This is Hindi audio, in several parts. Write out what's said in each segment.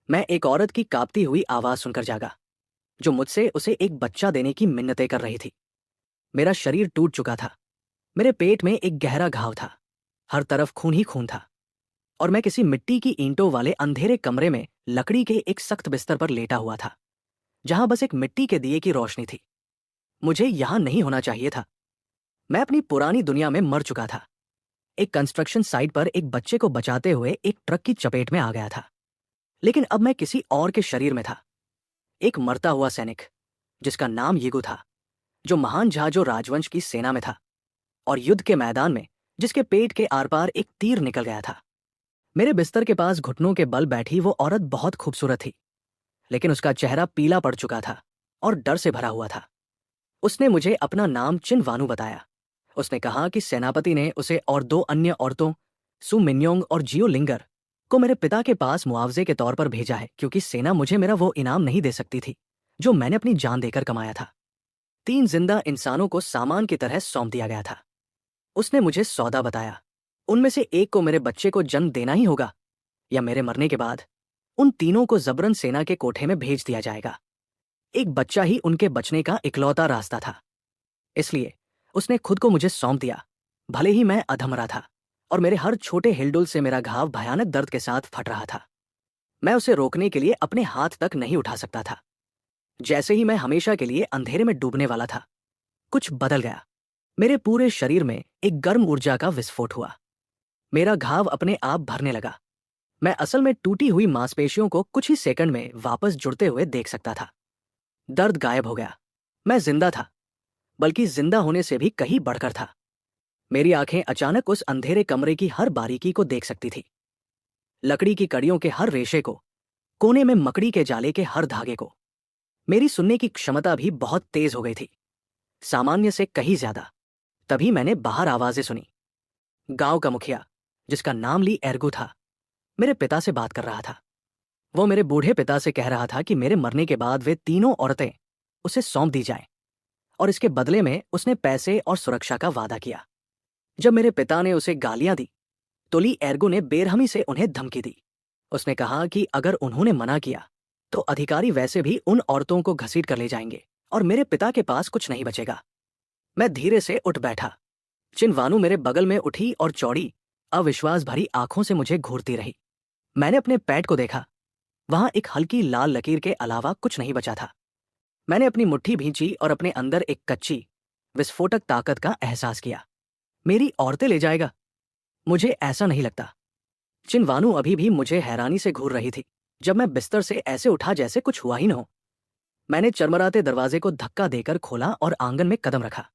मैं एक औरत की कांपती हुई आवाज सुनकर जागा, जो मुझसे उसे एक बच्चा देने की मिन्नतें कर रही थी। मेरा शरीर टूट चुका था। मेरे पेट में एक गहरा घाव था। हर तरफ खून ही खून था। और मैं किसी मिट्टी की ईंटों वाले अंधेरे कमरे में लकड़ी के एक सख्त बिस्तर पर लेटा हुआ था, जहां बस एक मिट्टी के दिए की रोशनी थी। मुझे यहां नहीं होना चाहिए था। मैं अपनी पुरानी दुनिया में मर चुका था। एक कंस्ट्रक्शन साइट पर एक बच्चे को बचाते हुए एक ट्रक की चपेट में आ गया था। लेकिन अब मैं किसी और के शरीर में था। एक मरता हुआ सैनिक, जिसका नाम येगू था, जो महान जहाजो राजवंश की सेना में था, और युद्ध के मैदान में जिसके पेट के आर पार एक तीर निकल गया था। मेरे बिस्तर के पास घुटनों के बल बैठी वो औरत बहुत खूबसूरत थी, लेकिन उसका चेहरा पीला पड़ चुका था और डर से भरा हुआ था। उसने मुझे अपना नाम चिनवानू बताया। उसने कहा कि सेनापति ने उसे और दो अन्य औरतों, सु मिन्योंग और जियो लिंगर, को मेरे पिता के पास मुआवजे के तौर पर भेजा है, क्योंकि सेना मुझे मेरा वो इनाम नहीं दे सकती थी जो मैंने अपनी जान देकर कमाया था। 3 जिंदा इंसानों को सामान की तरह सौंप दिया गया था। उसने मुझे सौदा बताया। उनमें से एक को मेरे बच्चे को जन्म देना ही होगा, या मेरे मरने के बाद उन तीनों को जबरन सेना के कोठे में भेज दिया जाएगा। एक बच्चा ही उनके बचने का इकलौता रास्ता था। इसलिए उसने खुद को मुझे सौंप दिया, भले ही मैं अधमरा था और मेरे हर छोटे हिलडुल से मेरा घाव भयानक दर्द के साथ फट रहा था। मैं उसे रोकने के लिए अपने हाथ तक नहीं उठा सकता था। जैसे ही मैं हमेशा के लिए अंधेरे में डूबने वाला था, कुछ बदल गया। मेरे पूरे शरीर में एक गर्म ऊर्जा का विस्फोट हुआ। मेरा घाव अपने आप भरने लगा। मैं असल में टूटी हुई मांसपेशियों को कुछ ही सेकंड में वापस जुड़ते हुए देख सकता था। दर्द गायब हो गया। मैं जिंदा था, बल्कि जिंदा होने से भी कहीं बढ़कर था। मेरी आंखें अचानक उस अंधेरे कमरे की हर बारीकी को देख सकती थी। लकड़ी की कड़ियों के हर रेशे को, कोने में मकड़ी के जाले के हर धागे को। मेरी सुनने की क्षमता भी बहुत तेज हो गई थी, सामान्य से कहीं ज्यादा। तभी मैंने बाहर आवाजें सुनी। गांव का मुखिया, जिसका नाम ली एर्गो था, मेरे पिता से बात कर रहा था। वो मेरे बूढ़े पिता से कह रहा था कि मेरे मरने के बाद वे तीनों औरतें उसे सौंप दी जाएं, और इसके बदले में उसने पैसे और सुरक्षा का वादा किया। जब मेरे पिता ने उसे गालियां दी, तो ली एर्गो ने बेरहमी से उन्हें धमकी दी। उसने कहा कि अगर उन्होंने मना किया, तो अधिकारी वैसे भी उन औरतों को घसीट कर ले जाएंगे और मेरे पिता के पास कुछ नहीं बचेगा। मैं धीरे से उठ बैठा। चिनवानू मेरे बगल में उठी और चौड़ी, अविश्वास भरी आंखों से मुझे घूरती रही। मैंने अपने पैट को देखा। वहां एक हल्की लाल लकीर के अलावा कुछ नहीं बचा था। मैंने अपनी मुट्ठी भींची और अपने अंदर एक कच्ची, विस्फोटक ताकत का एहसास किया। मेरी औरतें ले जाएगा? मुझे ऐसा नहीं लगता। चिनवानू अभी भी मुझे हैरानी से घूर रही थी, जब मैं बिस्तर से ऐसे उठा जैसे कुछ हुआ ही न हो। मैंने चरमराते दरवाजे को धक्का देकर खोला और आंगन में कदम रखा,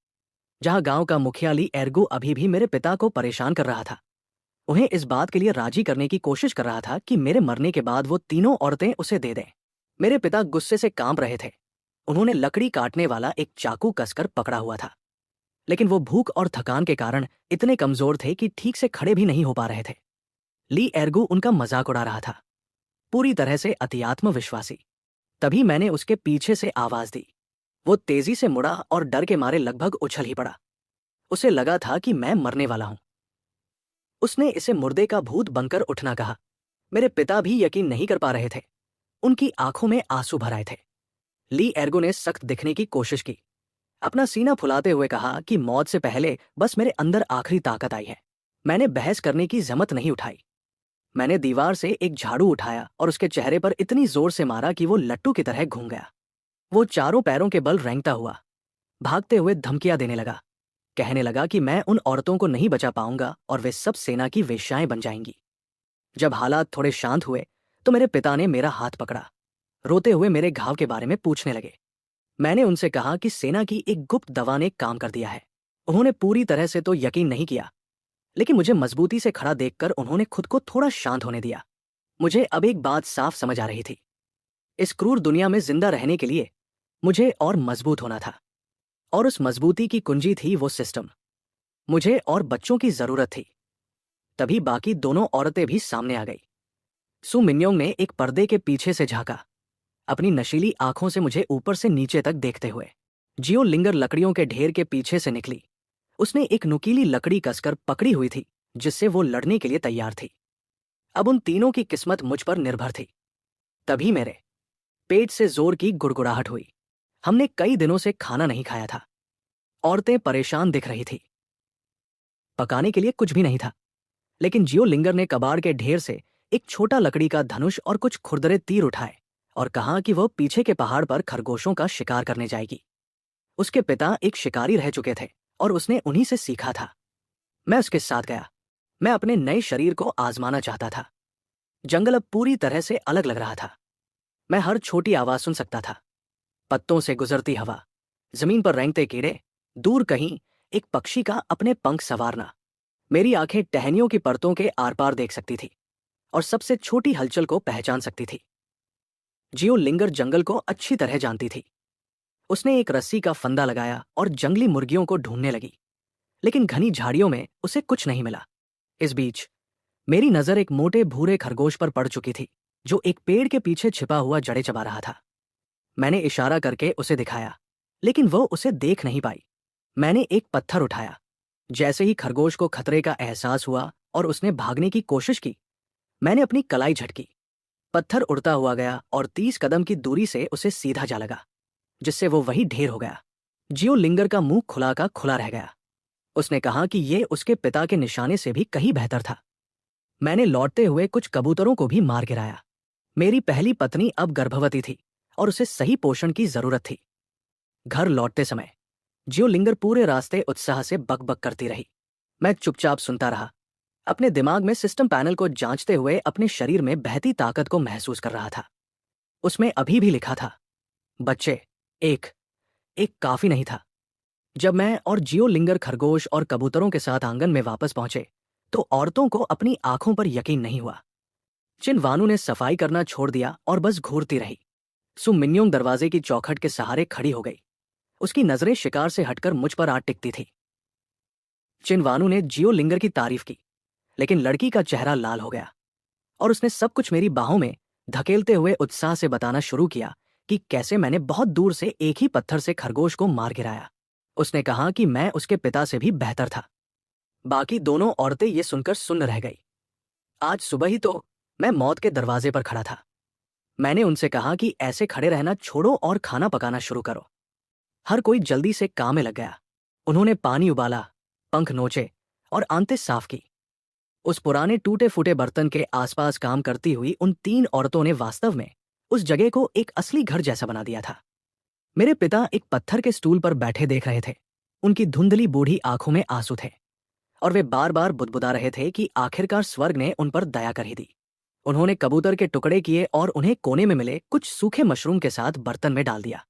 जहां गांव का मुखिया ली एर्गो अभी भी मेरे पिता को परेशान कर रहा था। उन्हें इस बात के लिए राजी करने की कोशिश कर रहा था कि मेरे मरने के बाद वो तीनों औरतें उसे दे दें। मेरे पिता गुस्से से कांप रहे थे। उन्होंने लकड़ी काटने वाला एक चाकू कसकर पकड़ा हुआ था, लेकिन वो भूख और थकान के कारण इतने कमजोर थे कि ठीक से खड़े भी नहीं हो पा रहे थे। ली एर्गो उनका मजाक उड़ा रहा था, पूरी तरह से अतिआत्म विश्वासी। तभी मैंने उसके पीछे से आवाज दी। वो तेजी से मुड़ा और डर के मारे लगभग उछल ही पड़ा। उसे लगा था कि मैं मरने वाला हूं। उसने इसे मुर्दे का भूत बनकर उठना कहा। मेरे पिता भी यकीन नहीं कर पा रहे थे। उनकी आंखों में आंसू भर आए थे। ली एर्गो ने सख्त दिखने की कोशिश की, अपना सीना फुलाते हुए कहा कि मौत से पहले बस मेरे अंदर आखिरी ताकत आई है। मैंने बहस करने की जहमत नहीं उठाई। मैंने दीवार से एक झाड़ू उठाया और उसके चेहरे पर इतनी जोर से मारा कि वो लट्टू की तरह घूम गया। वो चारों पैरों के बल रेंगता हुआ, भागते हुए धमकियां देने लगा। कहने लगा कि मैं उन औरतों को नहीं बचा पाऊंगा और वे सब सेना की वेश्याएं बन जाएंगी। जब हालात थोड़े शांत हुए, तो मेरे पिता ने मेरा हाथ पकड़ा। रोते हुए मेरे घाव के बारे में पूछने लगे। मैंने उनसे कहा कि सेना की एक गुप्त दवा ने काम कर दिया है। उन्होंने पूरी तरह से तो यकीन नहीं किया, लेकिन मुझे मजबूती से खड़ा देखकर उन्होंने खुद को थोड़ा शांत होने दिया। मुझे अब एक बात साफ समझ आ रही थी। इस क्रूर दुनिया में जिंदा रहने के लिए मुझे और मजबूत होना था, और उस मजबूती की कुंजी थी वो सिस्टम। मुझे और बच्चों की जरूरत थी। तभी बाकी दोनों औरतें भी सामने आ गई। सु मिन्योंग ने एक पर्दे के पीछे से झांका, अपनी नशीली आंखों से मुझे ऊपर से नीचे तक देखते हुए। जियो लिंगर लकड़ियों के ढेर के पीछे से निकली। उसने एक नुकीली लकड़ी कसकर पकड़ी हुई थी, जिससे वो लड़ने के लिए तैयार थी। अब उन तीनों की किस्मत मुझ पर निर्भर थी। तभी मेरे पेट से जोर की गुड़गुड़ाहट हुई। हमने कई दिनों से खाना नहीं खाया था। औरतें परेशान दिख रही थी। पकाने के लिए कुछ भी नहीं था, लेकिन जियो लिंगर ने कबाड़ के ढेर से एक छोटा लकड़ी का धनुष और कुछ खुरदरे तीर उठाए और कहा कि वह पीछे के पहाड़ पर खरगोशों का शिकार करने जाएगी। उसके पिता एक शिकारी रह चुके थे और उसने उन्हीं से सीखा था। मैं उसके साथ गया। मैं अपने नए शरीर को आजमाना चाहता था। जंगल अब पूरी तरह से अलग लग रहा था। मैं हर छोटी आवाज सुन सकता था। पत्तों से गुजरती हवा, जमीन पर रेंगते कीड़े, दूर कहीं एक पक्षी का अपने पंख संवारना। मेरी आंखें टहनियों की परतों के आर पार देख सकती थी और सबसे छोटी हलचल को पहचान सकती थी। जियो लिंगर जंगल को अच्छी तरह जानती थी। उसने एक रस्सी का फंदा लगाया और जंगली मुर्गियों को ढूंढने लगी, लेकिन घनी झाड़ियों में उसे कुछ नहीं मिला। इस बीच मेरी नजर एक मोटे भूरे खरगोश पर पड़ चुकी थी, जो एक पेड़ के पीछे छिपा हुआ जड़ें चबा रहा था। मैंने इशारा करके उसे दिखाया, लेकिन वो उसे देख नहीं पाई। मैंने एक पत्थर उठाया। जैसे ही खरगोश को खतरे का एहसास हुआ और उसने भागने की कोशिश की, मैंने अपनी कलाई झटकी। पत्थर उड़ता हुआ गया और 30 कदम की दूरी से उसे सीधा जा लगा, जिससे वो वही ढेर हो गया। जियो लिंगर का मुंह खुला का खुला रह गया। उसने कहा कि ये उसके पिता के निशाने से भी कहीं बेहतर था। मैंने लौटते हुए कुछ कबूतरों को भी मार गिराया। मेरी पहली पत्नी अब गर्भवती थी और उसे सही पोषण की जरूरत थी। घर लौटते समय जियो लिंगर पूरे रास्ते उत्साह से बकबक करती रही। मैं चुपचाप सुनता रहा, अपने दिमाग में सिस्टम पैनल को जांचते हुए अपने शरीर में बहती ताकत को महसूस कर रहा था। उसमें अभी भी लिखा था, बच्चे। एक एक काफी नहीं था। जब मैं और जियो लिंगर खरगोश और कबूतरों के साथ आंगन में वापस पहुंचे, तो औरतों को अपनी आंखों पर यकीन नहीं हुआ। चिनवानू ने सफाई करना छोड़ दिया और बस घूरती रही। सु मिन्योंग दरवाजे की चौखट के सहारे खड़ी हो गई। उसकी नजरें शिकार से हटकर मुझ पर आ टिकती थी। चिनवानू ने जियो लिंगर की तारीफ की, लेकिन लड़की का चेहरा लाल हो गया और उसने सब कुछ मेरी बाहों में धकेलते हुए उत्साह से बताना शुरू किया कि कैसे मैंने बहुत दूर से एक ही पत्थर से खरगोश को मार गिराया। उसने कहा कि मैं उसके पिता से भी बेहतर था। बाकी दोनों औरतें ये सुनकर सुन्न रह गई। आज सुबह ही तो मैं मौत के दरवाजे पर खड़ा था। मैंने उनसे कहा कि ऐसे खड़े रहना छोड़ो और खाना पकाना शुरू करो। हर कोई जल्दी से काम में लग गया। उन्होंने पानी उबाला, पंख नोचे और आंतें साफ की। उस पुराने टूटे फूटे बर्तन के आसपास काम करती हुई उन 3 औरतों ने वास्तव में उस जगह को एक असली घर जैसा बना दिया था। मेरे पिता एक पत्थर के स्टूल पर बैठे देख रहे थे। उनकी धुंधली बूढ़ी आंखों में आंसू थे और वे बार बार बुदबुदा रहे थे कि आखिरकार स्वर्ग ने उन पर दया कर ही दी। उन्होंने कबूतर के टुकड़े किए और उन्हें कोने में मिले कुछ सूखे मशरूम के साथ बर्तन में डाल दिया।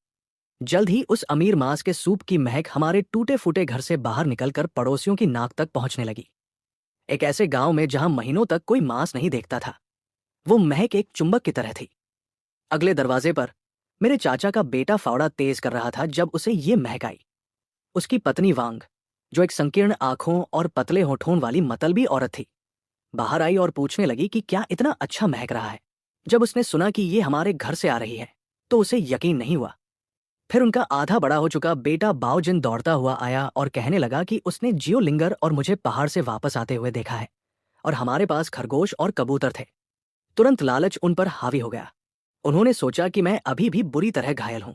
जल्द ही उस अमीर मांस के सूप की महक हमारे टूटे फूटे घर से बाहर निकलकर पड़ोसियों की नाक तक पहुंचने लगी। एक ऐसे गांव में जहां महीनों तक कोई मांस नहीं देखता था, वो महक एक चुंबक की तरह थी। अगले दरवाजे पर मेरे चाचा का बेटा फावड़ा तेज कर रहा था जब उसे ये महक आई। उसकी पत्नी वांग, जो एक संकीर्ण आंखों और पतले होठों वाली मतलबी औरत थी, बाहर आई और पूछने लगी कि क्या इतना अच्छा महक रहा है। जब उसने सुना कि ये हमारे घर से आ रही है, तो उसे यकीन नहीं हुआ। फिर उनका आधा बड़ा हो चुका बेटा बाओजिन दौड़ता हुआ आया और कहने लगा कि उसने जियो लिंगर और मुझे पहाड़ से वापस आते हुए देखा है और हमारे पास खरगोश और कबूतर थे। तुरंत लालच उन पर हावी हो गया। उन्होंने सोचा कि मैं अभी भी बुरी तरह घायल हूं।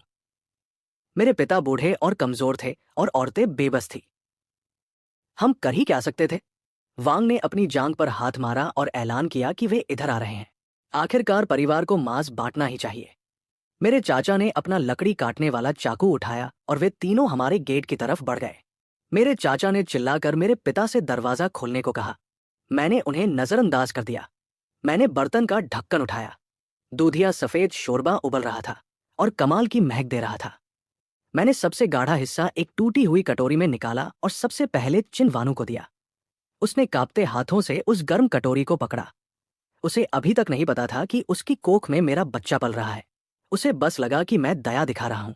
मेरे पिता बूढ़े और कमजोर थे और औरतें बेबस थी। हम कर ही क्या सकते थे? वांग ने अपनी जांग पर हाथ मारा और ऐलान किया कि वे इधर आ रहे हैं। आखिरकार परिवार को मांस बांटना ही चाहिए। मेरे चाचा ने अपना लकड़ी काटने वाला चाकू उठाया और वे तीनों हमारे गेट की तरफ बढ़ गए। मेरे चाचा ने चिल्लाकर मेरे पिता से दरवाजा खोलने को कहा। मैंने उन्हें नजरअंदाज कर दिया। मैंने बर्तन का ढक्कन उठाया। दूधिया सफेद शोरबा उबल रहा था और कमाल की महक दे रहा था। मैंने सबसे गाढ़ा हिस्सा एक टूटी हुई कटोरी में निकाला और सबसे पहले चिनवानू को दिया। उसने कांपते हाथों से उस गर्म कटोरी को पकड़ा। उसे अभी तक नहीं पता था कि उसकी कोख में मेरा बच्चा पल रहा है। उसे बस लगा कि मैं दया दिखा रहा हूं।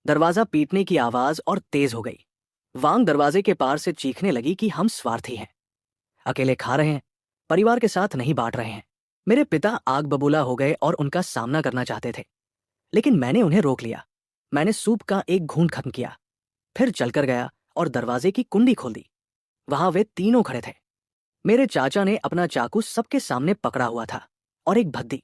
दरवाजा पीटने की आवाज और तेज हो गई। वांग दरवाजे के पार से चीखने लगी कि हम स्वार्थी हैं, अकेले खा रहे हैं, परिवार के साथ नहीं बांट रहे हैं। मेरे पिता आग बबूला हो गए और उनका सामना करना चाहते थे, लेकिन मैंने उन्हें रोक लिया। मैंने सूप का एक घूंट खत्म किया, फिर चलकर गया और दरवाजे की कुंडी खोल दी। वहां वे तीनों खड़े थे। मेरे चाचा ने अपना चाकू सबके सामने पकड़ा हुआ था और एक भद्दी।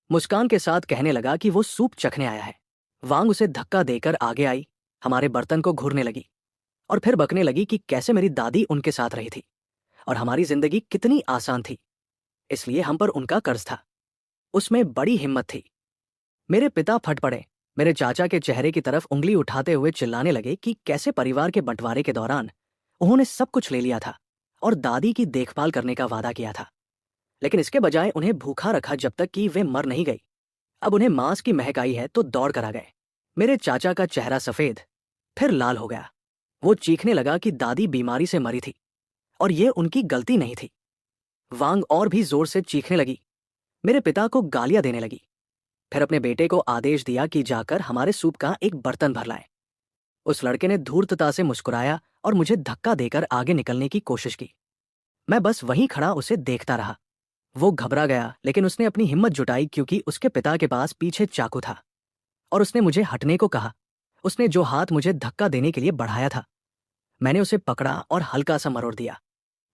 मुस्कान के साथ कहने लगा कि वो सूप चखने आया है। वांग उसे धक्का देकर आगे आई, हमारे बर्तन को घूरने लगी और फिर बकने लगी कि कैसे मेरी दादी उनके साथ रही थी और हमारी जिंदगी कितनी आसान थी, इसलिए हम पर उनका कर्ज था। उसमें बड़ी हिम्मत थी। मेरे पिता फट पड़े, मेरे चाचा के चेहरे की तरफ उंगली उठाते हुए चिल्लाने लगे कि कैसे परिवार के बंटवारे के दौरान उन्होंने सब कुछ ले लिया था और दादी की देखभाल करने का वादा किया था, लेकिन इसके बजाय उन्हें भूखा रखा जब तक कि वे मर नहीं गई। अब उन्हें मांस की महक आई है तो दौड़ कर आ गए। मेरे चाचा का चेहरा सफेद फिर लाल हो गया। वो चीखने लगा कि दादी बीमारी से मरी थी और ये उनकी गलती नहीं थी। वांग और भी जोर से चीखने लगी, मेरे पिता को गालियां देने लगी, फिर अपने बेटे को आदेश दिया कि जाकर हमारे सूप का एक बर्तन भर लाए। उस लड़के ने धूर्तता से मुस्कुराया और मुझे धक्का देकर आगे निकलने की कोशिश की। मैं बस वहीं खड़ा उसे देखता रहा। वो घबरा गया, लेकिन उसने अपनी हिम्मत जुटाई क्योंकि उसके पिता के पास पीछे चाकू था और उसने मुझे हटने को कहा। उसने जो हाथ मुझे धक्का देने के लिए बढ़ाया था, मैंने उसे पकड़ा और हल्का सा मरोड़ दिया।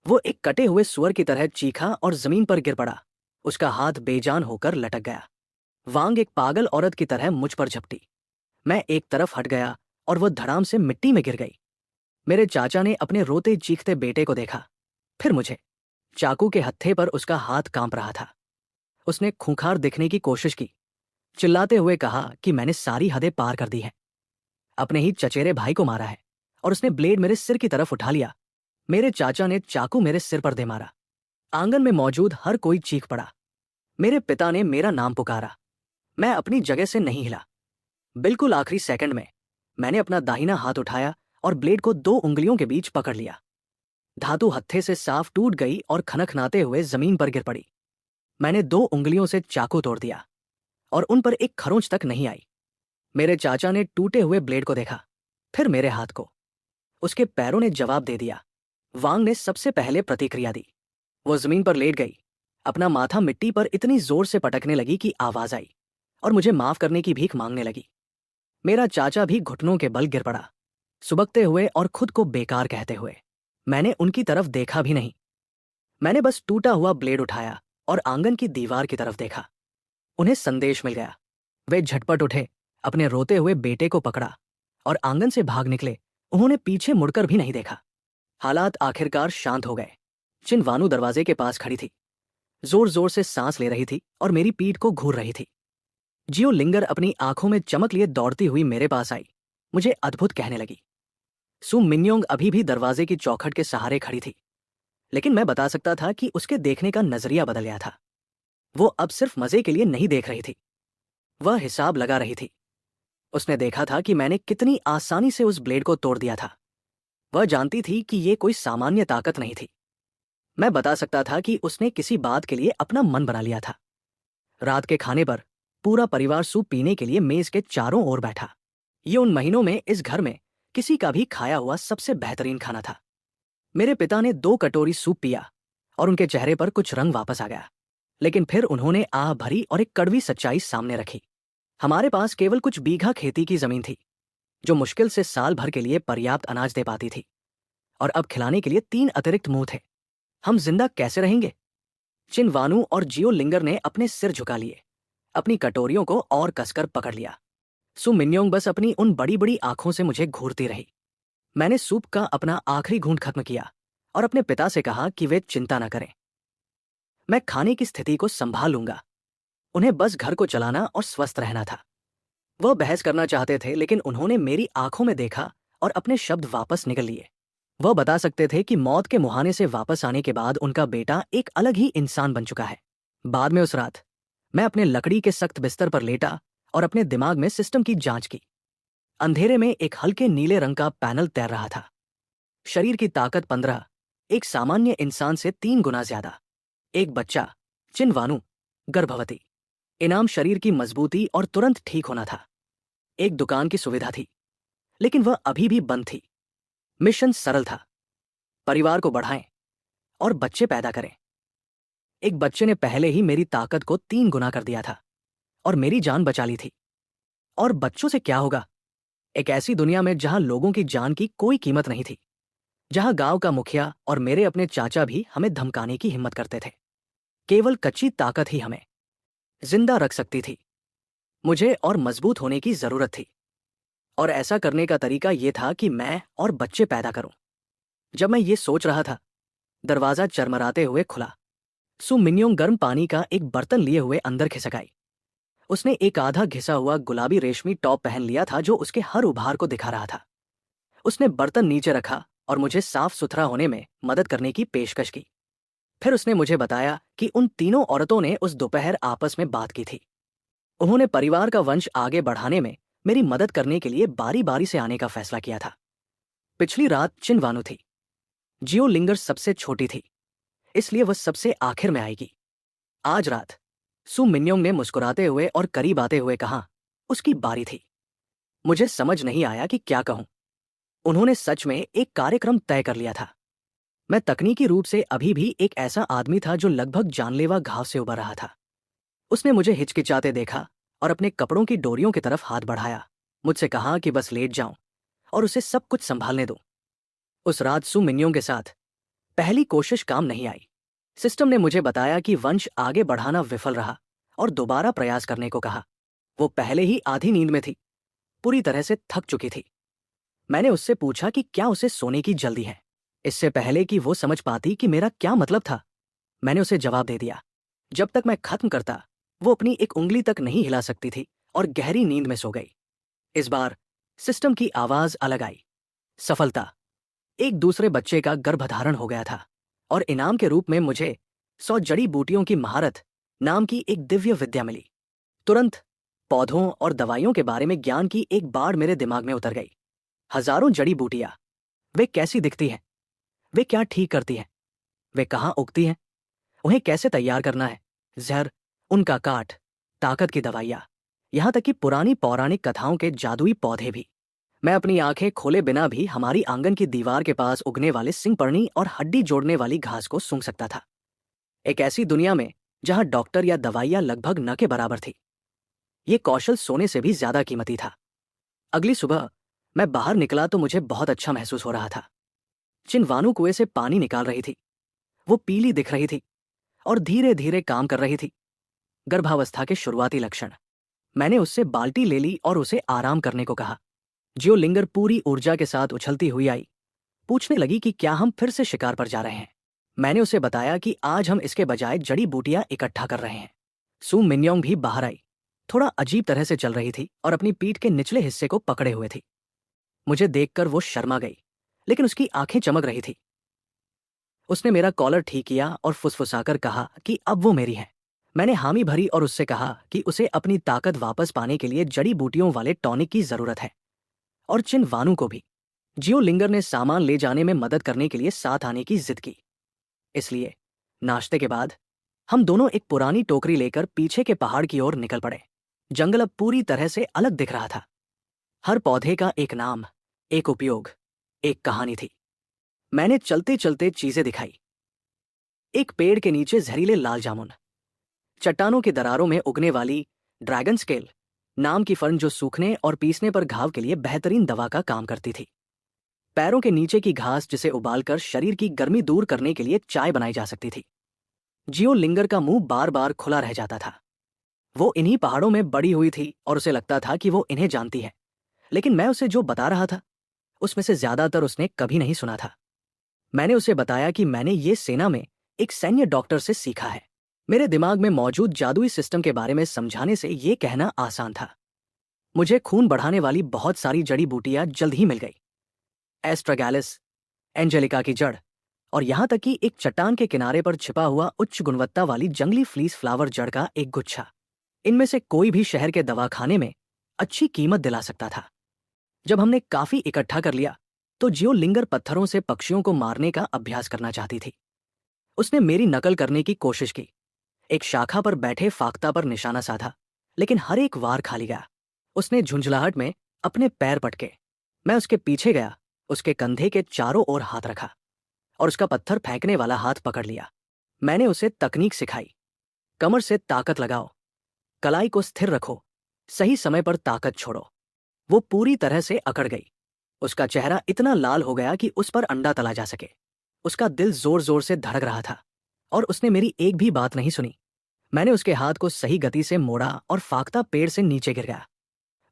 वो एक कटे हुए सुअर की तरह चीखा और जमीन पर गिर पड़ा। उसका हाथ बेजान होकर लटक गया। वांग एक पागल औरत की तरह मुझ पर झपटी। मैं एक तरफ हट गया और वो धड़ाम से मिट्टी में गिर गई। मेरे चाचा ने अपने रोते चीखते बेटे को देखा, फिर मुझे। चाकू के हत्थे पर उसका हाथ कांप रहा था। उसने खूंखार दिखने की कोशिश की, चिल्लाते हुए कहा कि मैंने सारी हदें पार कर दी है, अपने ही चचेरे भाई को मारा है, और उसने ब्लेड मेरे सिर की तरफ उठा लिया। मेरे चाचा ने चाकू मेरे सिर पर दे मारा। आंगन में मौजूद हर कोई चीख पड़ा। मेरे पिता ने मेरा नाम पुकारा। मैं अपनी जगह से नहीं हिला। बिल्कुल आखिरी सेकंड में मैंने अपना दाहिना हाथ उठाया और ब्लेड को 2 उंगलियों के बीच पकड़ लिया। धातु हत्थे से साफ टूट गई और खनखनाते हुए जमीन पर गिर पड़ी। मैंने 2 उंगलियों से चाकू तोड़ दिया और उन पर एक खरोंच तक नहीं आई। मेरे चाचा ने टूटे हुए ब्लेड को देखा, फिर मेरे हाथ को। उसके पैरों ने जवाब दे दिया। वांग ने सबसे पहले प्रतिक्रिया दी। वो जमीन पर लेट गई, अपना माथा मिट्टी पर इतनी जोर से पटकने लगी कि आवाज आई और मुझे माफ करने की भीख मांगने लगी। मेरा चाचा भी घुटनों के बल गिर पड़ा, सुबकते हुए और खुद को बेकार कहते हुए। मैंने उनकी तरफ देखा भी नहीं। मैंने बस टूटा हुआ ब्लेड उठाया और आंगन की दीवार की तरफ देखा। उन्हें संदेश मिल गया। वे झटपट उठे, अपने रोते हुए बेटे को पकड़ा और आंगन से भाग निकले। उन्होंने पीछे मुड़कर भी नहीं देखा। हालात आखिरकार शांत हो गए। चिन वानू दरवाजे के पास खड़ी थी, जोर जोर से सांस ले रही थी और मेरी पीठ को घूर रही थी। जियो लिंगर अपनी आंखों में चमक लिए दौड़ती हुई मेरे पास आई, मुझे अद्भुत कहने लगी। सु मिन्योंग अभी भी दरवाजे की चौखट के सहारे खड़ी थी, लेकिन मैं बता सकता था कि उसके देखने का नजरिया बदल गया था। वो अब सिर्फ मजे के लिए नहीं देख रही थी, वह हिसाब लगा रही थी। उसने देखा था कि मैंने कितनी आसानी से उस ब्लेड को तोड़ दिया था। वह जानती थी कि ये कोई सामान्य ताकत नहीं थी। मैं बता सकता था कि उसने किसी बात के लिए अपना मन बना लिया था। रात के खाने पर पूरा परिवार सूप पीने के लिए मेज के चारों ओर बैठा। ये उन महीनों में इस घर में किसी का भी खाया हुआ सबसे बेहतरीन खाना था। मेरे पिता ने 2 कटोरी सूप पिया और उनके चेहरे पर कुछ रंग वापस आ गया, लेकिन फिर उन्होंने आह भरी और एक कड़वी सच्चाई सामने रखी। हमारे पास केवल कुछ बीघा खेती की जमीन थी, जो मुश्किल से साल भर के लिए पर्याप्त अनाज दे पाती थी, और अब खिलाने के लिए 3 अतिरिक्त मुंह थे। हम जिंदा कैसे रहेंगे? चिन वानू और जियो लिंगर ने अपने सिर झुका लिए, अपनी कटोरियों को और कसकर पकड़ लिया। सु मिन्योंग बस अपनी उन बड़ी बड़ी आंखों से मुझे घूरती रही। मैंने सूप का अपना आखिरी घूंट खत्म किया और अपने पिता से कहा कि वे चिंता न करें, मैं खाने की स्थिति को संभाल लूंगा। उन्हें बस घर को चलाना और स्वस्थ रहना था। वह बहस करना चाहते थे, लेकिन उन्होंने मेरी आंखों में देखा और अपने शब्द वापस निकल लिए। वह बता सकते थे कि मौत के मुहाने से वापस आने के बाद उनका बेटा एक अलग ही इंसान बन चुका है। बाद में उस रात मैं अपने लकड़ी के सख्त बिस्तर पर लेटा और अपने दिमाग में सिस्टम की जांच की। अंधेरे में एक हल्के नीले रंग का पैनल तैर रहा था। शरीर की ताकत 15, एक सामान्य इंसान से 3 गुना ज्यादा। एक बच्चा, चिन वानू, गर्भवती। इनाम शरीर की मजबूती और तुरंत ठीक होना था। एक दुकान की सुविधा थी, लेकिन वह अभी भी बंद थी। मिशन सरल था, परिवार को बढ़ाएं और बच्चे पैदा करें। एक बच्चे ने पहले ही मेरी ताकत को 3 गुना कर दिया था और मेरी जान बचा ली थी। और बच्चों से क्या होगा? एक ऐसी दुनिया में जहां लोगों की जान की कोई कीमत नहीं थी, जहां गांव का मुखिया और मेरे अपने चाचा भी हमें धमकाने की हिम्मत करते थे। केवल कच्ची ताकत ही हमें जिंदा रख सकती थी। मुझे और मजबूत होने की जरूरत थी, और ऐसा करने का तरीका ये था कि मैं और बच्चे पैदा करूं। जब मैं ये सोच रहा था, दरवाजा चरमराते हुए खुला। सु मिन्योंग गर्म पानी का एक बर्तन लिए हुए अंदर खिसक आई। उसने एक आधा घिसा हुआ गुलाबी रेशमी टॉप पहन लिया था जो उसके हर उभार को दिखा रहा था। उसने बर्तन नीचे रखा और मुझे साफ सुथरा होने में मदद करने की पेशकश की। फिर उसने मुझे बताया कि उन तीनों औरतों ने उस दोपहर आपस में बात की थी। उन्होंने परिवार का वंश आगे बढ़ाने में मेरी मदद करने के लिए बारी बारी से आने का फैसला किया था। पिछली रात चिनवानु थी। जियो लिंगर सबसे छोटी थी, इसलिए वह सबसे आखिर में आएगी। आज रात सु मिन्योंग ने मुस्कुराते हुए और करीब आते हुए कहा, उसकी बारी थी। मुझे समझ नहीं आया कि क्या कहूं। उन्होंने सच में एक कार्यक्रम तय कर लिया था। मैं तकनीकी रूप से अभी भी एक ऐसा आदमी था जो लगभग जानलेवा घाव से उबर रहा था। उसने मुझे हिचकिचाते देखा और अपने कपड़ों की डोरियों की तरफ हाथ बढ़ाया। मुझसे कहा कि बस लेट जाऊं और उसे सब कुछ संभालने दो। उस रात सु मिन्योंग के साथ पहली कोशिश काम नहीं आई। सिस्टम ने मुझे बताया कि वंश आगे बढ़ाना विफल रहा और दोबारा प्रयास करने को कहा। वो पहले ही आधी नींद में थी, पूरी तरह से थक चुकी थी। मैंने उससे पूछा कि क्या उसे सोने की जल्दी है, इससे पहले कि वो समझ पाती कि मेरा क्या मतलब था। मैंने उसे जवाब दे दिया। जब तक मैं खत्म करता, वो अपनी एक उंगली तक नहीं हिला सकती थी और गहरी नींद में सो गई। इस बार सिस्टम की आवाज अलग आई। सफलता। एक दूसरे बच्चे का गर्भधारण हो गया था और इनाम के रूप में मुझे 100 जड़ी बूटियों की महारत नाम की एक दिव्य विद्या मिली। तुरंत पौधों और दवाइयों के बारे में ज्ञान की एक बाढ़ मेरे दिमाग में उतर गई। हजारों जड़ी बूटियां। वे कैसी दिखती हैं? वे क्या ठीक करती हैं? वे कहाँ उगती हैं? उन्हें कैसे तैयार करना है? जहर, उनका काट, ताकत की दवाइयाँ, यहाँ तक कि पुरानी पौराणिक कथाओं के जादुई पौधे भी। मैं अपनी आंखें खोले बिना भी हमारी आंगन की दीवार के पास उगने वाले सिंगपर्णी और हड्डी जोड़ने वाली घास को सूंघ सकता था। एक ऐसी दुनिया में जहां डॉक्टर या दवाइयां लगभग न के बराबर थी। ये कौशल सोने से भी ज्यादा कीमती था। अगली सुबह मैं बाहर निकला तो मुझे बहुत अच्छा महसूस हो रहा था। चिनवानु कुएं से पानी निकाल रही थी। वो पीली दिख रही थी और धीरे धीरे काम कर रही थी। गर्भावस्था के शुरुआती लक्षण। मैंने उससे बाल्टी ले ली और उसे आराम करने को कहा। जियो लिंगर पूरी ऊर्जा के साथ उछलती हुई आई। पूछने लगी कि क्या हम फिर से शिकार पर जा रहे हैं। मैंने उसे बताया कि आज हम इसके बजाय जड़ी बूटियां इकट्ठा कर रहे हैं। सु मिन्योंग भी बाहर आई। थोड़ा अजीब तरह से चल रही थी और अपनी पीठ के निचले हिस्से को पकड़े हुए थी। मुझे देखकर वो शर्मा गई, लेकिन उसकी आंखें चमक रही थी। उसने मेरा कॉलर ठीक किया और फुसफुसाकर कहा कि अब वो मेरी है। मैंने हामी भरी और उससे कहा कि उसे अपनी ताकत वापस पाने के लिए जड़ी बूटियों वाले टॉनिक की जरूरत है, और चिनवानु को भी। जियो लिंगर ने सामान ले जाने में मदद करने के लिए साथ आने की जिद की। इसलिए नाश्ते के बाद हम दोनों एक पुरानी टोकरी लेकर पीछे के पहाड़ की ओर निकल पड़े। जंगल अब पूरी तरह से अलग दिख रहा था। हर पौधे का एक नाम, एक उपयोग, एक कहानी थी। मैंने चलते चलते चीजें दिखाई। एक पेड़ के नीचे जहरीले लाल जामुन, चट्टानों की दरारों में उगने वाली ड्रैगन स्केल नाम की फर्न जो सूखने और पीसने पर घाव के लिए बेहतरीन दवा का काम करती थी। पैरों के नीचे की घास जिसे उबालकर शरीर की गर्मी दूर करने के लिए चाय बनाई जा सकती थी। जियो लिंगर का मुंह बार बार खुला रह जाता था। वो इन्हीं पहाड़ों में बड़ी हुई थी और उसे लगता था कि वो इन्हें जानती है, लेकिन मैं उसे जो बता रहा था उसमें से ज्यादातर उसने कभी नहीं सुना था। मैंने उसे बताया कि मैंने ये सेना में एक सैन्य डॉक्टर से सीखा है। मेरे दिमाग में मौजूद जादुई सिस्टम के बारे में समझाने से ये कहना आसान था। मुझे खून बढ़ाने वाली बहुत सारी जड़ी बूटियां जल्द ही मिल गई। एस्ट्रागैलिस, एंजेलिका की जड़, और यहां तक कि एक चट्टान के किनारे पर छिपा हुआ उच्च गुणवत्ता वाली जंगली फ्लीस फ्लावर जड़ का एक गुच्छा। इनमें से कोई भी शहर के दवाखाने में अच्छी कीमत दिला सकता था। जब हमने काफी इकट्ठा कर लिया तो जियो लिंगर पत्थरों से पक्षियों को मारने का अभ्यास करना चाहती थी। उसने मेरी नकल करने की कोशिश की। एक शाखा पर बैठे फाख्ता पर निशाना साधा, लेकिन हर एक वार खाली गया। उसने झुंझलाहट में अपने पैर पटके। मैं उसके पीछे गया, उसके कंधे के चारों ओर हाथ रखा और उसका पत्थर फेंकने वाला हाथ पकड़ लिया। मैंने उसे तकनीक सिखाई। कमर से ताकत लगाओ, कलाई को स्थिर रखो, सही समय पर ताकत छोड़ो। वो पूरी तरह से अकड़ गई। उसका चेहरा इतना लाल हो गया कि उस पर अंडा तला जा सके। उसका दिल जोर जोर से धड़क रहा था और उसने मेरी एक भी बात नहीं सुनी। मैंने उसके हाथ को सही गति से मोड़ा और फाख्ता पेड़ से नीचे गिर गया।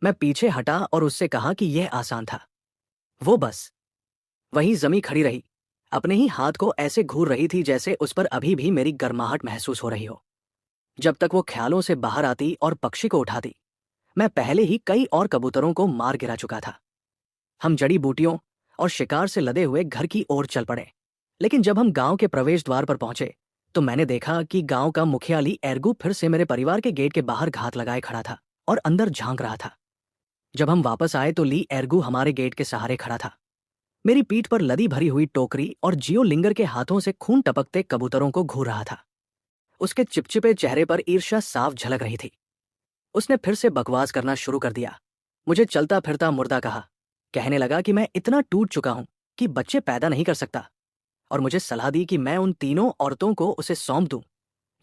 मैं पीछे हटा और उससे कहा कि यह आसान था। वो बस वहीं जमी खड़ी रही, अपने ही हाथ को ऐसे घूर रही थी जैसे उस पर अभी भी मेरी गर्माहट महसूस हो रही हो। जब तक वो ख्यालों से बाहर आती और पक्षी को उठाती, मैं पहले ही कई और कबूतरों को मार गिरा चुका था। हम जड़ी बूटियों और शिकार से लदे हुए घर की ओर चल पड़े। लेकिन जब हम गांव के प्रवेश द्वार पर पहुंचे तो मैंने देखा कि गांव का मुखिया ली एरगू फिर से मेरे परिवार के गेट के बाहर घात लगाए खड़ा था और अंदर झांक रहा था। जब हम वापस आए तो ली एरगू हमारे गेट के सहारे खड़ा था, मेरी पीठ पर लदी भरी हुई टोकरी और जियो लिंगर के हाथों से खून टपकते कबूतरों को घूर रहा था। उसके चिपचिपे चेहरे पर ईर्ष्या साफ झलक रही थी। उसने फिर से बकवास करना शुरू कर दिया। मुझे चलता फिरता मुर्दा कहा, कहने लगा कि मैं इतना टूट चुका हूं कि बच्चे पैदा नहीं कर सकता, और मुझे सलाह दी कि मैं उन तीनों औरतों को उसे सौंप दूं,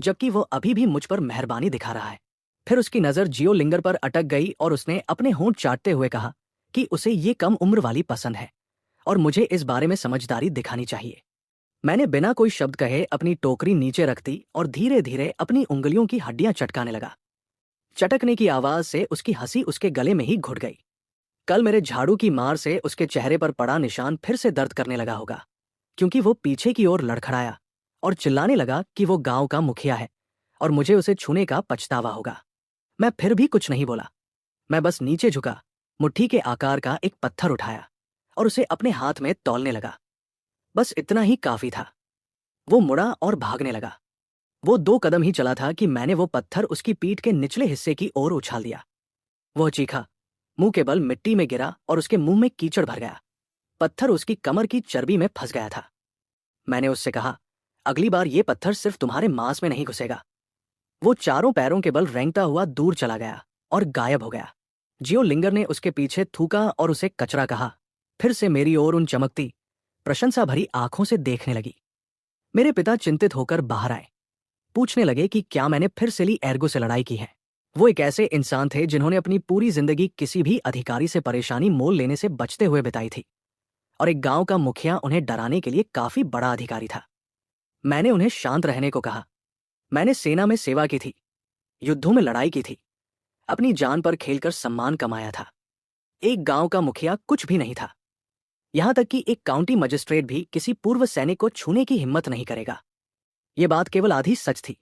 जबकि वो अभी भी मुझ पर मेहरबानी दिखा रहा है। फिर उसकी नजर जियो लिंगर पर अटक गई और उसने अपने होंठ चाटते हुए कहा कि उसे ये कम उम्र वाली पसंद है और मुझे इस बारे में समझदारी दिखानी चाहिए। मैंने बिना कोई शब्द कहे अपनी टोकरी नीचे रख दी और धीरे धीरे अपनी उंगलियों की हड्डियां चटकाने लगा। चटकने की आवाज से उसकी हंसी उसके गले में ही घुट गई। कल मेरे झाड़ू की मार से उसके चेहरे पर पड़ा निशान फिर से दर्द करने लगा होगा, क्योंकि वो पीछे की ओर लड़खड़ाया और चिल्लाने लगा कि वो गांव का मुखिया है और मुझे उसे छूने का पछतावा होगा। मैं फिर भी कुछ नहीं बोला। मैं बस नीचे झुका, मुट्ठी के आकार का एक पत्थर उठाया और उसे अपने हाथ में तौलने लगा। बस इतना ही काफी था। वो मुड़ा और भागने लगा। वो 2 कदम ही चला था कि मैंने वो पत्थर उसकी पीठ के निचले हिस्से की ओर उछाल दिया। वह चीखा, मुंह के बल मिट्टी में गिरा और उसके मुंह में कीचड़ भर गया। पत्थर उसकी कमर की चर्बी में फंस गया था। मैंने उससे कहा, अगली बार ये पत्थर सिर्फ तुम्हारे मांस में नहीं घुसेगा। वो चारों पैरों के बल रेंगता हुआ दूर चला गया और गायब हो गया। जियो लिंगर ने उसके पीछे थूका और उसे कचरा कहा, फिर से मेरी ओर उन चमकती, प्रशंसा भरी आंखों से देखने लगी। मेरे पिता चिंतित होकर बाहर आए। पूछने लगे कि क्या मैंने फिर से ली एर्गो से लड़ाई की है। वो एक ऐसे इंसान थे जिन्होंने अपनी पूरी जिंदगी किसी भी अधिकारी से परेशानी मोल लेने से बचते हुए बिताई थी, और एक गांव का मुखिया उन्हें डराने के लिए काफी बड़ा अधिकारी था। मैंने उन्हें शांत रहने को कहा। मैंने सेना में सेवा की थी, युद्धों में लड़ाई की थी, अपनी जान पर खेलकर सम्मान कमाया था। एक गांव का मुखिया कुछ भी नहीं था। यहां तक कि एक काउंटी मजिस्ट्रेट भी किसी पूर्व सैनिक को छूने की हिम्मत नहीं करेगा। ये बात केवल आधी सच थी,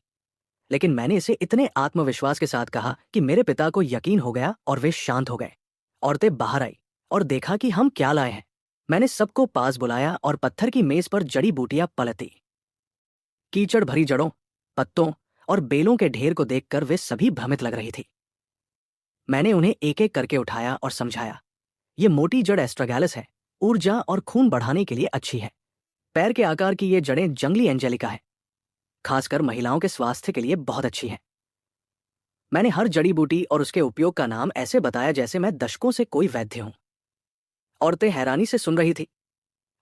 लेकिन मैंने इसे इतने आत्मविश्वास के साथ कहा कि मेरे पिता को यकीन हो गया और वे शांत हो गए। औरतें बाहर आई और देखा कि हम क्या लाए हैं। मैंने सबको पास बुलाया और पत्थर की मेज पर जड़ी बूटियां पलटी। कीचड़ भरी जड़ों, पत्तों और बेलों के ढेर को देखकर वे सभी भ्रमित लग रही थी। मैंने उन्हें एक एक करके उठाया और समझाया, ये मोटी जड़ एस्ट्रागैलस है, ऊर्जा और खून बढ़ाने के लिए अच्छी है। पैर के आकार की ये जड़ें जंगली एंजेलिका है, खासकर महिलाओं के स्वास्थ्य के लिए बहुत अच्छी है। मैंने हर जड़ी बूटी और उसके उपयोग का नाम ऐसे बताया जैसे मैं दशकों से कोई वैद्य हूं। औरतें हैरानी से सुन रही थी।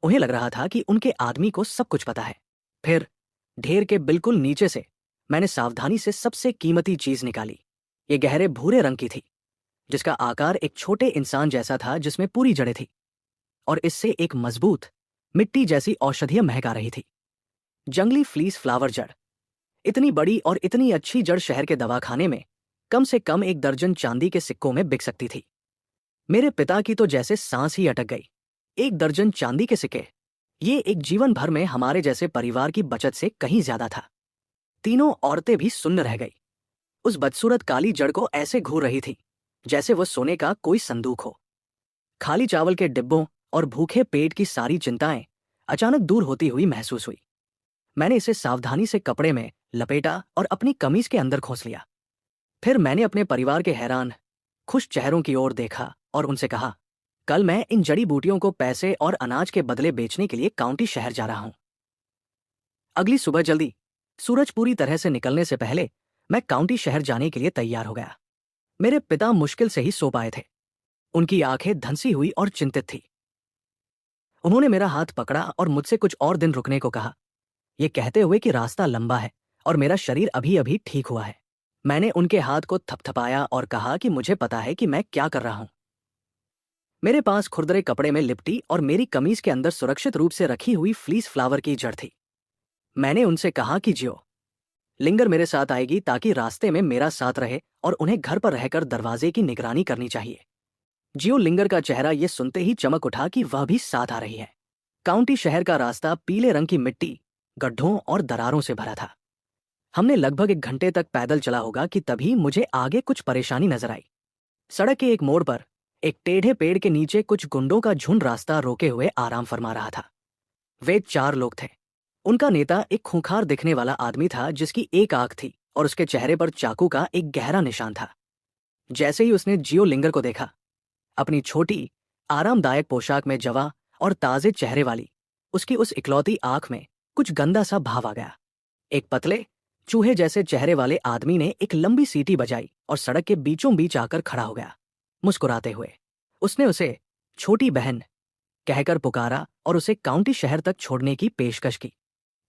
उन्हें लग रहा था कि उनके आदमी को सब कुछ पता है। फिर ढेर के बिल्कुल नीचे से मैंने सावधानी से सबसे कीमती चीज निकाली। ये गहरे भूरे रंग की थी, जिसका आकार एक छोटे इंसान जैसा था, जिसमें पूरी जड़ें थी, और इससे एक मजबूत, मिट्टी जैसी औषधीय महक आ रही थी। जंगली फ्लीस फ्लावर जड़। इतनी बड़ी और इतनी अच्छी जड़ शहर के दवाखाने में कम से कम 1 दर्जन चांदी के सिक्कों में बिक सकती थी। मेरे पिता की तो जैसे सांस ही अटक गई। 1 दर्जन चांदी के सिक्के, ये एक जीवन भर में हमारे जैसे परिवार की बचत से कहीं ज्यादा था। तीनों औरतें भी सुन्न रह गई। उस बदसूरत काली जड़ को ऐसे घूर रही थी जैसे वो सोने का कोई संदूक हो। खाली चावल के डिब्बों और भूखे पेट की सारी चिंताएं अचानक दूर होती हुई महसूस हुई। मैंने इसे सावधानी से कपड़े में लपेटा और अपनी कमीज के अंदर खोस लिया। फिर मैंने अपने परिवार के हैरान, खुश चेहरों की ओर देखा और उनसे कहा, कल मैं इन जड़ी बूटियों को पैसे और अनाज के बदले बेचने के लिए काउंटी शहर जा रहा हूं। अगली सुबह जल्दी, सूरज पूरी तरह से निकलने से पहले, मैं काउंटी शहर जाने के लिए तैयार हो गया। मेरे पिता मुश्किल से ही सो पाए थे। उनकी आंखें धंसी हुई और चिंतित थी। उन्होंने मेरा हाथ पकड़ा और मुझसे कुछ और दिन रुकने को कहा, ये कहते हुए कि रास्ता लंबा है और मेरा शरीर अभी अभी ठीक हुआ है। मैंने उनके हाथ को थपथपाया और कहा कि मुझे पता है कि मैं क्या कर रहा हूं। मेरे पास खुरदरे कपड़े में लिपटी और मेरी कमीज के अंदर सुरक्षित रूप से रखी हुई फ्लीस फ्लावर की जड़ थी। मैंने उनसे कहा कि जियो लिंगर मेरे साथ आएगी ताकि रास्ते में मेरा साथ रहे और उन्हें घर पर रहकर दरवाजे की निगरानी करनी चाहिए। जियो लिंगर का चेहरा ये सुनते ही चमक उठा कि वह भी साथ आ रही है। काउंटी शहर का रास्ता पीले रंग की मिट्टी, गड्ढों और दरारों से भरा था। हमने लगभग 1 घंटे तक पैदल चला होगा कि तभी मुझे आगे कुछ परेशानी नजर आई। सड़क के एक मोड़ पर एक टेढ़े पेड़ के नीचे कुछ गुंडों का झुंड रास्ता रोके हुए आराम फरमा रहा था। वे 4 लोग थे। उनका नेता एक खूंखार दिखने वाला आदमी था जिसकी एक आंख थी और उसके चेहरे पर चाकू का एक गहरा निशान था। जैसे ही उसने जियो लिंगर को देखा, अपनी छोटी आरामदायक पोशाक में जवा और ताजे चेहरे वाली उसकी उस इकलौती आंख में कुछ गंदा सा भाव आ गया। एक पतले चूहे जैसे चेहरे वाले आदमी ने एक लंबी सीटी बजाई और सड़क के बीचों बीच आकर खड़ा हो गया। मुस्कुराते हुए उसने उसे छोटी बहन कहकर पुकारा और उसे काउंटी शहर तक छोड़ने की पेशकश की।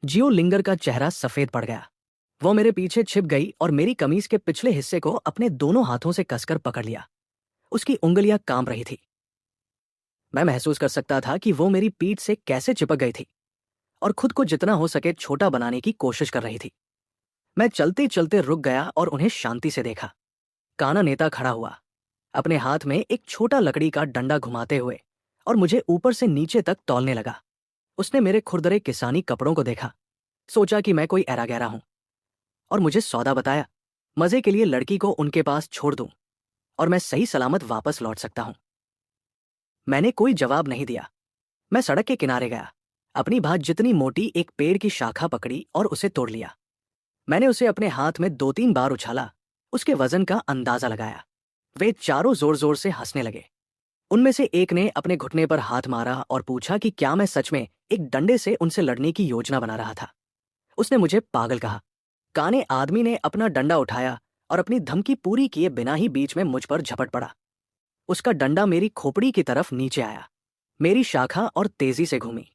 जियो लिंगर का चेहरा सफेद पड़ गया। वो मेरे पीछे छिप गई और मेरी कमीज के पिछले हिस्से को अपने दोनों हाथों से कसकर पकड़ लिया। उसकी उंगलियां कांप रही थी। मैं महसूस कर सकता था कि वो मेरी पीठ से कैसे चिपक गई थी और खुद को जितना हो सके छोटा बनाने की कोशिश कर रही थी। मैं चलते चलते रुक गया और उन्हें शांति से देखा। काना नेता खड़ा हुआ, अपने हाथ में एक छोटा लकड़ी का डंडा घुमाते हुए, और मुझे ऊपर से नीचे तक तौलने लगा। उसने मेरे खुरदरे किसानी कपड़ों को देखा, सोचा कि मैं कोई ऐरा गहरा हूं और मुझे सौदा बताया। मजे के लिए लड़की को उनके पास छोड़ दूं और मैं सही सलामत वापस लौट सकता हूं। मैंने कोई जवाब नहीं दिया। मैं सड़क के किनारे गया, अपनी भात जितनी मोटी एक पेड़ की शाखा पकड़ी और उसे तोड़ लिया। मैंने उसे अपने हाथ में 2-3 बार उछाला, उसके वजन का अंदाजा लगाया। वे चारों जोर जोर से हंसने लगे। उनमें से एक ने अपने घुटने पर हाथ मारा और पूछा कि क्या मैं सच में एक डंडे से उनसे लड़ने की योजना बना रहा था। उसने मुझे पागल कहा। काने आदमी ने अपना डंडा उठाया और अपनी धमकी पूरी किए बिना ही बीच में मुझ पर झपट पड़ा। उसका डंडा मेरी खोपड़ी की तरफ नीचे आया। मेरी शाखा और तेजी से घूमी।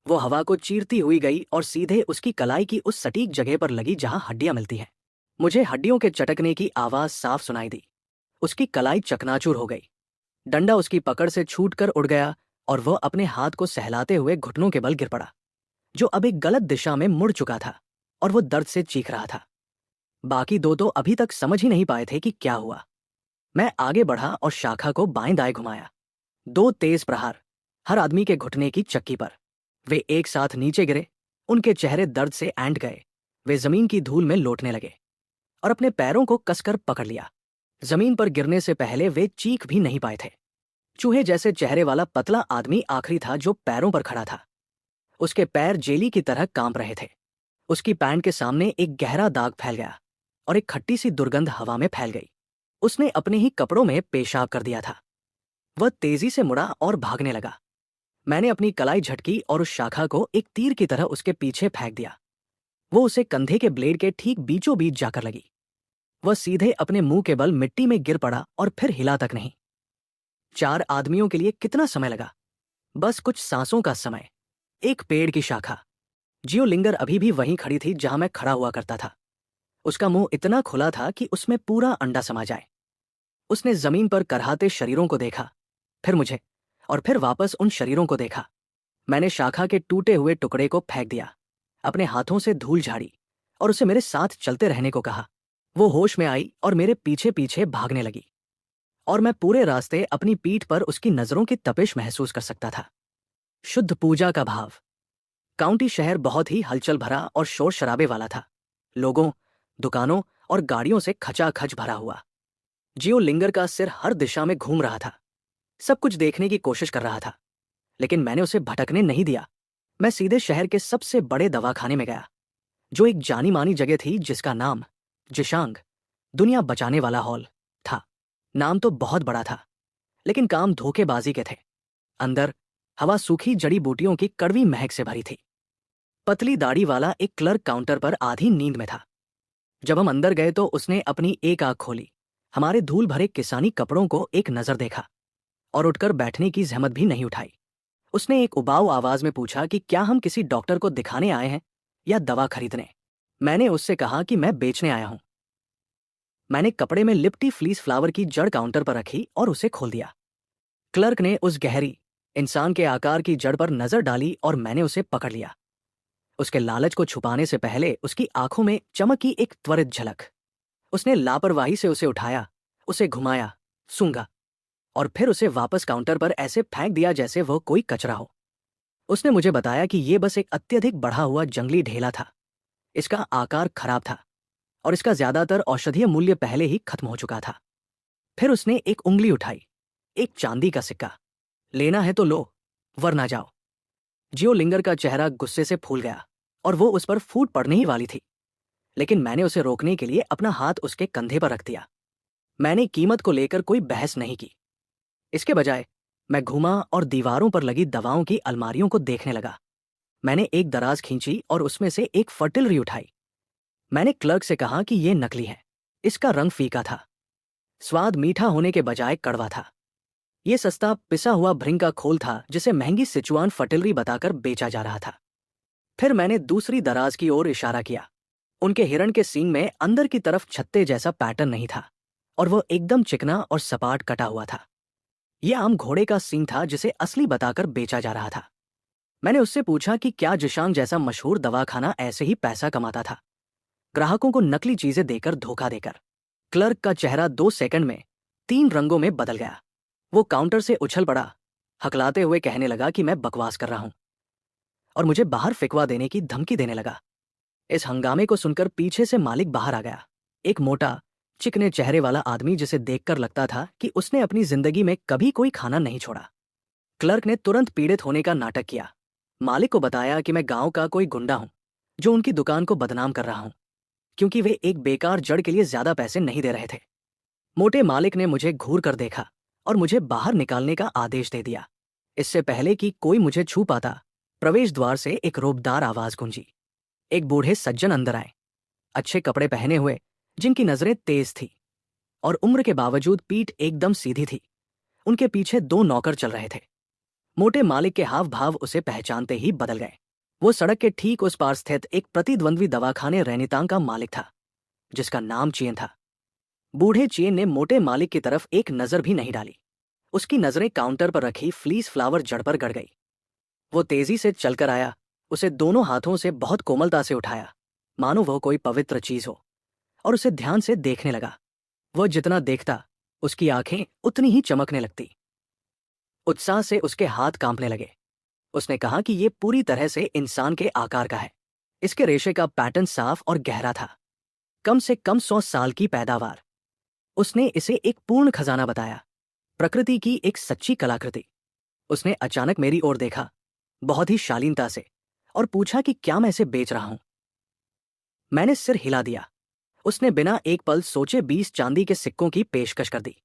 वो हवा को चीरती हुई गई और सीधे उसकी कलाई की उस सटीक जगह पर लगी जहां हड्डियां मिलती हैं। मुझे हड्डियों के चटकने की आवाज साफ सुनाई दी। उसकी कलाई चकनाचूर हो गई। डंडा उसकी पकड़ से छूटकर उड़ गया और वह अपने हाथ को सहलाते हुए घुटनों के बल गिर पड़ा, जो अब एक गलत दिशा में मुड़ चुका था और वो दर्द से चीख रहा था। बाकी दो तो अभी तक समझ ही नहीं पाए थे कि क्या हुआ। मैं आगे बढ़ा और शाखा को बाएं दाएं घुमाया। 2 तेज प्रहार, हर आदमी के घुटने की चक्की पर। वे एक साथ नीचे गिरे। उनके चेहरे दर्द से ऐंठ गए। वे जमीन की धूल में लौटने लगे और अपने पैरों को कसकर पकड़ लिया। जमीन पर गिरने से पहले वे चीख भी नहीं पाए थे। चूहे जैसे चेहरे वाला पतला आदमी आखिरी था जो पैरों पर खड़ा था। उसके पैर जेली की तरह कांप रहे थे। उसकी पैंट के सामने एक गहरा दाग फैल गया और एक खट्टी सी दुर्गंध हवा में फैल गई। उसने अपने ही कपड़ों में पेशाब कर दिया था। वह तेजी से मुड़ा और भागने लगा। मैंने अपनी कलाई झटकी और उस शाखा को एक तीर की तरह उसके पीछे फेंक दिया। वो उसे कंधे के ब्लेड के ठीक बीचों बीच जाकर लगी। वह सीधे अपने मुंह के बल मिट्टी में गिर पड़ा और फिर हिला तक नहीं। 4 आदमियों के लिए कितना समय लगा? बस कुछ सांसों का समय। एक पेड़ की शाखा। जियो लिंगर अभी भी वहीं खड़ी थी जहां मैं खड़ा हुआ करता था। उसका मुंह इतना खुला था कि उसमें पूरा अंडा समा जाए। उसने जमीन पर करहाते शरीरों को देखा, फिर मुझे, और फिर वापस उन शरीरों को देखा। मैंने शाखा के टूटे हुए टुकड़े को फेंक दिया, अपने हाथों से धूल झाड़ी और उसे मेरे साथ चलते रहने को कहा। वो होश में आई और मेरे पीछे पीछे भागने लगी और मैं पूरे रास्ते अपनी पीठ पर उसकी नजरों की तपिश महसूस कर सकता था। शुद्ध पूजा का भाव। काउंटी शहर बहुत ही हलचल भरा और शोर शराबे वाला था। लोगों, दुकानों और गाड़ियों से खचाखच भरा हुआ। जियो लिंगर का सिर हर दिशा में घूम रहा था, सब कुछ देखने की कोशिश कर रहा था, लेकिन मैंने उसे भटकने नहीं दिया। मैं सीधे शहर के सबसे बड़े दवाखाने में गया, जो एक जानी मानी जगह थी जिसका नाम जिशांग, दुनिया बचाने वाला हॉल, था। नाम तो बहुत बड़ा था, लेकिन काम धोखेबाजी के थे। अंदर हवा सूखी जड़ी बूटियों की कड़वी महक से भरी थी। पतली दाढ़ी वाला एक क्लर्क काउंटर पर आधी नींद में था। जब हम अंदर गए तो उसने अपनी एक आंख खोली, हमारे धूल भरे किसानी कपड़ों को एक नजर देखा और उठकर बैठने की जहमत भी नहीं उठाई। उसने एक उबाऊ आवाज में पूछा कि क्या हम किसी डॉक्टर को दिखाने आए हैं या दवा खरीदने। मैंने उससे कहा कि मैं बेचने आया हूं। मैंने कपड़े में लिपटी फ्लीस फ्लावर की जड़ काउंटर पर रखी और उसे खोल दिया। क्लर्क ने उस गहरी, इंसान के आकार की जड़ पर नजर डाली और मैंने उसे पकड़ लिया। उसके लालच को छुपाने से पहले उसकी आंखों में चमक की एक त्वरित झलक। उसने लापरवाही से उसे उठाया, उसे घुमाया, सूंघा और फिर उसे वापस काउंटर पर ऐसे फेंक दिया जैसे वह कोई कचरा हो। उसने मुझे बताया कि ये बस एक अत्यधिक बढ़ा हुआ जंगली ढेला था। इसका आकार खराब था और इसका ज्यादातर औषधीय मूल्य पहले ही खत्म हो चुका था। फिर उसने एक उंगली उठाई, एक चांदी का सिक्का। लेना है तो लो, वरना जाओ। जियोलिंगर का चेहरा गुस्से से फूल गया और वो उस पर फूट पड़ने ही वाली थी, लेकिन मैंने उसे रोकने के लिए अपना हाथ उसके कंधे पर रख दिया। मैंने कीमत को लेकर कोई बहस नहीं की। इसके बजाय मैं घूमा और दीवारों पर लगी दवाओं की अलमारियों को देखने लगा। मैंने एक दराज खींची और उसमें से एक फर्टिलरी उठाई। मैंने क्लर्क से कहा कि यह नकली है। इसका रंग फीका था, स्वाद मीठा होने के बजाय कड़वा था। यह सस्ता पिसा हुआ भृंग का खोल था जिसे महंगी सिचुआन फर्टिलरी बताकर बेचा जा रहा था। फिर मैंने दूसरी दराज की ओर इशारा किया। उनके हिरण के सींग में अंदर की तरफ छत्ते जैसा पैटर्न नहीं था और वह एकदम चिकना और सपाट कटा हुआ था। यह आम घोड़े का सींग था जिसे असली बताकर बेचा जा रहा था। मैंने उससे पूछा कि क्या जिशांग जैसा मशहूर दवाखाना ऐसे ही पैसा कमाता था, ग्राहकों को नकली चीजें देकर धोखा देकर। क्लर्क का चेहरा 2 सेकंड में 3 रंगों में बदल गया। वो काउंटर से उछल पड़ा, हकलाते हुए कहने लगा कि मैं बकवास कर रहा हूं और मुझे बाहर फेंकवा देने की धमकी देने लगा। इस हंगामे को सुनकर पीछे से मालिक बाहर आ गया, एक मोटा चिकने चेहरे वाला आदमी जिसे देखकर लगता था कि उसने अपनी जिंदगी में कभी कोई खाना नहीं छोड़ा। क्लर्क ने तुरंत पीड़ित होने का नाटक किया। मालिक को बताया कि मैं गांव का कोई गुंडा हूं जो उनकी दुकान को बदनाम कर रहा हूं क्योंकि वे एक बेकार जड़ के लिए ज्यादा पैसे नहीं दे रहे थे। मोटे मालिक ने मुझे घूर कर देखा और मुझे बाहर निकालने का आदेश दे दिया। इससे पहले कि कोई मुझे छू पाता, प्रवेश द्वार से एक रोबदार आवाज गूंजी। एक बूढ़े सज्जन अंदर आए, अच्छे कपड़े पहने हुए, जिनकी नजरें तेज थी और उम्र के बावजूद पीठ एकदम सीधी थी। उनके पीछे 2 नौकर चल रहे थे। मोटे मालिक के हाव भाव उसे पहचानते ही बदल गए। वो सड़क के ठीक उस पार स्थित एक प्रतिद्वंद्वी दवाखाने रैनितांग का मालिक था, जिसका नाम चेन था। बूढ़े चेन ने मोटे मालिक की तरफ एक नजर भी नहीं डाली। उसकी नजरें काउंटर पर रखी फ्लीस फ्लावर जड़ पर गड़ गई। वो तेजी से चलकर आया, उसे दोनों हाथों से बहुत कोमलता से उठाया, मानो वह कोई पवित्र चीज हो, और उसे ध्यान से देखने लगा। वह जितना देखता, उसकी आंखें उतनी ही चमकने लगती। उत्साह से उसके हाथ कांपने लगे। उसने कहा कि यह पूरी तरह से इंसान के आकार का है। इसके रेशे का पैटर्न साफ और गहरा था, कम से कम 100 साल की पैदावार। उसने इसे एक पूर्ण खजाना बताया, प्रकृति की एक सच्ची कलाकृति। उसने अचानक मेरी ओर देखा, बहुत ही शालीनता से, और पूछा कि क्या मैं इसे बेच रहा हूं। मैंने सिर हिला दिया। उसने बिना एक पल सोचे 20 चांदी के सिक्कों की पेशकश कर दी।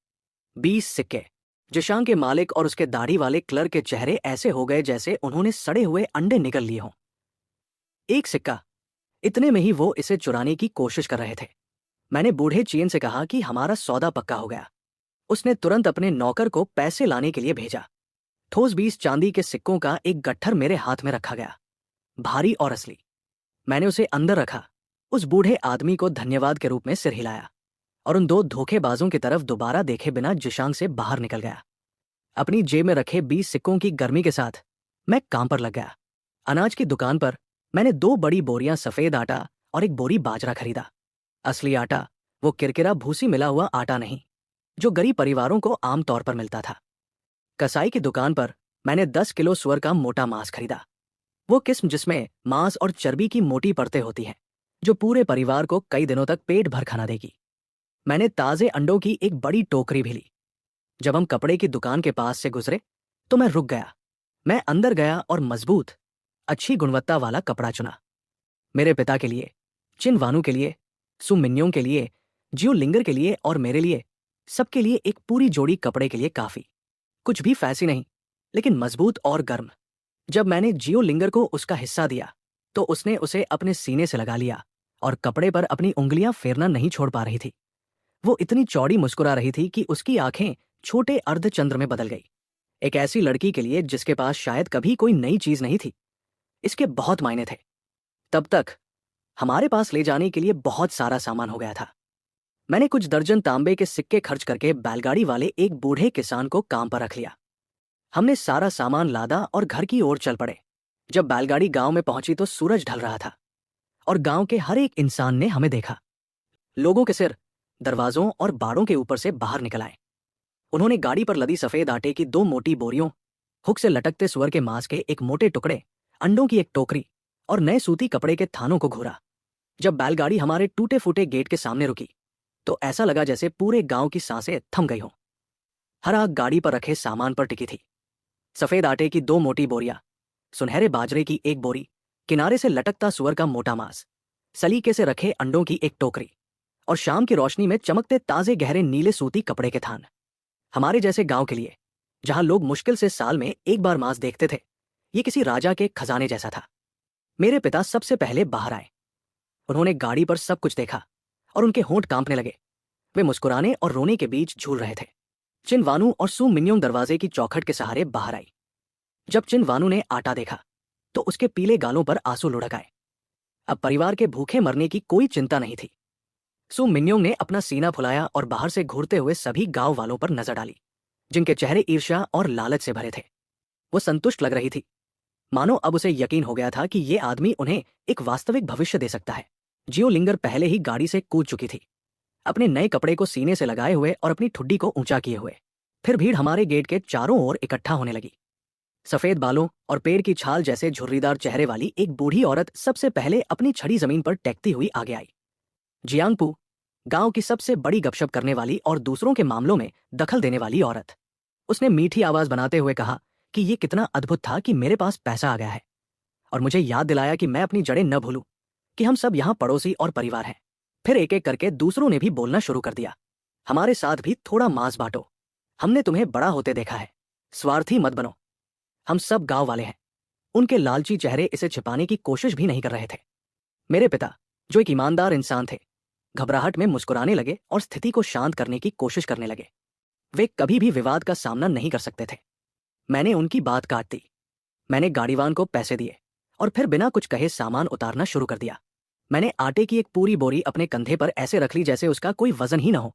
20 सिक्के। जिशांग के मालिक और उसके दाढ़ी वाले क्लर्क के चेहरे ऐसे हो गए जैसे उन्होंने सड़े हुए अंडे निगल लिए हों। एक सिक्का, इतने में ही वो इसे चुराने की कोशिश कर रहे थे। मैंने बूढ़े चेन से कहा कि हमारा सौदा पक्का हो गया। उसने तुरंत अपने नौकर को पैसे लाने के लिए भेजा। ठोस 20 चांदी के सिक्कों का एक गट्ठर मेरे हाथ में रखा गया, भारी और असली। मैंने उसे अंदर रखा, उस बूढ़े आदमी को धन्यवाद के रूप में सिर हिलाया और उन 2 धोखेबाजों की तरफ दोबारा देखे बिना जिशांग से बाहर निकल गया। अपनी जेब में रखे 20 सिक्कों की गर्मी के साथ मैं काम पर लग गया। अनाज की दुकान पर मैंने 2 बड़ी बोरियां सफेद आटा और एक बोरी बाजरा खरीदा। असली आटा, वो किरकिरा भूसी मिला हुआ आटा नहीं जो गरीब परिवारों को आमतौर पर मिलता था। कसाई की दुकान पर मैंने 10 किलो सुअर का मोटा मांस खरीदा, वो किस्म जिसमें मांस और चर्बी की मोटी परतें होती हैं, जो पूरे परिवार को कई दिनों तक पेट भर खाना देगी। मैंने ताजे अंडों की एक बड़ी टोकरी भी ली। जब हम कपड़े की दुकान के पास से गुजरे तो मैं रुक गया। मैं अंदर गया और मजबूत, अच्छी गुणवत्ता वाला कपड़ा चुना। मेरे पिता के लिए, चिनवानू के लिए, सुमिन्यों के लिए, जियो लिंगर के लिए और मेरे लिए, सबके लिए एक पूरी जोड़ी कपड़े के लिए काफी। कुछ भी फैंसी नहीं, लेकिन मजबूत और गर्म। जब मैंने जियो लिंगर को उसका हिस्सा दिया तो उसने उसे अपने सीने से लगा लिया और कपड़े पर अपनी उंगलियां फेरना नहीं छोड़ पा रही थी। वो इतनी चौड़ी मुस्कुरा रही थी कि उसकी आंखें छोटे अर्धचंद्र में बदल गई। एक ऐसी लड़की के लिए जिसके पास शायद कभी कोई नई चीज नहीं थी, इसके बहुत मायने थे। तब तक हमारे पास ले जाने के लिए बहुत सारा सामान हो गया था। मैंने कुछ दर्जन तांबे के सिक्के खर्च करके बैलगाड़ी वाले एक बूढ़े किसान को काम पर रख लिया। हमने सारा सामान लादा और घर की ओर चल पड़े। जब बैलगाड़ी गांव में पहुंची तो सूरज ढल रहा था और गांव के हर एक इंसान ने हमें देखा। लोगों के सिर दरवाजों और बाड़ों के ऊपर से बाहर निकल आए। उन्होंने गाड़ी पर लदी सफेद आटे की 2 मोटी बोरियों, हुक से लटकते सुअर के मांस के एक मोटे टुकड़े, अंडों की एक टोकरी और नए सूती कपड़े के थानों को घूरा। जब बैलगाड़ी हमारे टूटे फूटे गेट के सामने रुकी तो ऐसा लगा जैसे पूरे गांव की सांसें थम गई हों। हर आग गाड़ी पर रखे सामान पर टिकी थी। सफेद आटे की 2 मोटी बोरियां, सुनहरे बाजरे की एक बोरी, किनारे से लटकता सुअर का मोटा मांस, सलीके से रखे अंडों की एक टोकरी और शाम की रोशनी में चमकते ताजे गहरे नीले सूती कपड़े के थान। हमारे जैसे गांव के लिए, जहां लोग मुश्किल से साल में एक बार मांस देखते थे, ये किसी राजा के खजाने जैसा था। मेरे पिता सबसे पहले बाहर आए। उन्होंने गाड़ी पर सब कुछ देखा और उनके होंठ कांपने लगे। वे मुस्कुराने और रोने के बीच झूल रहे थे। चिन वानू और सू मिन्योंग दरवाजे की चौखट के सहारे बाहर आई। जब चिन वानू ने आटा देखा तो उसके पीले गालों पर आंसू लुढ़क आए। अब परिवार के भूखे मरने की कोई चिंता नहीं थी। सू मिन्योंग ने अपना सीना फुलाया और बाहर से घूरते हुए सभी गांव वालों पर नजर डाली, जिनके चेहरे ईर्ष्या और लालच से भरे थे। वो संतुष्ट लग रही थी, मानो अब उसे यकीन हो गया था कि ये आदमी उन्हें एक वास्तविक भविष्य दे सकता है। जियो लिंगर पहले ही गाड़ी से कूद चुकी थी, अपने नए कपड़े को सीने से लगाए हुए और अपनी ठुड्डी को ऊंचा किए हुए। फिर भीड़ हमारे गेट के चारों ओर इकट्ठा होने लगी। सफेद बालों और पेड़ की छाल जैसे झुर्रीदार चेहरे वाली एक बूढ़ी औरत सबसे पहले अपनी छड़ी जमीन पर टेकती हुई आगे आई। जियांगपू, गांव की सबसे बड़ी गपशप करने वाली और दूसरों के मामलों में दखल देने वाली औरत। उसने मीठी आवाज बनाते हुए कहा कि ये कितना अद्भुत था कि मेरे पास पैसा आ गया है और मुझे याद दिलाया कि मैं अपनी जड़ें न भूलूं, कि हम सब यहाँ पड़ोसी और परिवार हैं। फिर एक एक करके दूसरों ने भी बोलना शुरू कर दिया। हमारे साथ भी थोड़ा मांस बांटो, हमने तुम्हें बड़ा होते देखा है, स्वार्थी मत बनो, हम सब गांव वाले हैं। उनके लालची चेहरे इसे छिपाने की कोशिश भी नहीं कर रहे थे। मेरे पिता, जो एक ईमानदार इंसान थे, घबराहट में मुस्कुराने लगे और स्थिति को शांत करने की कोशिश करने लगे। वे कभी भी विवाद का सामना नहीं कर सकते थे। मैंने उनकी बात काट दी। मैंने गाड़ीवान को पैसे दिए और फिर बिना कुछ कहे सामान उतारना शुरू कर दिया। मैंने आटे की एक पूरी बोरी अपने कंधे पर ऐसे रख ली जैसे उसका कोई वजन ही न हो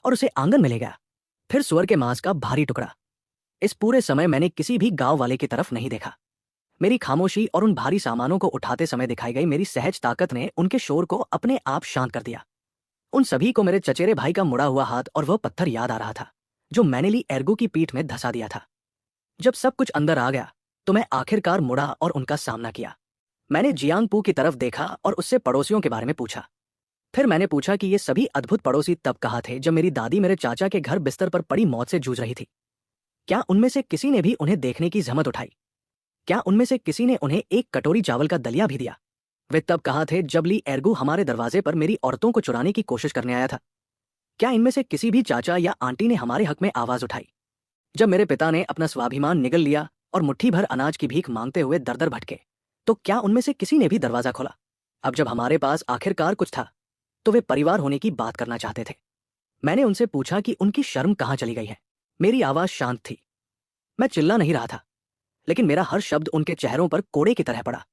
और उसे आंगन में ले गया। फिर सुअर के मांस का भारी टुकड़ा। इस पूरे समय मैंने किसी भी गांव वाले की तरफ नहीं देखा। मेरी खामोशी और उन भारी सामानों को उठाते समय दिखाई गई मेरी सहज ताकत ने उनके शोर को अपने आप शांत कर दिया। उन सभी को मेरे चचेरे भाई का मुड़ा हुआ हाथ और वह पत्थर याद आ रहा था जो मैंने ली एर्गो की पीठ में धंसा दिया था। जब सब कुछ अंदर आ गया तो मैं आखिरकार मुड़ा और उनका सामना किया। मैंने जियांगपू की तरफ देखा और उससे पड़ोसियों के बारे में पूछा। फिर मैंने पूछा कि ये सभी अद्भुत पड़ोसी तब कहाँ थे जब मेरी दादी मेरे चाचा के घर बिस्तर पर पड़ी मौत से जूझ रही थी। क्या उनमें से किसी ने भी उन्हें देखने की जहमत उठाई? क्या उनमें से किसी ने उन्हें एक कटोरी चावल का दलिया भी दिया? वे तब कहाँ थे जब ली एर्गू हमारे दरवाजे पर मेरी औरतों को चुराने की कोशिश करने आया था? क्या इनमें से किसी भी चाचा या आंटी ने हमारे हक में आवाज उठाई जब मेरे पिता ने अपना स्वाभिमान निगल लिया और मुट्ठी भर अनाज की भीख मांगते हुए दर दर भटके? तो क्या उनमें से किसी ने भी दरवाजा खोला? अब जब हमारे पास आखिरकार कुछ था तो वे परिवार होने की बात करना चाहते थे। मैंने उनसे पूछा कि उनकी शर्म कहाँ चली गई है। मेरी आवाज शांत थी। मैं चिल्ला नहीं रहा था, लेकिन मेरा हर शब्द उनके चेहरों पर कोड़े की तरह पड़ा।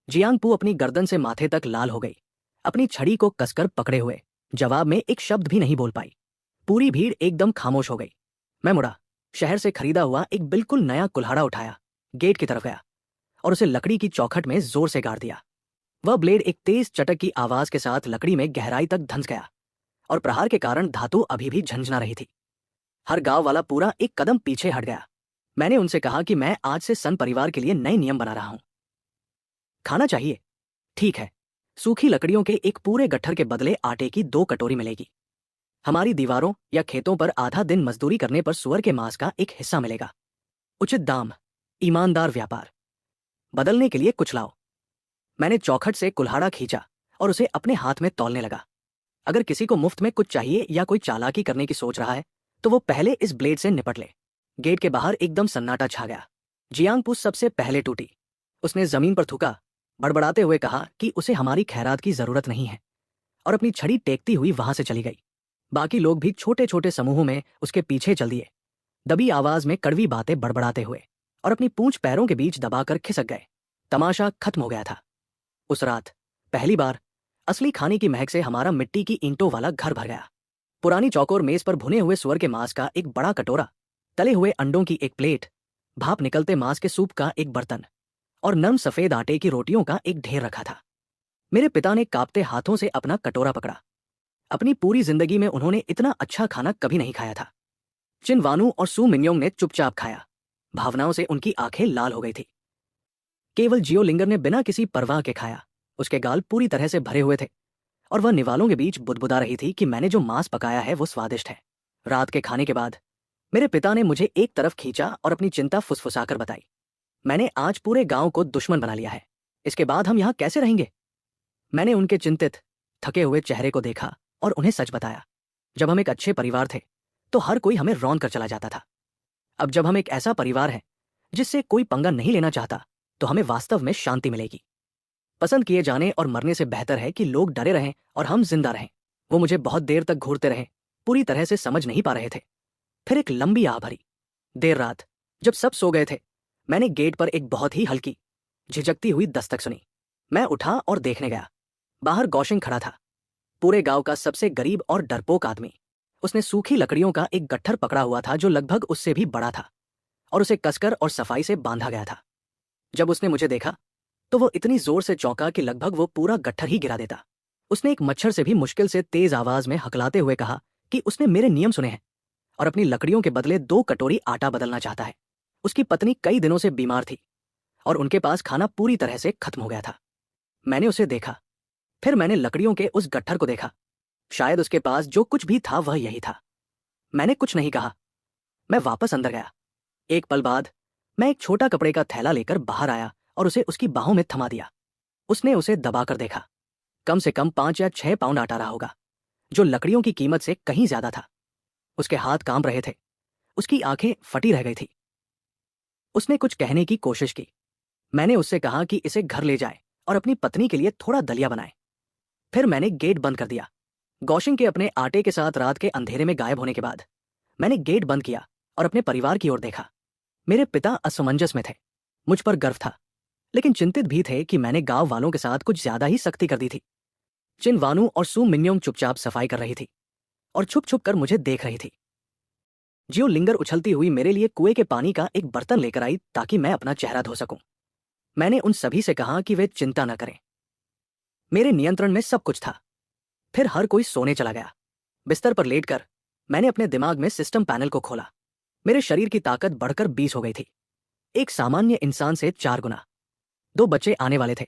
जियांगपू अपनी गर्दन से माथे तक लाल हो गई, अपनी छड़ी को कसकर पकड़े हुए। जवाब में एक शब्द भी नहीं बोल पाई। पूरी भीड़ एकदम खामोश हो गई। मैं मुड़ा, शहर से खरीदा हुआ एक बिल्कुल नया कुल्हाड़ा उठाया, गेट की तरफ गया और उसे लकड़ी की चौखट में जोर से गाड़ दिया। वह ब्लेड एक तेज चटक की आवाज के साथ लकड़ी में गहराई तक धंस गया और प्रहार के कारण धातु अभी भी झंझना रही थी। हर गांव वाला पूरा एक कदम पीछे हट गया। मैंने उनसे कहा कि मैं आज से सन परिवार के लिए नए नियम बना रहा हूं। खाना चाहिए, ठीक है, सूखी लकड़ियों के एक पूरे गट्ठर के बदले आटे की 2 कटोरी मिलेगी। हमारी दीवारों या खेतों पर आधा दिन मजदूरी करने पर सुअर के मांस का एक हिस्सा मिलेगा। उचित दाम, ईमानदार व्यापार। बदलने के लिए कुछ लाओ। मैंने चौखट से कुल्हाड़ा खींचा और उसे अपने हाथ में तौलने लगा। अगर किसी को मुफ्त में कुछ चाहिए या कोई चालाकी करने की सोच रहा है तो वो पहले इस ब्लेड से निपट ले। गेट के बाहर एकदम सन्नाटा छा गया। जियांगपू सबसे पहले टूटी। उसने जमीन पर थूका, बड़बड़ाते हुए कहा कि उसे हमारी खैरात की जरूरत नहीं है और अपनी छड़ी टेकती हुई वहां से चली गई। बाकी लोग भी छोटे छोटे समूहों में उसके पीछे चल दिए, दबी आवाज में कड़वी बातें बड़बड़ाते हुए और अपनी पूंछ पैरों के बीच दबाकर खिसक गए। तमाशा खत्म हो गया था। उस रात पहली बार असली खाने की महक से हमारा मिट्टी की ईंटों वाला घर भर गया। पुरानी चौकोर मेज पर भुने हुए सुअर के मांस का एक बड़ा कटोरा, तले हुए अंडों की एक प्लेट, भाप निकलते मांस के सूप का एक बर्तन और नरम सफेद आटे की रोटियों का एक ढेर रखा था। मेरे पिता ने कांपते हाथों से अपना कटोरा पकड़ा। अपनी पूरी जिंदगी में उन्होंने इतना अच्छा खाना कभी नहीं खाया था। चिन वानू और सू मिन्योंग ने चुपचाप खाया। भावनाओं से उनकी आंखें लाल हो गई थी। केवल जियो लिंगर ने बिना किसी परवाह के खाया। उसके गाल पूरी तरह से भरे हुए थे और वह निवालों के बीच बुदबुदा रही थी कि मैंने जो मांस पकाया है वो स्वादिष्ट है। रात के खाने के बाद मेरे पिता ने मुझे एक तरफ खींचा और अपनी चिंता फुसफुसाकर बताई। मैंने आज पूरे गांव को दुश्मन बना लिया है। इसके बाद हम यहां कैसे रहेंगे? मैंने उनके चिंतित, थके हुए चेहरे को देखा और उन्हें सच बताया। जब हम एक अच्छे परिवार थे तो हर कोई हमें रौंद कर चला जाता था। अब जब हम एक ऐसा परिवार है जिससे कोई पंगा नहीं लेना चाहता तो हमें वास्तव में शांति मिलेगी। पसंद किए जाने और मरने से बेहतर है कि लोग डरे रहें और हम जिंदा रहें। वो मुझे बहुत देर तक घूरते रहे, पूरी तरह से समझ नहीं पा रहे थे। फिर एक लंबी आह भरी। देर रात जब सब सो गए थे, मैंने गेट पर एक बहुत ही हल्की, झिझकती हुई दस्तक सुनी। मैं उठा और देखने गया। बाहर गौशिंग खड़ा था, पूरे गांव का सबसे गरीब और डरपोक आदमी। उसने सूखी लकड़ियों का एक गट्ठर पकड़ा हुआ था जो लगभग उससे भी बड़ा था और उसे कसकर और सफाई से बांधा गया था। जब उसने मुझे देखा तो वो इतनी जोर से चौंका कि लगभग वो पूरा गट्ठर ही गिरा देता। उसने एक मच्छर से भी मुश्किल से तेज आवाज में हकलाते हुए कहा कि उसने मेरे नियम सुने हैं और अपनी लकड़ियों के बदले 2 कटोरी आटा बदलना चाहता है। उसकी पत्नी कई दिनों से बीमार थी और उनके पास खाना पूरी तरह से खत्म हो गया था। मैंने उसे देखा, फिर मैंने लकड़ियों के उस गट्ठर को देखा। शायद उसके पास जो कुछ भी था वह यही था। मैंने कुछ नहीं कहा। मैं वापस अंदर गया। एक पल बाद मैं एक छोटा कपड़े का थैला लेकर बाहर आया और उसे उसकी बाहों में थमा दिया। उसने उसे दबाकर देखा। कम से कम 5 या 6 पाउंड आटा रहा होगा, जो लकड़ियों की कीमत से कहीं ज्यादा था। उसके हाथ कांप रहे थे, उसकी आंखें फटी रह गई थी। उसने कुछ कहने की कोशिश की। मैंने उससे कहा कि इसे घर ले जाए और अपनी पत्नी के लिए थोड़ा दलिया बनाए। फिर मैंने गेट बंद कर दिया। गौशिंग के अपने आटे के साथ रात के अंधेरे में गायब होने के बाद मैंने गेट बंद किया और अपने परिवार की ओर देखा। मेरे पिता असमंजस में थे। मुझ पर गर्व था, लेकिन चिंतित भी थे कि मैंने गांव वालों के साथ कुछ ज्यादा ही सख्ती कर दी थी। चिन वानू और सू मिन्योंग चुपचाप सफाई कर रही थी और छुप छुप कर मुझे देख रही थी। जियो लिंगर उछलती हुई मेरे लिए कुएं के पानी का एक बर्तन लेकर आई ताकि मैं अपना चेहरा धो सकूं। मैंने उन सभी से कहा कि वे चिंता न करें, मेरे नियंत्रण में सब कुछ था। फिर हर कोई सोने चला गया। बिस्तर पर लेटकर मैंने अपने दिमाग में सिस्टम पैनल को खोला। मेरे शरीर की ताकत बढ़कर 20 हो गई थी, एक सामान्य इंसान से 4 गुना। 2 बच्चे आने वाले थे,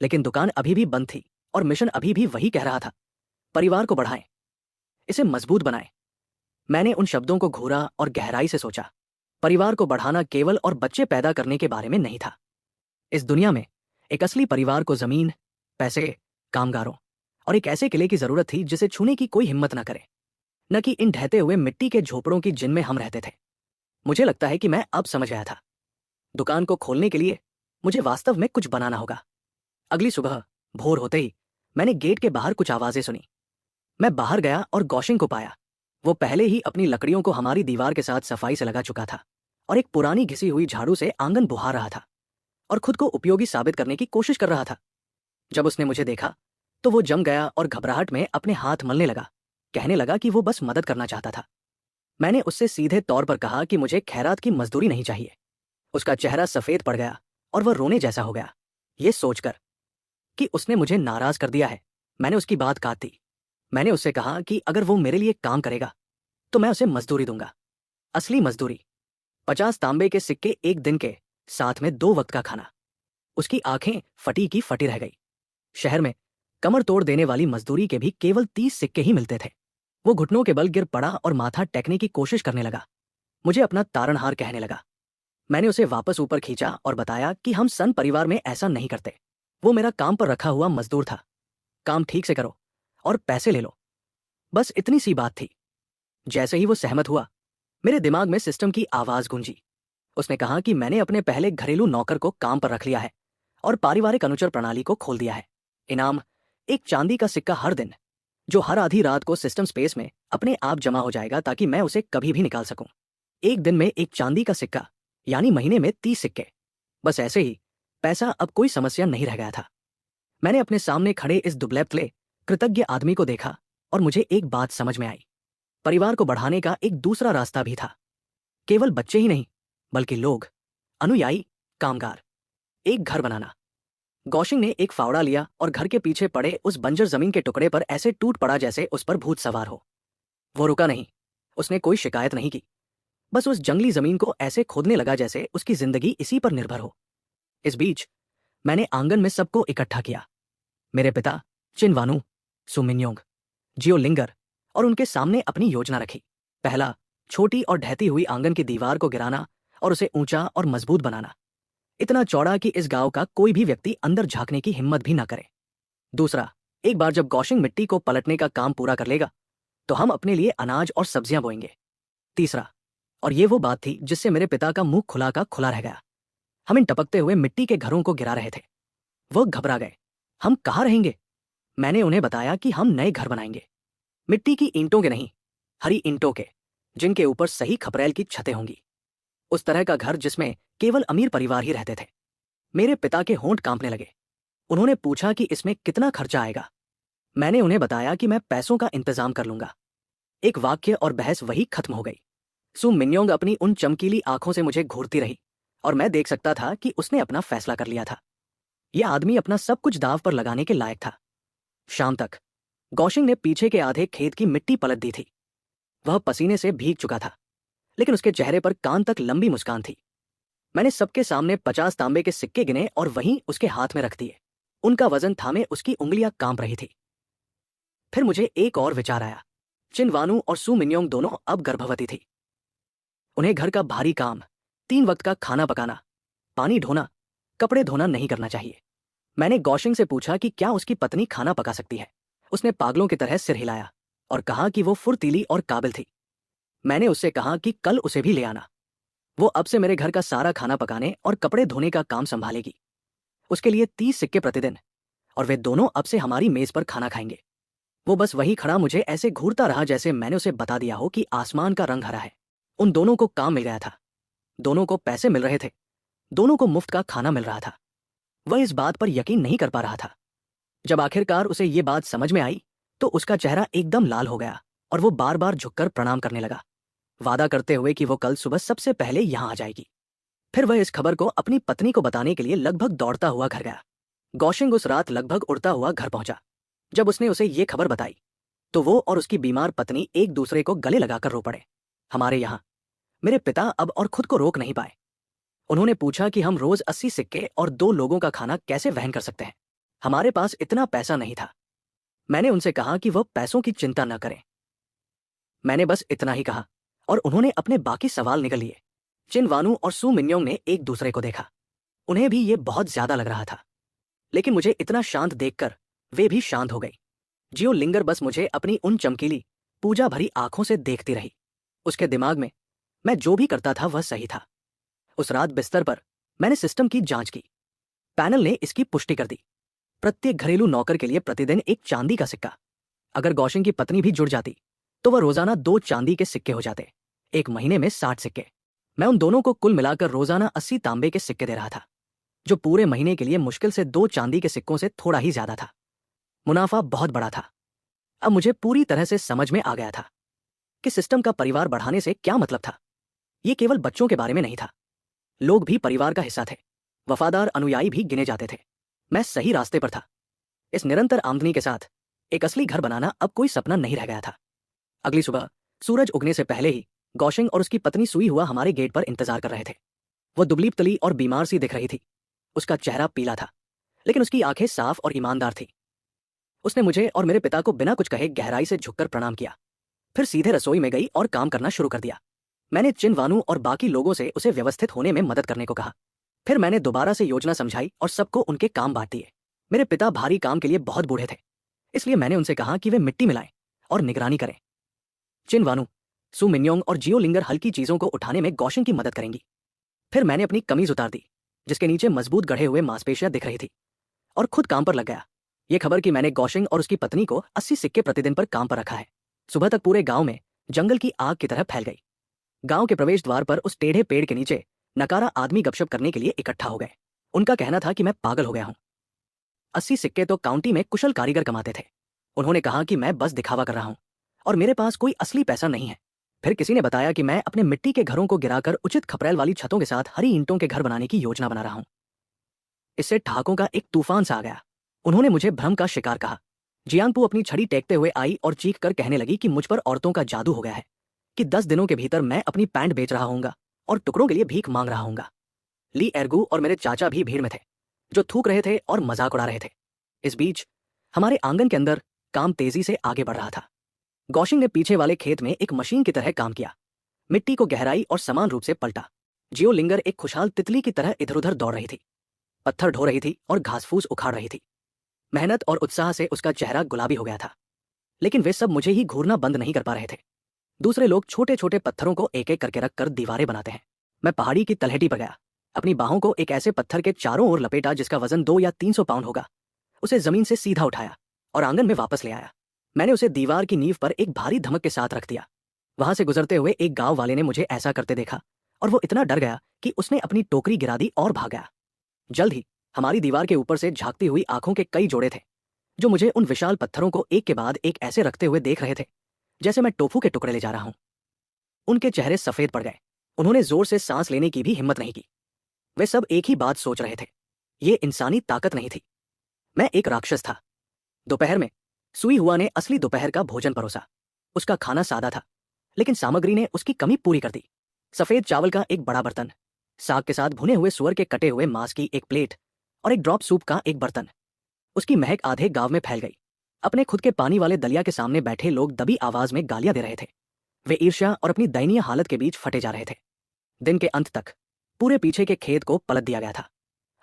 लेकिन दुकान अभी भी बंद थी और मिशन अभी भी वही कह रहा था, परिवार को बढ़ाएं, इसे मजबूत बनाएं। मैंने उन शब्दों को घूरा और गहराई से सोचा। परिवार को बढ़ाना केवल और बच्चे पैदा करने के बारे में नहीं था। इस दुनिया में एक असली परिवार को जमीन, पैसे, कामगारों और एक ऐसे किले की जरूरत थी जिसे छूने की कोई हिम्मत न करे, न कि इन ढहते हुए मिट्टी के झोपड़ों की जिनमें हम रहते थे। मुझे लगता है कि मैं अब समझ गया था। दुकान को खोलने के लिए मुझे वास्तव में कुछ बनाना होगा। अगली सुबह भोर होते ही मैंने गेट के बाहर कुछ आवाजें सुनी। मैं बाहर गया और गौशिंग को पाया। वो पहले ही अपनी लकड़ियों को हमारी दीवार के साथ सफाई से लगा चुका था और एक पुरानी घिसी हुई झाड़ू से आंगन बुहा रहा था और खुद को उपयोगी साबित करने की कोशिश कर रहा था। जब उसने मुझे देखा तो वो जम गया और घबराहट में अपने हाथ मलने लगा, कहने लगा कि वो बस मदद करना चाहता था। मैंने उससे सीधे तौर पर कहा कि मुझे खैरात की मजदूरी नहीं चाहिए। उसका चेहरा सफेद पड़ गया और वह रोने जैसा हो गया। ये सोचकर कि उसने मुझे नाराज कर दिया है, मैंने उसकी बात काट दी। मैंने उससे कहा कि अगर वो मेरे लिए काम करेगा तो मैं उसे मजदूरी दूंगा, असली मजदूरी। 50 तांबे के सिक्के एक दिन के, साथ में 2 वक्त का खाना। उसकी आंखें फटी की फटी रह गई। शहर में कमर तोड़ देने वाली मजदूरी के भी केवल 30 सिक्के ही मिलते थे। वो घुटनों के बल गिर पड़ा और माथा टेकने की कोशिश करने लगा। मुझे अपना तारणहार कहने लगा। मैंने उसे वापस ऊपर खींचा और बताया कि हम सन परिवार में ऐसा नहीं करते। वो मेरा काम पर रखा हुआ मजदूर था। काम ठीक से करो और पैसे ले लो, बस इतनी सी बात थी। जैसे ही वो सहमत हुआ, मेरे दिमाग में सिस्टम की आवाज गूंजी। उसने कहा कि मैंने अपने पहले घरेलू नौकर को काम पर रख लिया है और पारिवारिक अनुचर प्रणाली को खोल दिया है। इनाम, एक चांदी का सिक्का हर दिन, जो हर आधी रात को सिस्टम स्पेस में अपने आप जमा हो जाएगा ताकि मैं उसे कभी भी निकाल सकूं। एक दिन में एक चांदी का सिक्का, यानी महीने में 30 सिक्के। बस ऐसे ही पैसा अब कोई समस्या नहीं रह गया था। मैंने अपने सामने खड़े इस दुबले-पतले, कृतज्ञ आदमी को देखा और मुझे एक बात समझ में आई। परिवार को बढ़ाने का एक दूसरा रास्ता भी था। केवल बच्चे ही नहीं, बल्कि लोग, अनुयायी, कामगार। एक घर बनाना। गौशिंग ने एक फावड़ा लिया और घर के पीछे पड़े उस बंजर जमीन के टुकड़े पर ऐसे टूट पड़ा जैसे उस पर भूत सवार हो। वो रुका नहीं। उसने कोई शिकायत नहीं की। बस उस जंगली जमीन को ऐसे खोदने लगा जैसे उसकी जिंदगी इसी पर निर्भर हो। इस बीच मैंने आंगन में सबको इकट्ठा किया। मेरे पिता, चिनवानू, सुमिन्योंग, जियोलिंगर, और उनके सामने अपनी योजना रखी। पहला, छोटी और ढहती हुई आंगन की दीवार को गिराना और उसे ऊंचा और मजबूत बनाना, इतना चौड़ा कि इस गांव का कोई भी व्यक्ति अंदर झांकने की हिम्मत भी ना करे। दूसरा, एक बार जब गौशिंग मिट्टी को पलटने का काम पूरा कर लेगा तो हम अपने लिए अनाज और सब्जियां बोएंगे। तीसरा, और ये वो बात थी जिससे मेरे पिता का मुंह खुला का खुला रह गया, हम इन टपकते हुए मिट्टी के घरों को गिरा रहे थे। वो घबरा गए। हम कहाँ रहेंगे? मैंने उन्हें बताया कि हम नए घर बनाएंगे, मिट्टी की ईंटों के नहीं, हरी ईंटों के, जिनके ऊपर सही खपरेल की छतें होंगी। उस तरह का घर जिसमें केवल अमीर परिवार ही रहते थे। मेरे पिता के होंठ कांपने लगे। उन्होंने पूछा कि इसमें कितना खर्चा आएगा। मैंने उन्हें बताया कि मैं पैसों का इंतजाम कर लूंगा। एक वाक्य और बहस वही खत्म हो गई। सु मिन्योंग अपनी उन चमकीली आंखों से मुझे घूरती रही और मैं देख सकता था कि उसने अपना फैसला कर लिया था। यह आदमी अपना सब कुछ दांव पर लगाने के लायक था। शाम तक गौशिंग ने पीछे के आधे खेत की मिट्टी पलट दी थी। वह पसीने से भीग चुका था, लेकिन उसके चेहरे पर कान तक लंबी मुस्कान थी। मैंने सबके सामने 50 तांबे के सिक्के गिने और वहीं उसके हाथ में रख दिए। उनका वजन थामे उसकी उंगलियां कांप रही थी। फिर मुझे एक और विचार आया। चिनवानू और सु मिन्योंग दोनों अब गर्भवती थी। उन्हें घर का भारी काम, 3 वक्त का खाना पकाना, पानी ढोना, कपड़े धोना नहीं करना चाहिए। मैंने गौशिंग से पूछा कि क्या उसकी पत्नी खाना पका सकती है। उसने पागलों की तरह सिर हिलाया और कहा कि वो फुर्तीली और काबिल थी। मैंने उससे कहा कि कल उसे भी ले आना। वो अब से मेरे घर का सारा खाना पकाने और कपड़े धोने का काम संभालेगी। उसके लिए 30 सिक्के प्रतिदिन, और वे दोनों अब से हमारी मेज पर खाना खाएंगे। वो बस वही खड़ा मुझे ऐसे घूरता रहा जैसे मैंने उसे बता दिया हो कि आसमान का रंग हरा है। उन दोनों को काम मिल गया था, दोनों को पैसे मिल रहे थे, दोनों को मुफ्त का खाना मिल रहा था। वह इस बात पर यकीन नहीं कर पा रहा था। जब आखिरकार उसे ये बात समझ में आई तो उसका चेहरा एकदम लाल हो गया और वो बार बार झुककर प्रणाम करने लगा, वादा करते हुए कि वो कल सुबह सबसे पहले यहां आ जाएगी। फिर वह इस खबर को अपनी पत्नी को बताने के लिए लगभग दौड़ता हुआ घर गया। गौशिंग उस रात लगभग उड़ता हुआ घर पहुंचा। जब उसने उसे ये खबर बताई तो वो और उसकी बीमार पत्नी एक दूसरे को गले लगाकर रो पड़े। हमारे यहाँ मेरे पिता अब और खुद को रोक नहीं पाए। उन्होंने पूछा कि हम रोज 80 सिक्के और 2 लोगों का खाना कैसे वहन कर सकते हैं। हमारे पास इतना पैसा नहीं था। मैंने उनसे कहा कि वह पैसों की चिंता न करें। मैंने बस इतना ही कहा और उन्होंने अपने बाकी सवाल निकल लिए। चिनवानू और सु मिन्योंग ने एक दूसरे को देखा। उन्हें भी ये बहुत ज्यादा लग रहा था, लेकिन मुझे इतना शांत देखकर वे भी शांत हो गई। जियो लिंगर बस मुझे अपनी उन चमकीली, पूजा भरी आंखों से देखती रही। उसके दिमाग में मैं जो भी करता था वह सही था। उस रात बिस्तर पर मैंने सिस्टम की जांच की। पैनल ने इसकी पुष्टि कर दी। प्रत्येक घरेलू नौकर के लिए प्रतिदिन एक चांदी का सिक्का। अगर गौशिंग की पत्नी भी जुड़ जाती तो वह रोजाना 2 चांदी के सिक्के हो जाते। एक महीने में 60 सिक्के। मैं उन दोनों को कुल मिलाकर रोजाना 80 तांबे के सिक्के दे रहा था, जो पूरे महीने के लिए मुश्किल से 2 चांदी के सिक्कों से थोड़ा ही ज्यादा था। मुनाफा बहुत बड़ा था। अब मुझे पूरी तरह से समझ में आ गया था कि सिस्टम का परिवार बढ़ाने से क्या मतलब था। ये केवल बच्चों के बारे में नहीं था। लोग भी परिवार का हिस्सा थे, वफादार अनुयायी भी गिने जाते थे। मैं सही रास्ते पर था। इस निरंतर आमदनी के साथ एक असली घर बनाना अब कोई सपना नहीं रह गया था। अगली सुबह सूरज उगने से पहले ही गौशिंग और उसकी पत्नी सुई हुआ हमारे गेट पर इंतजार कर रहे थे। वो दुबली तली और बीमार सी दिख रही थी। उसका चेहरा पीला था, लेकिन उसकी आंखें साफ और ईमानदार थी। उसने मुझे और मेरे पिता को बिना कुछ कहे गहराई से झुककर प्रणाम किया, फिर सीधे रसोई में गई और काम करना शुरू कर दिया। मैंने चिनवानू और बाकी लोगों से उसे व्यवस्थित होने में मदद करने को कहा। फिर मैंने दोबारा से योजना समझाई और सबको उनके काम बांट दिए। मेरे पिता भारी काम के लिए बहुत बूढ़े थे, इसलिए मैंने उनसे कहा कि वे मिट्टी मिलाएं और निगरानी करें। चिनवानू, सु मिन्योंग और जियो लिंगर हल्की चीजों को उठाने में गौशिंग की मदद करेंगी। फिर मैंने अपनी कमीज उतार दी, जिसके नीचे मजबूत गढ़े हुए मांसपेशियां दिख रही थी, और खुद काम पर लग गया। ये खबर कि मैंने गौशिंग और उसकी पत्नी को 80 सिक्के प्रतिदिन पर काम पर रखा है, सुबह तक पूरे गांव में जंगल की आग की तरह फैल गई। गांव के प्रवेश द्वार पर उस टेढ़े पेड़ के नीचे नकारा आदमी गपशप करने के लिए इकट्ठा हो गए। उनका कहना था कि मैं पागल हो गया हूं। 80 सिक्के तो काउंटी में कुशल कारीगर कमाते थे। उन्होंने कहा कि मैं बस दिखावा कर रहा हूं और मेरे पास कोई असली पैसा नहीं है। फिर किसी ने बताया कि मैं अपने मिट्टी के घरों को गिराकर उचित खपरेल वाली छतों के साथ हरी ईंटों के घर बनाने की योजना बना रहा हूं। इससे ठहाकों का एक तूफान सा आ गया। उन्होंने मुझे भ्रम का शिकार कहा। जियांगपू अपनी छड़ी टेकते हुए आई और चीख कर कहने लगी कि मुझ पर औरतों का जादू हो गया है, कि 10 दिनों के भीतर मैं अपनी पैंट बेच रहा हूंगा और टुकड़ों के लिए भीख मांग रहा हूंगा। ली एर्गू और मेरे चाचा भी भीड़ में थे, जो थूक रहे थे और मजाक उड़ा रहे थे। इस बीच हमारे आंगन के अंदर काम तेजी से आगे बढ़ रहा था। गौशिंग ने पीछे वाले खेत में एक मशीन की तरह काम किया, मिट्टी को गहराई और समान रूप से पलटा। जियो लिंगर एक खुशहाल तितली की तरह इधर उधर दौड़ रही थी, पत्थर ढो रही थी और घास फूस उखाड़ रही थी। मेहनत और उत्साह से उसका चेहरा गुलाबी हो गया था। लेकिन वे सब मुझे ही घूरना बंद नहीं कर पा रहे थे। दूसरे लोग छोटे छोटे पत्थरों को एक एक करके रख कर दीवारें बनाते हैं। मैं पहाड़ी की तलहटी पर गया, अपनी बाहों को एक ऐसे पत्थर के चारों ओर लपेटा जिसका वजन 2 या 300 पाउंड होगा। उसे जमीन से सीधा उठाया और आंगन में वापस ले आया। मैंने उसे दीवार की नींव पर एक भारी धमक के साथ रख दिया। वहां से गुजरते हुए एक गांव वाले ने मुझे ऐसा करते देखा और वो इतना डर गया कि उसने अपनी टोकरी गिरा दी और भाग गया। जल्द ही हमारी दीवार के ऊपर से झांकती हुई आंखों के कई जोड़े थे, जो मुझे उन विशाल पत्थरों को एक के बाद एक ऐसे रखते हुए देख रहे थे जैसे मैं टोफू के टुकड़े ले जा रहा हूं। उनके चेहरे सफेद पड़ गए। उन्होंने जोर से सांस लेने की भी हिम्मत नहीं की। वे सब एक ही बात सोच रहे थे, ये इंसानी ताकत नहीं थी, मैं एक राक्षस था। दोपहर में सुई हुआ ने असली दोपहर का भोजन परोसा। उसका खाना सादा था, लेकिन सामग्री ने उसकी कमी पूरी कर दी। सफेद चावल का एक बड़ा बर्तन, साग के साथ भुने हुए सुअर के कटे हुए मांस की एक प्लेट और एक ड्रॉप सूप का एक बर्तन। उसकी महक आधे गांव में फैल गई। अपने खुद के पानी वाले दलिया के सामने बैठे लोग दबी आवाज में गालियां दे रहे थे। वे ईर्ष्या और अपनी दयनीय हालत के बीच फटे जा रहे थे। दिन के अंत तक पूरे पीछे के खेत को पलट दिया गया था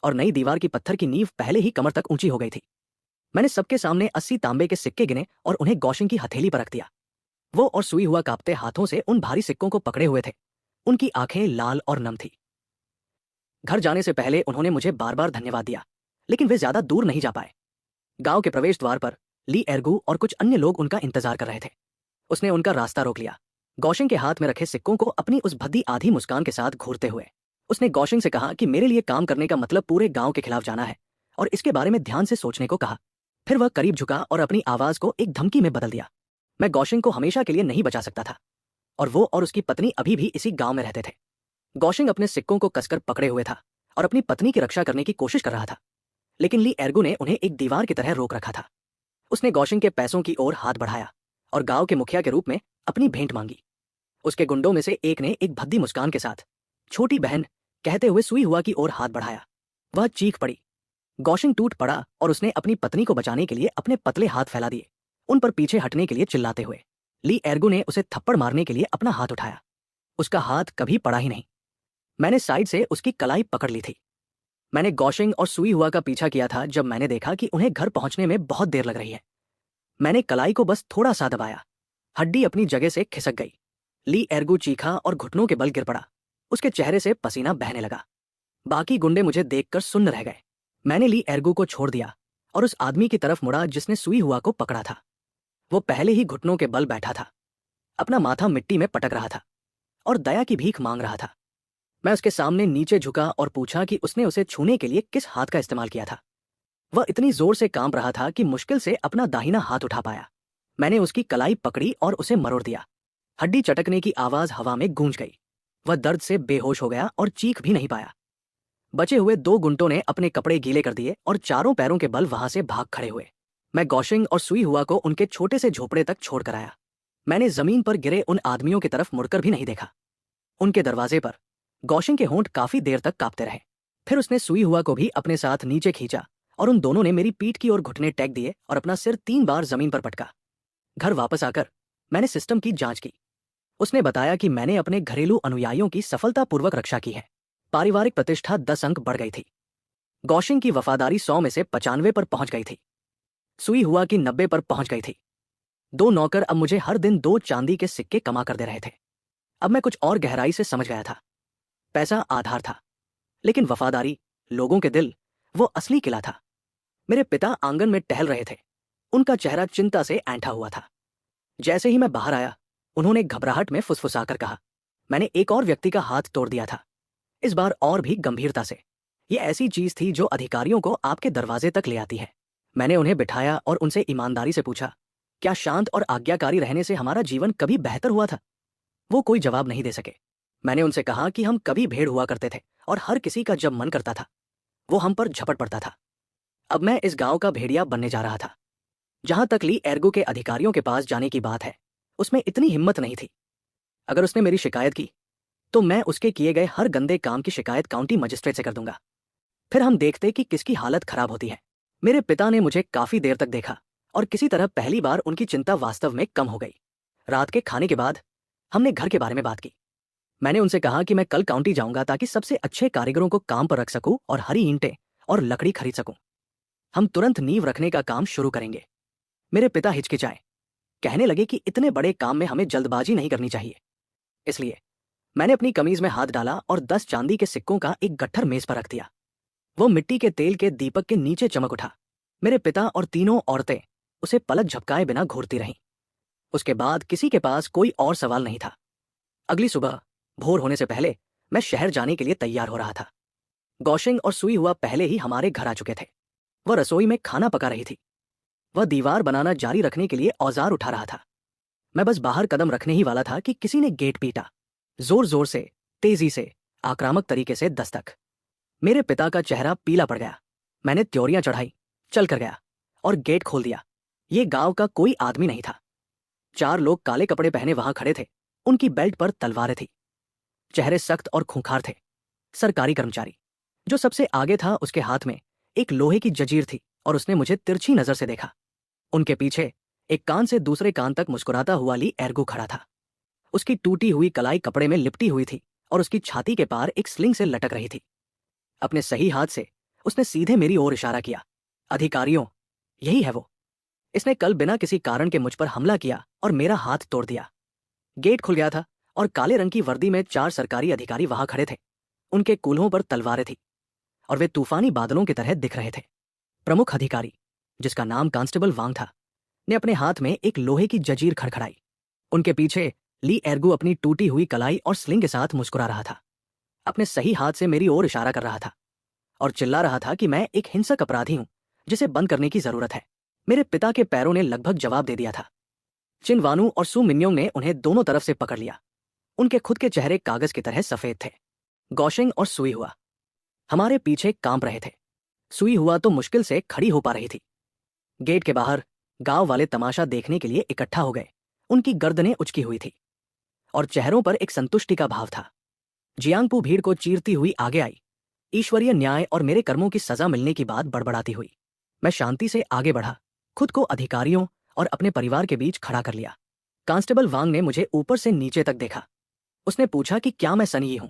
और नई दीवार की पत्थर की नींव पहले ही कमर तक ऊंची हो गई थी। मैंने सबके सामने 80 तांबे के सिक्के गिने और उन्हें गौशिंग की हथेली पर रख दिया। वो और सुई हुआ कांपते हाथों से उन भारी सिक्कों को पकड़े हुए थे। उनकी आंखें लाल और नम थी। घर जाने से पहले उन्होंने मुझे बार बार धन्यवाद दिया, लेकिन वे ज्यादा दूर नहीं जा पाए। गांव के प्रवेश द्वार पर ली एर्गू और कुछ अन्य लोग उनका इंतजार कर रहे थे। उसने उनका रास्ता रोक लिया, गौशिंग के हाथ में रखे सिक्कों को अपनी उस भद्दी आधी मुस्कान के साथ घूरते हुए। उसने गौशिंग से कहा कि मेरे लिए काम करने का मतलब पूरे गांव के खिलाफ जाना है और इसके बारे में ध्यान से सोचने को कहा। फिर वह करीब झुका और अपनी आवाज को एक धमकी में बदल दिया। मैं गौशिंग को हमेशा के लिए नहीं बचा सकता था और वो और उसकी पत्नी अभी भी इसी गांव में रहते थे। गौशिंग अपने सिक्कों को कसकर पकड़े हुए था और अपनी पत्नी की रक्षा करने की कोशिश कर रहा था, लेकिन ली एर्गू ने उन्हें एक दीवार की तरह रोक रखा था। उसने गौशिंग के पैसों की ओर हाथ बढ़ाया और गांव के मुखिया के रूप में अपनी भेंट मांगी। उसके गुंडों में से एक ने एक भद्दी मुस्कान के साथ छोटी बहन कहते हुए सुई हुआ की ओर हाथ बढ़ाया। वह चीख पड़ी। गौशिंग टूट पड़ा और उसने अपनी पत्नी को बचाने के लिए अपने पतले हाथ फैला दिए, उन पर पीछे हटने के लिए चिल्लाते हुए। ली एर्गू ने उसे थप्पड़ मारने के लिए अपना हाथ उठाया। उसका हाथ कभी पड़ा ही नहीं। मैंने साइड से उसकी कलाई पकड़ ली थी। मैंने गौशिंग और सुई हुआ का पीछा किया था जब मैंने देखा कि उन्हें घर पहुंचने में बहुत देर लग रही है। मैंने कलाई को बस थोड़ा सा दबाया, हड्डी अपनी जगह से खिसक गई। ली एर्गू चीखा और घुटनों के बल गिर पड़ा। उसके चेहरे से पसीना बहने लगा। बाकी गुंडे मुझे देखकर सुन्न रह गए। मैंने ली एर्गू को छोड़ दिया और उस आदमी की तरफ मुड़ा जिसने सुई हुआ को पकड़ा था। वो पहले ही घुटनों के बल बैठा था, अपना माथा मिट्टी में पटक रहा था और दया की भीख मांग रहा था। मैं उसके सामने नीचे झुका और पूछा कि उसने उसे छूने के लिए किस हाथ का इस्तेमाल किया था। वह इतनी जोर से कांप रहा था कि मुश्किल से अपना दाहिना हाथ उठा पाया। मैंने उसकी कलाई पकड़ी और उसे मरोड़ दिया। हड्डी चटकने की आवाज हवा में गूंज गई। वह दर्द से बेहोश हो गया और चीख भी नहीं पाया। बचे हुए 2 गुंडों ने अपने कपड़े गीले कर दिए और चारों पैरों के बल वहां से भाग खड़े हुए। मैं गौशिंग और सुई हुआ को उनके छोटे से झोपड़े तक छोड़ कर आया। मैंने जमीन पर गिरे उन आदमियों की तरफ मुड़कर भी नहीं देखा। उनके दरवाजे पर गौशिंग के होंठ काफी देर तक कांपते रहे। फिर उसने सुई हुआ को भी अपने साथ नीचे खींचा और उन दोनों ने मेरी पीठ की ओर घुटने टेक दिए और अपना सिर 3 बार जमीन पर पटका। घर वापस आकर मैंने सिस्टम की जांच की। उसने बताया कि मैंने अपने घरेलू अनुयायियों की सफलतापूर्वक रक्षा की है। पारिवारिक प्रतिष्ठा 10 अंक बढ़ गई थी। गौशिंग की वफादारी 100 में से 95 पर पहुंच गई थी। सुई हुआ की 90 पर पहुंच गई थी। 2 नौकर अब मुझे हर दिन 2 चांदी के सिक्के कमा कर दे रहे थे। अब मैं कुछ और गहराई से समझ गया था। पैसा आधार था, लेकिन वफादारी, लोगों के दिल, वो असली किला था। मेरे पिता आंगन में टहल रहे थे। उनका चेहरा चिंता से ऐंठा हुआ था। जैसे ही मैं बाहर आया, उन्होंने घबराहट में फुसफुसाकर कहा, मैंने एक और व्यक्ति का हाथ तोड़ दिया था, इस बार और भी गंभीरता से। ये ऐसी चीज थी जो अधिकारियों को आपके दरवाजे तक ले आती है। मैंने उन्हें बिठाया और उनसे ईमानदारी से पूछा, क्या शांत और आज्ञाकारी रहने से हमारा जीवन कभी बेहतर हुआ था? वो कोई जवाब नहीं दे सके। मैंने उनसे कहा कि हम कभी भेड़ हुआ करते थे और हर किसी का जब मन करता था वो हम पर झपट पड़ता था। अब मैं इस गांव का भेड़िया बनने जा रहा था। जहां तक ली एर्गो के अधिकारियों के पास जाने की बात है, उसमें इतनी हिम्मत नहीं थी। अगर उसने मेरी शिकायत की तो मैं उसके किए गए हर गंदे काम की शिकायत काउंटी मजिस्ट्रेट से कर दूंगा। फिर हम देखते कि किसकी हालत खराब होती है। मेरे पिता ने मुझे काफी देर तक देखा और किसी तरह पहली बार उनकी चिंता वास्तव में कम हो गई। रात के खाने के बाद हमने घर के बारे में बात की। मैंने उनसे कहा कि मैं कल काउंटी जाऊंगा ताकि सबसे अच्छे कारीगरों को काम पर रख सकूं और हरी ईंटें और लकड़ी खरीद सकूं। हम तुरंत नींव रखने का काम शुरू करेंगे। मेरे पिता हिचकिचाए, कहने लगे कि इतने बड़े काम में हमें जल्दबाजी नहीं करनी चाहिए। इसलिए मैंने अपनी कमीज में हाथ डाला और 10 चांदी के सिक्कों का एक गट्ठर मेज पर रख दिया। वो मिट्टी के तेल के दीपक के नीचे चमक उठा। मेरे पिता और तीनों औरतें उसे पलक झपकाए बिना घूरती रहीं। उसके बाद किसी के पास कोई और सवाल नहीं था। अगली सुबह भोर होने से पहले मैं शहर जाने के लिए तैयार हो रहा था। गौशिंग और सुई हुआ पहले ही हमारे घर आ चुके थे। वह रसोई में खाना पका रही थी। वह दीवार बनाना जारी रखने के लिए औजार उठा रहा था। मैं बस बाहर कदम रखने ही वाला था कि किसी ने गेट पीटा। जोर जोर से, तेजी से, आक्रामक तरीके से दस्तक। मेरे पिता का चेहरा पीला पड़ गया। मैंने त्योरियां चढ़ाई, चल कर गया और गेट खोल दिया। ये गांव का कोई आदमी नहीं था। 4 लोग काले कपड़े पहने वहां खड़े थे। उनकी बेल्ट पर तलवारें थी। चेहरे सख्त और खूंखार थे। सरकारी कर्मचारी। जो सबसे आगे था उसके हाथ में एक लोहे की जंजीर थी और उसने मुझे तिरछी नजर से देखा। उनके पीछे एक कान से दूसरे कान तक मुस्कुराता हुआ ली एर्गो खड़ा था। उसकी टूटी हुई कलाई कपड़े में लिपटी हुई थी और उसकी छाती के पार एक स्लिंग से लटक रही थी। अपने सही हाथ से उसने सीधे मेरी ओर इशारा किया। अधिकारियों, यही है वो। इसने कल बिना किसी कारण के मुझ पर हमला किया और मेरा हाथ तोड़ दिया। गेट खुल गया था और काले रंग की वर्दी में 4 सरकारी अधिकारी वहां खड़े थे। उनके कूल्हों पर तलवारें थी और वे तूफानी बादलों की तरह दिख रहे थे। प्रमुख अधिकारी, जिसका नाम कांस्टेबल वांग था, ने अपने हाथ में एक लोहे की जंजीर खड़खड़ाई। उनके पीछे ली एर्गो अपनी टूटी हुई कलाई और स्लिंग के साथ मुस्कुरा रहा था। अपने सही हाथ से मेरी ओर इशारा कर रहा था और चिल्ला रहा था कि मैं एक हिंसक अपराधी हूं जिसे बंद करने की जरूरत है। मेरे पिता के पैरों ने लगभग जवाब दे दिया था। चिन वानू और सु मिन्योंग ने उन्हें दोनों तरफ से पकड़ लिया। उनके खुद के चेहरे कागज की तरह सफेद थे। गौशिंग और सुई हुआ हमारे पीछे कांप रहे थे। सुई हुआ तो मुश्किल से खड़ी हो पा रही थी। गेट के बाहर गांव वाले तमाशा देखने के लिए इकट्ठा हो गए। उनकी गर्दनें उचकी हुई थी और चेहरों पर एक संतुष्टि का भाव था। जियांगपू भीड़ को चीरती हुई आगे आई, ईश्वरीय न्याय और मेरे कर्मों की सजा मिलने की बात बड़बड़ाती हुई। मैं शांति से आगे बढ़ा, खुद को अधिकारियों और अपने परिवार के बीच खड़ा कर लिया। कांस्टेबल वांग ने मुझे ऊपर से नीचे तक देखा। उसने पूछा कि क्या मैं सनी हूं।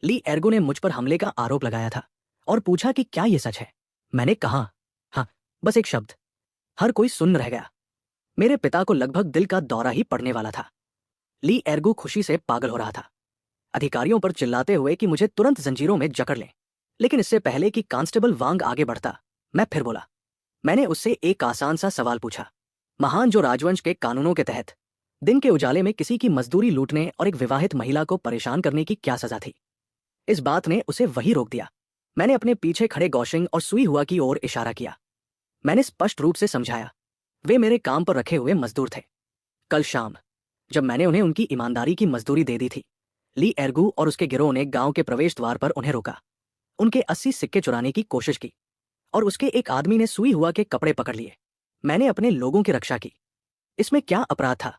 ली एर्गो ने मुझ पर हमले का आरोप लगाया था और पूछा कि क्या यह सच है। मैंने कहा, हाँ, बस एक शब्द। हर कोई सुन्न रह गया। मेरे पिता को लगभग दिल का दौरा ही पड़ने वाला था। ली एर्गो खुशी से पागल हो रहा था, अधिकारियों पर चिल्लाते हुए कि मुझे तुरंत जंजीरों में जकड़ लें। लेकिन इससे पहले कि कांस्टेबल वांग आगे बढ़ता, मैं फिर बोला। मैंने उससे एक आसान सा सवाल पूछा। महान जो राजवंश के कानूनों के तहत दिन के उजाले में किसी की मजदूरी लूटने और एक विवाहित महिला को परेशान करने की क्या सजा थी? इस बात ने उसे वही रोक दिया। मैंने अपने पीछे खड़े गौशिंग और सुई हुआ की ओर इशारा किया। मैंने स्पष्ट रूप से समझाया, वे मेरे काम पर रखे हुए मजदूर थे। कल शाम जब मैंने उन्हें उनकी ईमानदारी की मजदूरी दे दी थी, ली एर्गू और उसके गिरोह ने गांव के प्रवेश द्वार पर उन्हें रोका। उनके 80 सिक्के चुराने की कोशिश की और उसके एक आदमी ने सुई हुआ के कपड़े पकड़ लिए। मैंने अपने लोगों की रक्षा की। इसमें क्या अपराध था?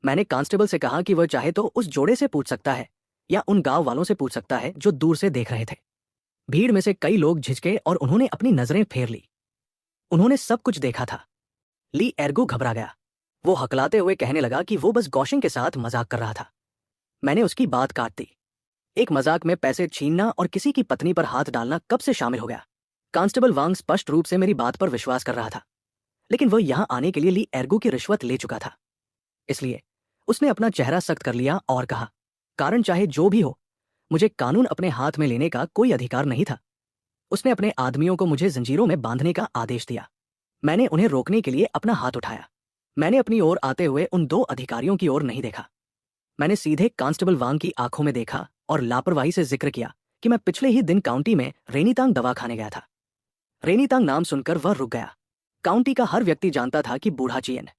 मैंने कांस्टेबल से कहा कि वह चाहे तो उस जोड़े से पूछ सकता है या उन गांव वालों से पूछ सकता है जो दूर से देख रहे थे। भीड़ में से कई लोग झिझके और उन्होंने अपनी नजरें फेर ली। उन्होंने सब कुछ देखा था। ली एर्गो घबरा गया। वो हकलाते हुए कहने लगा कि वो बस गौशिंग के साथ मजाक कर रहा था। मैंने उसकी बात काट दी। एक मजाक में पैसे छीनना और किसी की पत्नी पर हाथ डालना कब से शामिल हो गया? कांस्टेबल वांग स्पष्ट रूप से मेरी बात पर विश्वास कर रहा था, लेकिन वह यहां आने के लिए ली एर्गो की रिश्वत ले चुका था। इसलिए उसने अपना चेहरा सख्त कर लिया और कहा, कारण चाहे जो भी हो, मुझे कानून अपने हाथ में लेने का कोई अधिकार नहीं था। उसने अपने आदमियों को मुझे जंजीरों में बांधने का आदेश दिया। मैंने उन्हें रोकने के लिए अपना हाथ उठाया। मैंने अपनी ओर आते हुए उन 2 अधिकारियों की ओर नहीं देखा। मैंने सीधे कांस्टेबल वांग की आंखों में देखा और लापरवाही से जिक्र किया कि मैं पिछले ही दिन काउंटी में रेनीतांग दवा खाने गया था। रेनीतांग नाम सुनकर वह रुक गया। काउंटी का हर व्यक्ति जानता था कि बूढ़ा चियन,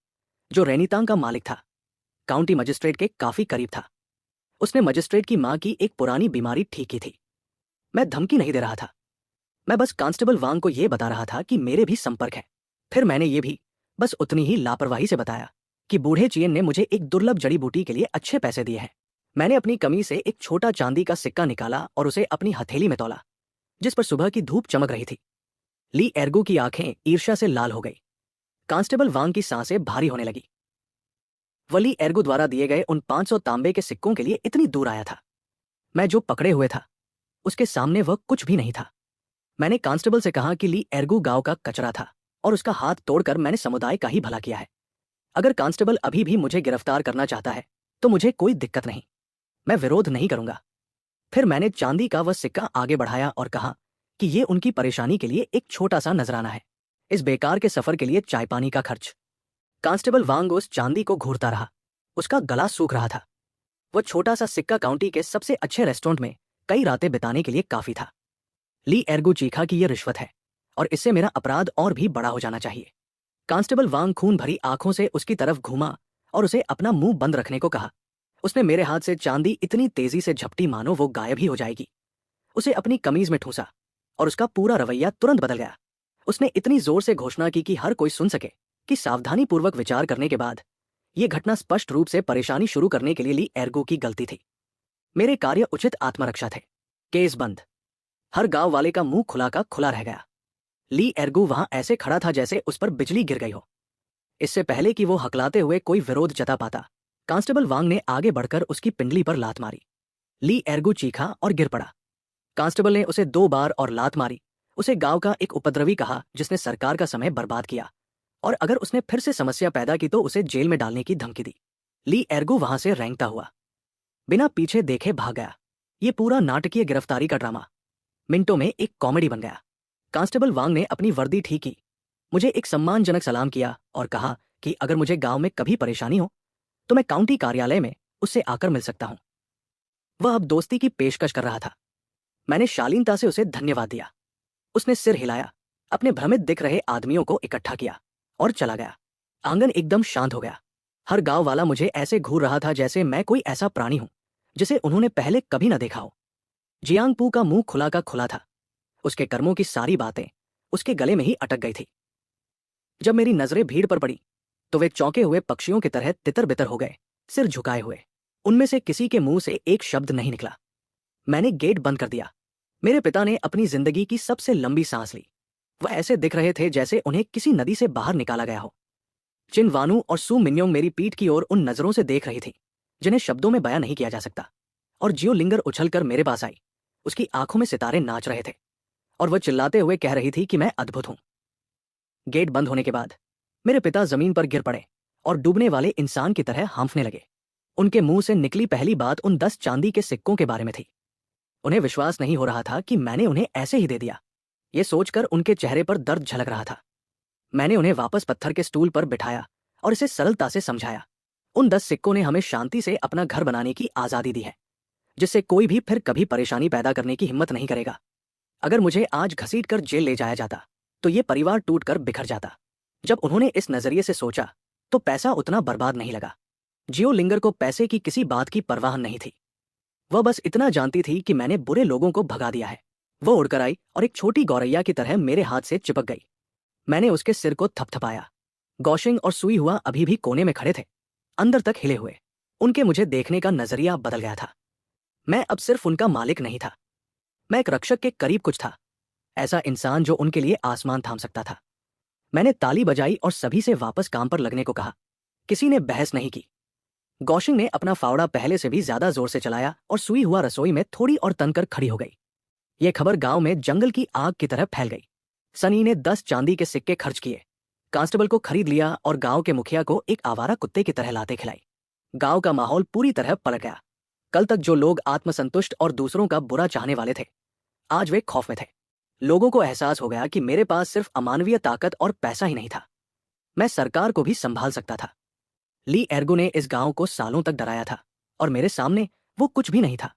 जो रेनीतांग का मालिक था, काउंटी मजिस्ट्रेट के काफी करीब था। उसने मजिस्ट्रेट की मां की एक पुरानी बीमारी ठीक की थी। मैं धमकी नहीं दे रहा था, मैं बस कांस्टेबल वांग को ये बता रहा था कि मेरे भी संपर्क है। फिर मैंने ये भी बस उतनी ही लापरवाही से बताया कि बूढ़े चियन ने मुझे एक दुर्लभ जड़ी बूटी के लिए अच्छे पैसे दिए हैं। मैंने अपनी कमीज से एक छोटा चांदी का सिक्का निकाला और उसे अपनी हथेली में तौला, जिस पर सुबह की धूप चमक रही थी। ली एर्गो की आंखें ईर्ष्या से लाल हो गई। कांस्टेबल वांग की सांसें भारी होने लगी। वली एर्गो द्वारा दिए गए उन 500 तांबे के सिक्कों के लिए इतनी दूर आया था। मैं जो पकड़े हुए था उसके सामने वह कुछ भी नहीं था। मैंने कांस्टेबल से कहा कि ली एर्गो गांव का कचरा था और उसका हाथ तोड़कर मैंने समुदाय का ही भला किया है। अगर कांस्टेबल अभी भी मुझे गिरफ्तार करना चाहता है तो मुझे कोई दिक्कत नहीं, मैं विरोध नहीं करूंगा। फिर मैंने चांदी का वह सिक्का आगे बढ़ाया और कहा कि ये उनकी परेशानी के लिए एक छोटा सा नजराना है, इस बेकार के सफर के लिए चाय पानी का खर्च। कांस्टेबल वांग उस चांदी को घूरता रहा। उसका गला सूख रहा था। वह छोटा सा सिक्का काउंटी के सबसे अच्छे रेस्टोरेंट में कई रातें बिताने के लिए काफी था। ली एर्गो चीखा कि यह रिश्वत है और इससे मेरा अपराध और भी बड़ा हो जाना चाहिए। कांस्टेबल वांग खून भरी आंखों से उसकी तरफ घूमा और उसे अपना मुंह बंद रखने को कहा। उसने मेरे हाथ से चांदी इतनी तेजी से झपटी मानो वो गायब ही हो जाएगी। उसे अपनी कमीज में ठूंसा और उसका पूरा रवैया तुरंत बदल गया। उसने इतनी जोर से घोषणा की कि हर कोई सुन सके कि सावधानीपूर्वक विचार करने के बाद यह घटना स्पष्ट रूप से परेशानी शुरू करने के लिए ली एर्गो की गलती थी। मेरे कार्य उचित आत्मरक्षा थे। केस बंद। हर गांव वाले का मुंह खुला का खुला रह गया। ली एर्गो वहां ऐसे खड़ा था जैसे उस पर बिजली गिर गई हो। इससे पहले कि वो हकलाते हुए कोई विरोध जता पाता, कांस्टेबल वांग ने आगे बढ़कर उसकी पिंडली पर लात मारी। ली एर्गो चीखा और गिर पड़ा। कांस्टेबल ने उसे 2 बार और लात मारी। उसे गांव का एक उपद्रवी कहा जिसने सरकार का समय बर्बाद किया और अगर उसने फिर से समस्या पैदा की तो उसे जेल में डालने की धमकी दी। ली एर्गो वहां से रेंगता हुआ बिना पीछे देखे भाग गया। ये पूरा नाटकीय गिरफ्तारी का ड्रामा मिनटों में एक कॉमेडी बन गया। कांस्टेबल वांग ने अपनी वर्दी ठीक की, मुझे एक सम्मानजनक सलाम किया और कहा कि अगर मुझे गांव में कभी परेशानी हो तो मैं काउंटी कार्यालय में उससे आकर मिल सकता हूं। वह अब दोस्ती की पेशकश कर रहा था। मैंने शालीनता से उसे धन्यवाद दिया। उसने सिर हिलाया, अपने भ्रमित दिख रहे आदमियों को इकट्ठा किया और चला गया। आंगन एकदम शांत हो गया। हर गांव वाला मुझे ऐसे घूर रहा था जैसे मैं कोई ऐसा प्राणी हूं जिसे उन्होंने पहले कभी न देखा हो। जियांगपू का मुंह खुला का खुला था। उसके कर्मों की सारी बातें उसके गले में ही अटक गई थी। जब मेरी नजरें भीड़ पर पड़ी तो वे चौंके हुए पक्षियों की तरह तितर बितर हो गए, सिर झुकाए हुए। उनमें से किसी के मुंह से एक शब्द नहीं निकला। मैंने गेट बंद कर दिया। मेरे पिता ने अपनी जिंदगी की सबसे लंबी सांस ली। वह ऐसे दिख रहे थे जैसे उन्हें किसी नदी से बाहर निकाला गया हो। चिन वानू और सू मिन्योंग मेरी पीठ की ओर उन नजरों से देख रही थी जिन्हें शब्दों में बयां नहीं किया जा सकता। और जियो लिंगर उछलकर मेरे पास आई। उसकी आंखों में सितारे नाच रहे थे और वह चिल्लाते हुए कह रही थी कि मैं अद्भुत हूं। गेट बंद होने के बाद मेरे पिता जमीन पर गिर पड़े और डूबने वाले इंसान की तरह हांफने लगे। उनके मुंह से निकली पहली बात उन 10 चांदी के सिक्कों के बारे में थी। उन्हें विश्वास नहीं हो रहा था कि मैंने उन्हें ऐसे ही दे दिया। ये सोचकर उनके चेहरे पर दर्द झलक रहा था। मैंने उन्हें वापस पत्थर के स्टूल पर बिठाया और इसे सरलता से समझाया। उन 10 सिक्कों ने हमें शांति से अपना घर बनाने की आजादी दी है, जिससे कोई भी फिर कभी परेशानी पैदा करने की हिम्मत नहीं करेगा। अगर मुझे आज घसीटकर जेल ले जाया जाता तो ये परिवार टूटकर बिखर जाता। जब उन्होंने इस नजरिए से सोचा तो पैसा उतना बर्बाद नहीं लगा। जियो लिंगर को पैसे की किसी बात की परवाह नहीं थी। वह बस इतना जानती थी कि मैंने बुरे लोगों को भगा दिया है। वो उड़कर आई और एक छोटी गौरैया की तरह मेरे हाथ से चिपक गई। मैंने उसके सिर को थपथपाया। गौशिंग और सुई हुआ अभी भी कोने में खड़े थे, अंदर तक हिले हुए। उनके मुझे देखने का नजरिया बदल गया था। मैं अब सिर्फ उनका मालिक नहीं था, मैं एक रक्षक के करीब कुछ था, ऐसा इंसान जो उनके लिए आसमान थाम सकता था। मैंने ताली बजाई और सभी से वापस काम पर लगने को कहा। किसी ने बहस नहीं की। गौशिंग ने अपना फावड़ा पहले से भी ज्यादा जोर से चलाया और सुई हुआ रसोई में थोड़ी और तनकर खड़ी हो गई। यह खबर गांव में जंगल की आग की तरह फैल गई। सनी ने 10 चांदी के सिक्के खर्च किए, कांस्टेबल को खरीद लिया और गांव के मुखिया को एक आवारा कुत्ते की तरह लाते खिलाई। गांव का माहौल पूरी तरह पलट गया। कल तक जो लोग आत्मसंतुष्ट और दूसरों का बुरा चाहने वाले थे, आज वे खौफ में थे। लोगों को एहसास हो गया कि मेरे पास सिर्फ अमानवीय ताकत और पैसा ही नहीं था, मैं सरकार को भी संभाल सकता था। ली एर्गो ने इस गांव को सालों तक डराया था और मेरे सामने वो कुछ भी नहीं था।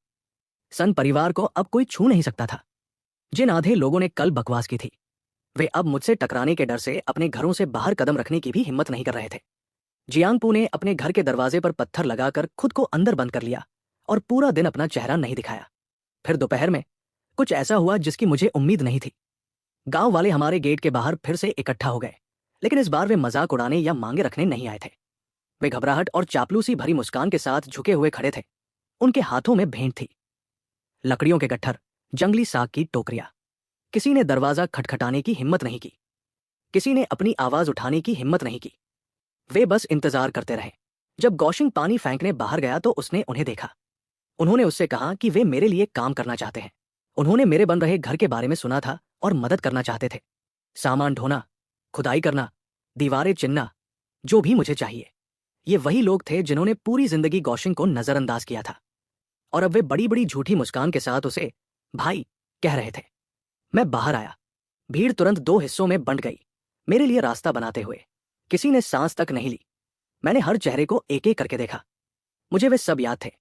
सन परिवार को अब कोई छू नहीं सकता था। जिन आधे लोगों ने कल बकवास की थी, वे अब मुझसे टकराने के डर से अपने घरों से बाहर कदम रखने की भी हिम्मत नहीं कर रहे थे। जियांगपू ने अपने घर के दरवाजे पर पत्थर लगाकर खुद को अंदर बंद कर लिया और पूरा दिन अपना चेहरा नहीं दिखाया। फिर दोपहर में कुछ ऐसा हुआ जिसकी मुझे उम्मीद नहीं थी। गांव वाले हमारे गेट के बाहर फिर से इकट्ठा हो गए, लेकिन इस बार वे मजाक उड़ाने या मांगे रखने नहीं आए थे। वे घबराहट और चापलूसी भरी मुस्कान के साथ झुके हुए खड़े थे। उनके हाथों में भेंट थी, लकड़ियों के गट्ठर, जंगली साग की टोकरियां। किसी ने दरवाजा खटखटाने की हिम्मत नहीं की, किसी ने अपनी आवाज उठाने की हिम्मत नहीं की। वे बस इंतजार करते रहे। जब गौशिंग पानी फेंकने बाहर गया तो उसने उन्हें देखा। उन्होंने उससे कहा कि वे मेरे लिए काम करना चाहते हैं। उन्होंने मेरे बन रहे घर के बारे में सुना था और मदद करना चाहते थे। सामान ढोना, खुदाई करना, दीवारें चिनना, जो भी मुझे चाहिए। ये वही लोग थे जिन्होंने पूरी जिंदगी गौशिंग को नजरअंदाज किया था, और अब वे बड़ी बड़ी झूठी मुस्कान के साथ उसे भाई कह रहे थे। मैं बाहर आया। भीड़ तुरंत दो हिस्सों में बंट गई, मेरे लिए रास्ता बनाते हुए। किसी ने सांस तक नहीं ली। मैंने हर चेहरे को एक एक करके देखा। मुझे वे सब याद थे।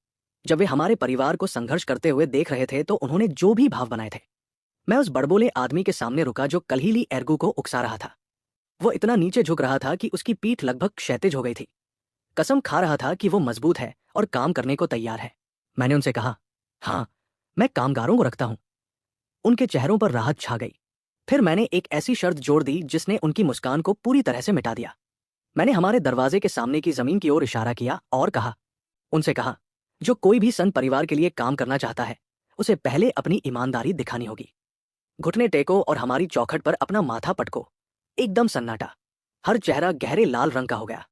जब वे हमारे परिवार को संघर्ष करते हुए देख रहे थे तो उन्होंने जो भी भाव बनाए थे। मैं उस बड़बोले आदमी के सामने रुका जो कल ही ली एर्गू को उकसा रहा था। वो इतना नीचे झुक रहा था कि उसकी पीठ लगभग क्षैतिज हो गई थी। कसम खा रहा था कि वो मजबूत है और काम करने को तैयार है। मैंने उनसे कहा, हाँ, मैं कामगारों को रखता हूं। उनके चेहरों पर राहत छा गई। फिर मैंने एक ऐसी शर्त जोड़ दी जिसने उनकी मुस्कान को पूरी तरह से मिटा दिया। मैंने हमारे दरवाजे के सामने की जमीन की ओर इशारा किया और कहा, उनसे कहा, जो कोई भी संत परिवार के लिए काम करना चाहता है उसे पहले अपनी ईमानदारी दिखानी होगी। घुटने टेको और हमारी चौखट पर अपना माथा पटको। एकदम सन्नाटा। हर चेहरा गहरे लाल रंग का हो गया।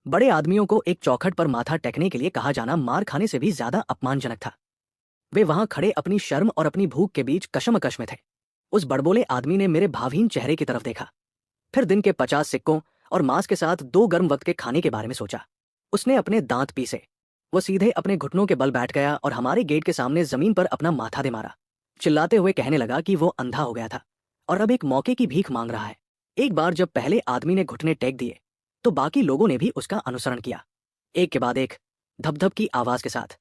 बड़े आदमियों को एक चौखट पर माथा टेकने के लिए कहा जाना मार खाने से भी ज्यादा अपमानजनक था। वे वहां खड़े अपनी शर्म और अपनी भूख के बीच कशमकश में थे। उस बड़बोले आदमी ने मेरे भावहीन चेहरे की तरफ देखा, फिर दिन के 50 सिक्कों और मांस के साथ 2 गर्म वक्त के खाने के बारे में सोचा। उसने अपने दांत पीसे। वो सीधे अपने घुटनों के बल बैठ गया और हमारे गेट के सामने जमीन पर अपना माथा दे मारा, चिल्लाते हुए कहने लगा कि वो अंधा हो गया था और अब एक मौके की भीख मांग रहा है। एक बार जब पहले आदमी ने घुटने टेक दिए तो बाकी लोगों ने भी उसका अनुसरण किया। एक के बाद एक, धप-धप की आवाज के साथ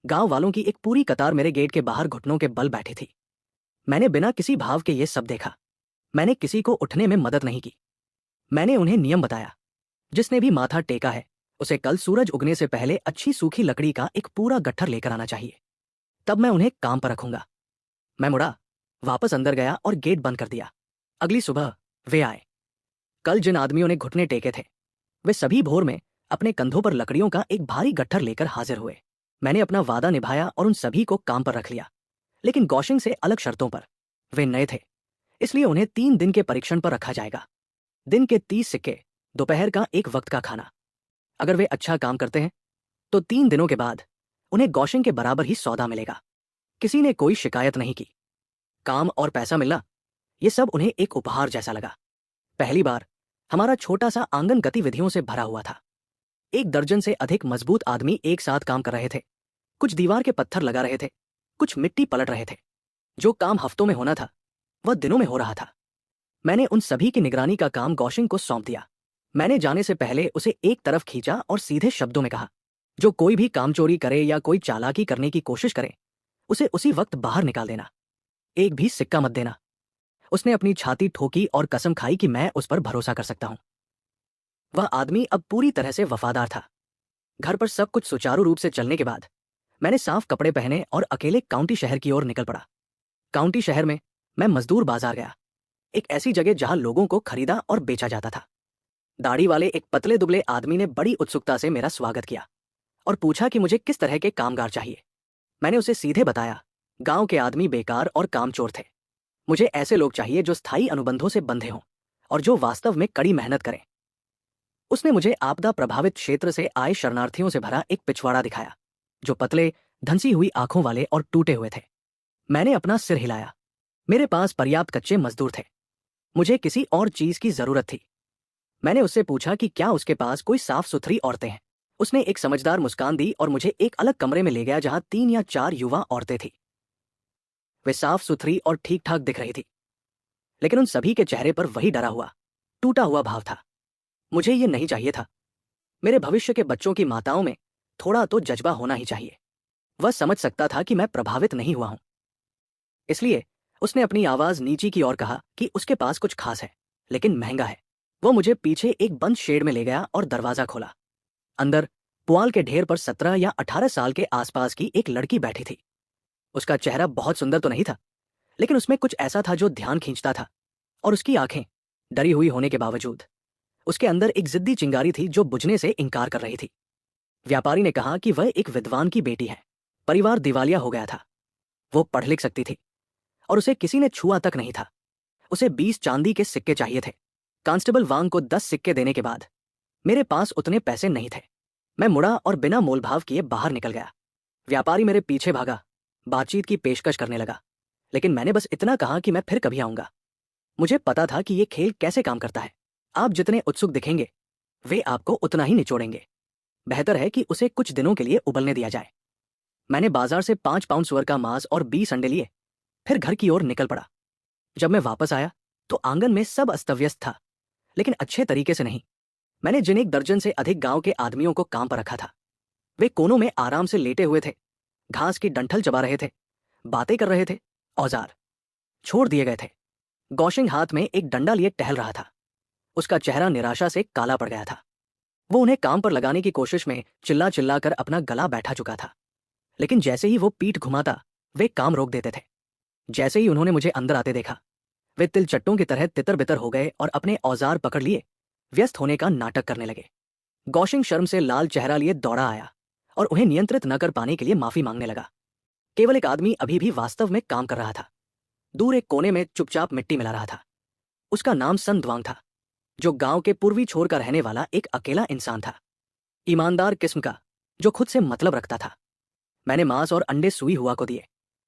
गांव वालों की एक पूरी कतार मेरे गेट के बाहर घुटनों के बल बैठी थी। मैंने बिना किसी भाव के ये सब देखा। मैंने किसी को उठने में मदद नहीं की। मैंने उन्हें नियम बताया, जिसने भी माथा टेका है उसे कल सूरज उगने से पहले अच्छी सूखी लकड़ी का एक पूरा गट्ठर लेकर आना चाहिए, तब मैं उन्हें काम पर रखूंगा। मैं मुड़ा, वापस अंदर गया और गेट बंद कर दिया। अगली सुबह वे आए। कल जिन आदमियों ने घुटने टेके थे वे सभी भोर में अपने कंधों पर लकड़ियों का एक भारी गट्ठर लेकर हाजिर हुए। मैंने अपना वादा निभाया और उन सभी को काम पर रख लिया, लेकिन गौशिंग से अलग शर्तों पर। वे नए थे, इसलिए उन्हें 3 दिन के परीक्षण पर रखा जाएगा। दिन के 30 सिक्के, दोपहर का 1 वक्त का खाना। अगर वे अच्छा काम करते हैं तो 3 दिनों के बाद उन्हें गौशिंग के बराबर ही सौदा मिलेगा। किसी ने कोई शिकायत नहीं की। काम और पैसा मिलना, ये सब उन्हें एक उपहार जैसा लगा। पहली बार हमारा छोटा सा आंगन गतिविधियों से भरा हुआ था। 1 दर्जन से अधिक मजबूत आदमी एक साथ काम कर रहे थे। कुछ दीवार के पत्थर लगा रहे थे, कुछ मिट्टी पलट रहे थे। जो काम हफ्तों में होना था वह दिनों में हो रहा था। मैंने उन सभी की निगरानी का काम गौशिंग को सौंप दिया। मैंने जाने से पहले उसे एक तरफ खींचा और सीधे शब्दों में कहा, जो कोई भी काम चोरी करे या कोई चालाकी करने की कोशिश करे उसे उसी वक्त बाहर निकाल देना, एक भी सिक्का मत देना। उसने अपनी छाती ठोकी और कसम खाई कि मैं उस पर भरोसा कर सकता हूं। वह आदमी अब पूरी तरह से वफादार था। घर पर सब कुछ सुचारू रूप से चलने के बाद मैंने साफ कपड़े पहने और अकेले काउंटी शहर की ओर निकल पड़ा। काउंटी शहर में मैं मजदूर बाजार गया, एक ऐसी जगह जहां लोगों को खरीदा और बेचा जाता था। दाढ़ी वाले एक पतले दुबले आदमी ने बड़ी उत्सुकता से मेरा स्वागत किया और पूछा कि मुझे किस तरह के कामगार चाहिए। मैंने उसे सीधे बताया, गांव के आदमी बेकार और कामचोर थे। मुझे ऐसे लोग चाहिए जो स्थायी अनुबंधों से बंधे हों और जो वास्तव में कड़ी मेहनत करें। उसने मुझे आपदा प्रभावित क्षेत्र से आए शरणार्थियों से भरा एक पिछवाड़ा दिखाया, जो पतले, धंसी हुई आंखों वाले और टूटे हुए थे। मैंने अपना सिर हिलाया। मेरे पास पर्याप्त कच्चे मजदूर थे। मुझे किसी और चीज की जरूरत थी। मैंने उससे पूछा कि क्या उसके पास कोई साफ सुथरी औरतें हैं। उसने एक समझदार मुस्कान दी और मुझे एक अलग कमरे में ले गया जहां 3 या 4 युवा औरतें थीं। वे साफ सुथरी और ठीक ठाक दिख रही थी, लेकिन उन सभी के चेहरे पर वही डरा हुआ, टूटा हुआ भाव था। मुझे ये नहीं चाहिए था। मेरे भविष्य के बच्चों की माताओं में थोड़ा तो जज्बा होना ही चाहिए। वह समझ सकता था कि मैं प्रभावित नहीं हुआ हूं, इसलिए उसने अपनी आवाज नीची की ओर कहा कि उसके पास कुछ खास है, लेकिन महंगा है। वो मुझे पीछे एक बंद शेड में ले गया और दरवाजा खोला। अंदर पुआल के ढेर पर 17 या 18 साल के आसपास की एक लड़की बैठी थी। उसका चेहरा बहुत सुंदर तो नहीं था, लेकिन उसमें कुछ ऐसा था जो ध्यान खींचता था। और उसकी आंखें डरी हुई होने के बावजूद उसके अंदर एक जिद्दी चिंगारी थी जो बुझने से इनकार कर रही थी। व्यापारी ने कहा कि वह एक विद्वान की बेटी है। परिवार दिवालिया हो गया था। वो पढ़ लिख सकती थी और उसे किसी ने छुआ तक नहीं था। उसे 20 चांदी के सिक्के चाहिए थे। कांस्टेबल वांग को 10 सिक्के देने के बाद मेरे पास उतने पैसे नहीं थे। मैं मुड़ा और बिना मोलभाव किए बाहर निकल गया। व्यापारी मेरे पीछे भागा, बातचीत की पेशकश करने लगा, लेकिन मैंने बस इतना कहा कि मैं फिर कभी आऊंगा। मुझे पता था कि ये खेल कैसे काम करता है। आप जितने उत्सुक दिखेंगे वे आपको उतना ही निचोड़ेंगे। बेहतर है कि उसे कुछ दिनों के लिए उबलने दिया जाए। मैंने बाजार से 5 पाउंड सुअर का मांस और 20 अंडे लिए, फिर घर की ओर निकल पड़ा। जब मैं वापस आया तो आंगन में सब अस्तव्यस्त था, लेकिन अच्छे तरीके से नहीं। मैंने जिन 1 दर्जन से अधिक गांव के आदमियों को काम पर रखा था, वे कोनों में आराम से लेटे हुए थे, घास की डंठल चबा रहे थे, बातें कर रहे थे। औजार छोड़ दिए गए थे। गौशिंग हाथ में एक डंडा लिए टहल रहा था। उसका चेहरा निराशा से काला पड़ गया था। वो उन्हें काम पर लगाने की कोशिश में चिल्ला चिल्ला कर अपना गला बैठा चुका था, लेकिन जैसे ही वो पीठ घुमाता वे काम रोक देते थे। जैसे ही उन्होंने मुझे अंदर आते देखा, वे तिलचट्टों की तरह तितर बितर हो गए और अपने औजार पकड़ लिए व्यस्त होने का नाटक करने लगे। गौशिंग शर्म से लाल चेहरा लिए दौड़ा आया और उन्हें नियंत्रित न कर पाने के लिए माफी मांगने लगा। केवल एक आदमी अभी भी वास्तव में काम कर रहा था। दूर एक कोने में चुपचाप मिट्टी मिला रहा था। उसका नाम सन द्वांग था, जो गांव के पूर्वी छोर का रहने वाला एक अकेला इंसान था। ईमानदार किस्म का, जो खुद से मतलब रखता था। मैंने मांस और अंडे सुई हुआ को दिए।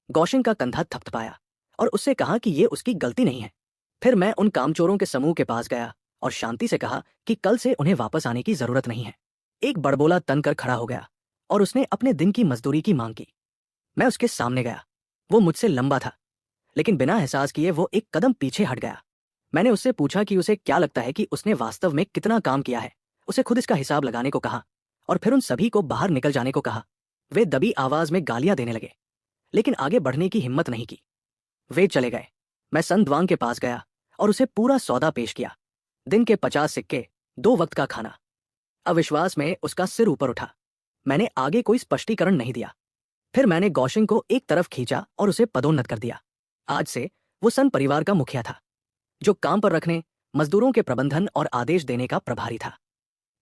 गौशिंग का कंधा थपथपाया और उससे कहा कि ये उसकी गलती नहीं है। फिर मैं उन कामचोरों के समूह के पास गया और शांति से कहा कि कल से उन्हें वापस आने की जरूरत नहीं है। एक बड़बोला तनकर खड़ा हो गया और उसने अपने दिन की मजदूरी की मांग की। मैं उसके सामने गया। वो मुझसे लंबा था, लेकिन बिना एहसास किए वो एक कदम पीछे हट गया। मैंने उससे पूछा कि उसे क्या लगता है कि उसने वास्तव में कितना काम किया है। उसे खुद इसका हिसाब लगाने को कहा और फिर उन सभी को बाहर निकल जाने को कहा। वे दबी आवाज में गालियां देने लगे, लेकिन आगे बढ़ने की हिम्मत नहीं की। वे चले गए। मैं सन द्वांग के पास गया और उसे पूरा सौदा पेश किया। दिन के 50 सिक्के, 2 वक्त का खाना। अविश्वास में उसका सिर ऊपर उठा। मैंने आगे कोई स्पष्टीकरण नहीं दिया। फिर मैंने गौशिंग को एक तरफ खींचा और उसे पदोन्नत कर दिया। आज से वो सन परिवार का मुखिया था, जो काम पर रखने, मजदूरों के प्रबंधन और आदेश देने का प्रभारी था।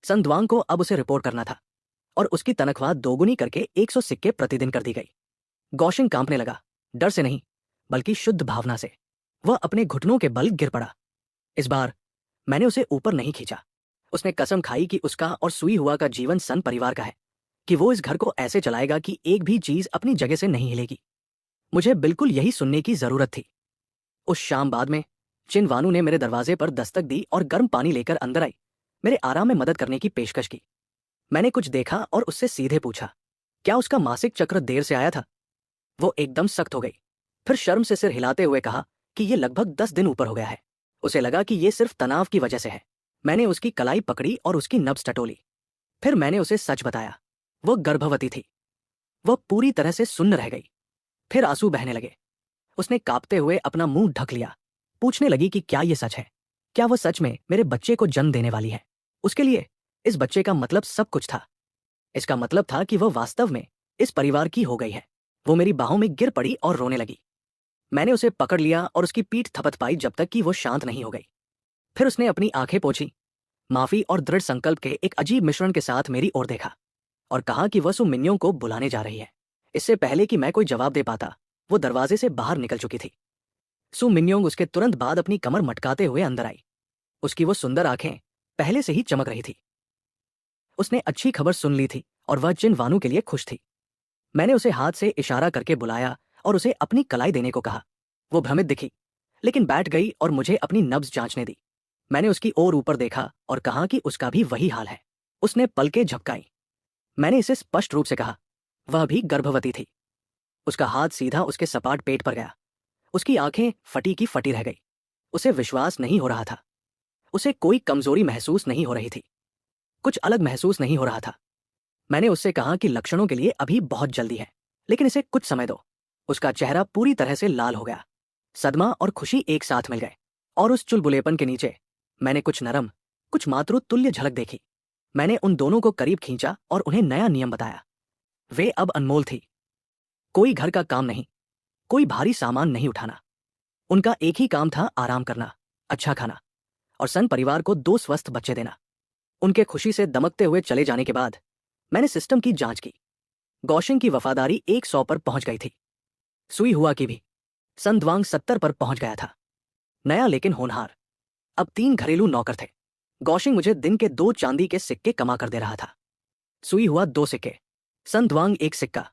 सन द्वांग को अब उसे रिपोर्ट करना था और उसकी तनख्वाह दोगुनी करके 100 सिक्के प्रतिदिन कर दी गई। गौशिंग कांपने लगा, डर से नहीं बल्कि शुद्ध भावना से। वह अपने घुटनों के बल गिर पड़ा। इस बार मैंने उसे ऊपर नहीं खींचा। उसने कसम खाई कि उसका और सुई हुआ का जीवन सन परिवार का है, कि वो इस घर को ऐसे चलाएगा कि एक भी चीज अपनी जगह से नहीं हिलेगी। मुझे बिल्कुल यही सुनने की जरूरत थी। उस शाम बाद में चिन वानू ने मेरे दरवाजे पर दस्तक दी और गर्म पानी लेकर अंदर आई, मेरे आराम में मदद करने की पेशकश की। मैंने कुछ देखा और उससे सीधे पूछा, क्या उसका मासिक चक्र देर से आया था? वो एकदम सख्त हो गई, फिर शर्म से सिर हिलाते हुए कहा कि ये लगभग 10 दिन ऊपर हो गया है। उसे लगा कि ये सिर्फ तनाव की वजह से है। मैंने उसकी कलाई पकड़ी और उसकी नब्ज टटोली। फिर मैंने उसे सच बताया। वो गर्भवती थी। वह पूरी तरह से सुन्न रह गई। फिर आंसू बहने लगे। उसने कांपते हुए अपना मुंह ढक लिया। पूछने लगी कि क्या ये सच है? क्या वह सच में मेरे बच्चे को जन्म देने वाली है? उसके लिए इस बच्चे का मतलब सब कुछ था। इसका मतलब था कि वह वास्तव में इस परिवार की हो गई है। वो मेरी बाहों में गिर पड़ी और रोने लगी। मैंने उसे पकड़ लिया और उसकी पीठ थपथपाई जब तक कि वो शांत नहीं हो गई। फिर उसने अपनी आंखें पोंछी, माफी और दृढ़ संकल्प के एक अजीब मिश्रण के साथ मेरी ओर देखा और कहा कि वह सु मिन्यों को बुलाने जा रही है। इससे पहले कि मैं कोई जवाब दे पाता, वो दरवाजे से बाहर निकल चुकी थी। सु मिन्योंग उसके तुरंत बाद अपनी कमर मटकाते हुए अंदर आई। उसकी वो सुंदर आंखें पहले से ही चमक रही थी। उसने अच्छी खबर सुन ली थी और वह चिन वानू के लिए खुश थी। मैंने उसे हाथ से इशारा करके बुलाया और उसे अपनी कलाई देने को कहा। वो भ्रमित दिखी, लेकिन बैठ गई और मुझे अपनी नब्ज जांचने दी। मैंने उसकी ओर ऊपर देखा और कहा कि उसका भी वही हाल है। उसने पलकें झपकाई। मैंने इसे स्पष्ट रूप से कहा, वह भी गर्भवती थी। उसका हाथ सीधा उसके सपाट पेट पर गया। उसकी आंखें फटी की फटी रह गई। उसे विश्वास नहीं हो रहा था। उसे कोई कमजोरी महसूस नहीं हो रही थी। कुछ अलग महसूस नहीं हो रहा था। मैंने उससे कहा कि लक्षणों के लिए अभी बहुत जल्दी है, लेकिन इसे कुछ समय दो। उसका चेहरा पूरी तरह से लाल हो गया। सदमा और खुशी एक साथ मिल गए और उस चुलबुलेपन के नीचे मैंने कुछ नरम, कुछ मातृतुल्य झलक देखी। मैंने उन दोनों को करीब खींचा और उन्हें नया नियम बताया। वे अब अनमोल थी। कोई घर का काम नहीं, कोई भारी सामान नहीं उठाना। उनका एक ही काम था, आराम करना, अच्छा खाना और सन परिवार को 2 स्वस्थ बच्चे देना। उनके खुशी से दमकते हुए चले जाने के बाद मैंने सिस्टम की जांच की। गौशिंग की वफादारी 100 पर पहुंच गई थी। सुई हुआ की भी। सन द्वांग 70 पर पहुंच गया था। नया लेकिन होनहार। अब 3 घरेलू नौकर थे। गौशिंग मुझे दिन के 2 चांदी के सिक्के कमा कर दे रहा था। सुई हुआ 2 सिक्के, सन द्वांग 1 सिक्का।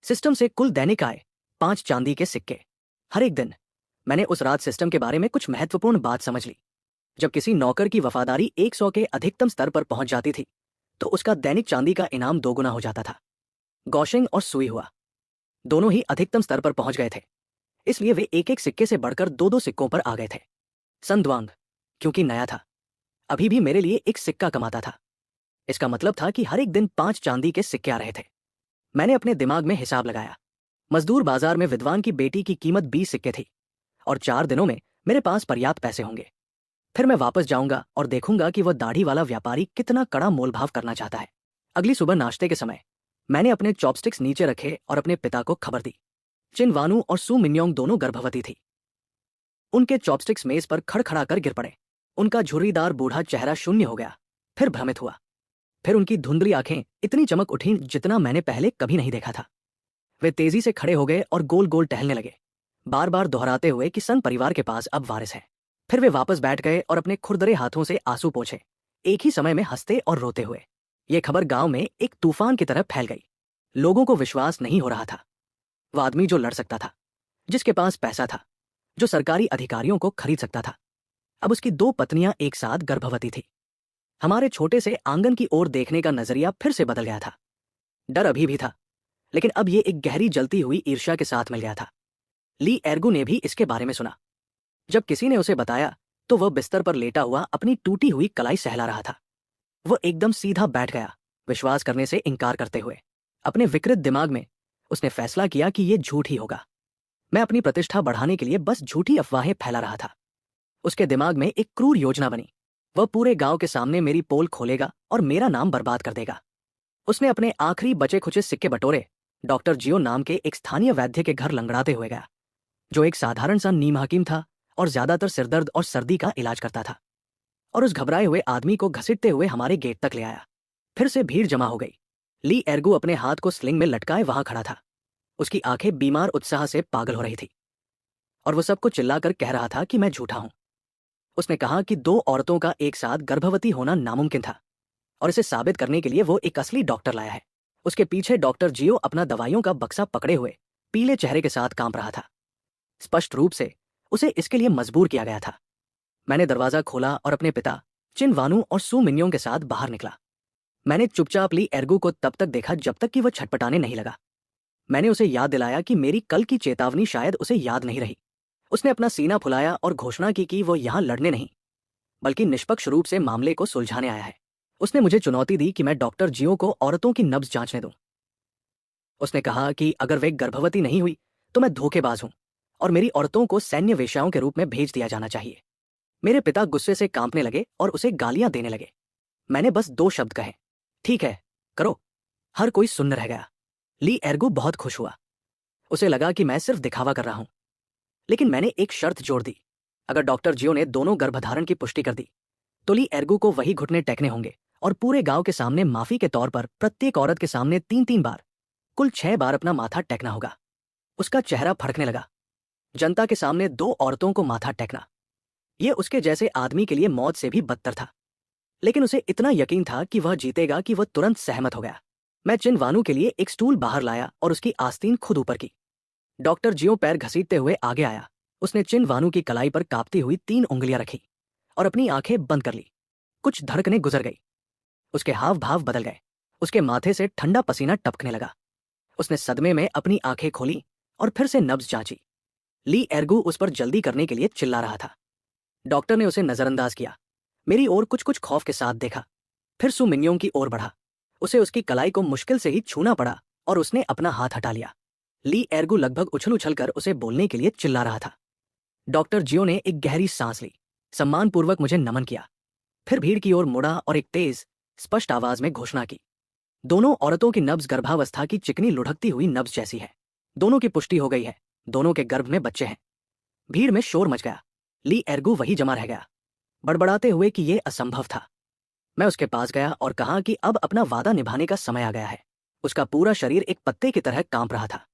सिस्टम से कुल दैनिक आय 5 चांदी के सिक्के हर एक दिन। मैंने उस रात सिस्टम के बारे में कुछ महत्वपूर्ण बात समझ ली। जब किसी नौकर की वफादारी 100 के अधिकतम स्तर पर पहुंच जाती थी तो उसका दैनिक चांदी का इनाम 2 गुना हो जाता था। गौशिंग और सुई हुआ दोनों ही अधिकतम स्तर पर पहुंच गए थे, इसलिए वे एक एक सिक्के से बढ़कर 2-2 सिक्कों पर आ गए थे। सन द्वांग क्योंकि नया था, अभी भी मेरे लिए एक सिक्का कमाता था। इसका मतलब था कि हर एक दिन 5 चांदी के सिक्के आ रहे थे। मैंने अपने दिमाग में हिसाब लगाया। मजदूर बाजार में विद्वान की बेटी की कीमत 20 सिक्के थी और 4 दिनों में मेरे पास पर्याप्त पैसे होंगे। फिर मैं वापस जाऊंगा और देखूंगा कि वह दाढ़ी वाला व्यापारी कितना कड़ा मोलभाव करना चाहता है। अगली सुबह नाश्ते के समय मैंने अपने चॉपस्टिक्स नीचे रखे और अपने पिता को खबर दी। चिन वानू और सू मिन्योंग दोनों गर्भवती थी। उनके चॉपस्टिक्स मेज पर खड़खड़ा कर गिर पड़े। उनका झुर्रीदार बूढ़ा चेहरा शून्य हो गया, फिर भ्रमित हुआ। फिर उनकी धुंधली आंखें इतनी चमक उठी जितना मैंने पहले कभी नहीं देखा था। वे तेजी से खड़े हो गए और गोल गोल टहलने लगे, बार बार दोहराते हुए कि सन परिवार के पास अब वारिस है। फिर वे वापस बैठ गए और अपने खुरदरे हाथों से आंसू पोंछे, एक ही समय में हंसते और रोते हुए। ये खबर गांव में एक तूफान की तरह फैल गई। लोगों को विश्वास नहीं हो रहा था। वह आदमी जो लड़ सकता था, जिसके पास पैसा था, जो सरकारी अधिकारियों को खरीद सकता था, अब उसकी 2 पत्नियां एक साथ गर्भवती थी। हमारे छोटे से आंगन की ओर देखने का नजरिया फिर से बदल गया था। डर अभी भी था, लेकिन अब ये एक गहरी जलती हुई ईर्ष्या के साथ मिल गया था। ली एर्गू ने भी इसके बारे में सुना। जब किसी ने उसे बताया तो वह बिस्तर पर लेटा हुआ अपनी टूटी हुई कलाई सहला रहा था। वह एकदम सीधा बैठ गया, विश्वास करने से इनकार करते हुए। अपने विकृत दिमाग में उसने फैसला किया कि यह झूठ ही होगा। मैं अपनी प्रतिष्ठा बढ़ाने के लिए बस झूठी अफवाहें फैला रहा था। उसके दिमाग में एक क्रूर योजना बनी। वह पूरे गांव के सामने मेरी पोल खोलेगा और मेरा नाम बर्बाद कर देगा। उसने अपने आखिरी बचे खुचे सिक्के बटोरे डॉक्टर जियो नाम के एक स्थानीय वैद्य के घर लंगड़ाते हुए गया, जो एक साधारण सा नीम हकीम था और ज्यादातर सिरदर्द और सर्दी का इलाज करता था। और उस घबराए हुए आदमी को घसीटते हुए हमारे गेट तक ले आया। फिर से भीड़ जमा हो गई। ली एर्गू अपने हाथ को स्लिंग में लटकाए वहां खड़ा था। उसकी आंखें बीमार उत्साह से पागल हो रही थी और वो सबको चिल्लाकर कह रहा था कि मैं झूठा हूं। उसने कहा कि 2 औरतों का एक साथ गर्भवती होना नामुमकिन था और इसे साबित करने के लिए वो एक असली डॉक्टर लाया है। उसके पीछे डॉक्टर जियो अपना दवाइयों का बक्सा पकड़े हुए पीले चेहरे के साथ कांप रहा था। स्पष्ट रूप से उसे इसके लिए मजबूर किया गया था। मैंने दरवाजा खोला और अपने पिता चिन वानू और सू मिन्योंग के साथ बाहर निकला। मैंने चुपचाप ली एर्गू को तब तक देखा जब तक कि वह छटपटाने नहीं लगा। मैंने उसे याद दिलाया कि मेरी कल की चेतावनी शायद उसे याद नहीं रही। उसने अपना सीना फुलाया और घोषणा की कि वो यहां लड़ने नहीं, बल्कि निष्पक्ष रूप से मामले को सुलझाने आया है। उसने मुझे चुनौती दी कि मैं डॉक्टर जियो को औरतों की नब्ज जांचने दूं। उसने कहा कि अगर वे गर्भवती नहीं हुई तो मैं धोखेबाज हूं और मेरी औरतों को सैन्य वेश्याओं के रूप में भेज दिया जाना चाहिए। मेरे पिता गुस्से से कांपने लगे और उसे गालियां देने लगे। मैंने बस 2 शब्द कहे, ठीक है, करो। हर कोई सुन्न रह गया। ली एर्गू बहुत खुश हुआ। उसे लगा कि मैं सिर्फ दिखावा कर रहा हूं। लेकिन मैंने एक शर्त जोड़ दी। अगर डॉक्टर जियो ने दोनों गर्भधारण की पुष्टि कर दी तो ली एर्गू को वही घुटने टेकने होंगे और पूरे गांव के सामने माफी के तौर पर प्रत्येक औरत के सामने 3-3 बार, कुल 6 बार अपना माथा टेकना होगा। उसका चेहरा फड़कने लगा। जनता के सामने 2 औरतों को माथा टेकना, यह उसके जैसे आदमी के लिए मौत से भी बदतर था। लेकिन उसे इतना यकीन था कि वह जीतेगा कि वह तुरंत सहमत हो गया। मैं चिन वानू के लिए एक स्टूल बाहर लाया और उसकी आस्तीन खुद ऊपर की। डॉक्टर जियो पैर घसीटते हुए आगे आया। उसने चिन वानू की कलाई पर कांपती हुई 3 उंगलियां रखी और अपनी आंखें बंद कर ली। कुछ धड़कनें गुजर गई। उसके हाव भाव बदल गए। उसके माथे से ठंडा पसीना टपकने लगा। उसने सदमे में अपनी आंखें खोली और फिर से नब्ज जांची। ली एर्गू उस पर जल्दी करने के लिए चिल्ला रहा था। डॉक्टर ने उसे नजरअंदाज किया, मेरी ओर कुछ कुछ खौफ के साथ देखा, फिर सू मिन्योंग की ओर बढ़ा। उसे उसकी कलाई को मुश्किल से ही छूना पड़ा और उसने अपना हाथ हटा लिया। ली एर्गू लगभग उछल उछल कर उसे बोलने के लिए चिल्ला रहा था। डॉक्टर जियो ने एक गहरी सांस ली, सम्मानपूर्वक मुझे नमन किया, फिर भीड़ की ओर मुड़ा और एक तेज स्पष्ट आवाज में घोषणा की, दोनों औरतों की नब्ज गर्भावस्था की चिकनी लुढ़कती हुई नब्ज जैसी है। दोनों की पुष्टि हो गई है। दोनों के गर्भ में बच्चे हैं। भीड़ में शोर मच गया। ली एर्गो वही जमा रह गया, बड़बड़ाते हुए कि यह असंभव था। मैं उसके पास गया और कहा कि अब अपना वादा निभाने का समय आ गया है। उसका पूरा शरीर एक पत्ते की तरह कांप रहा था।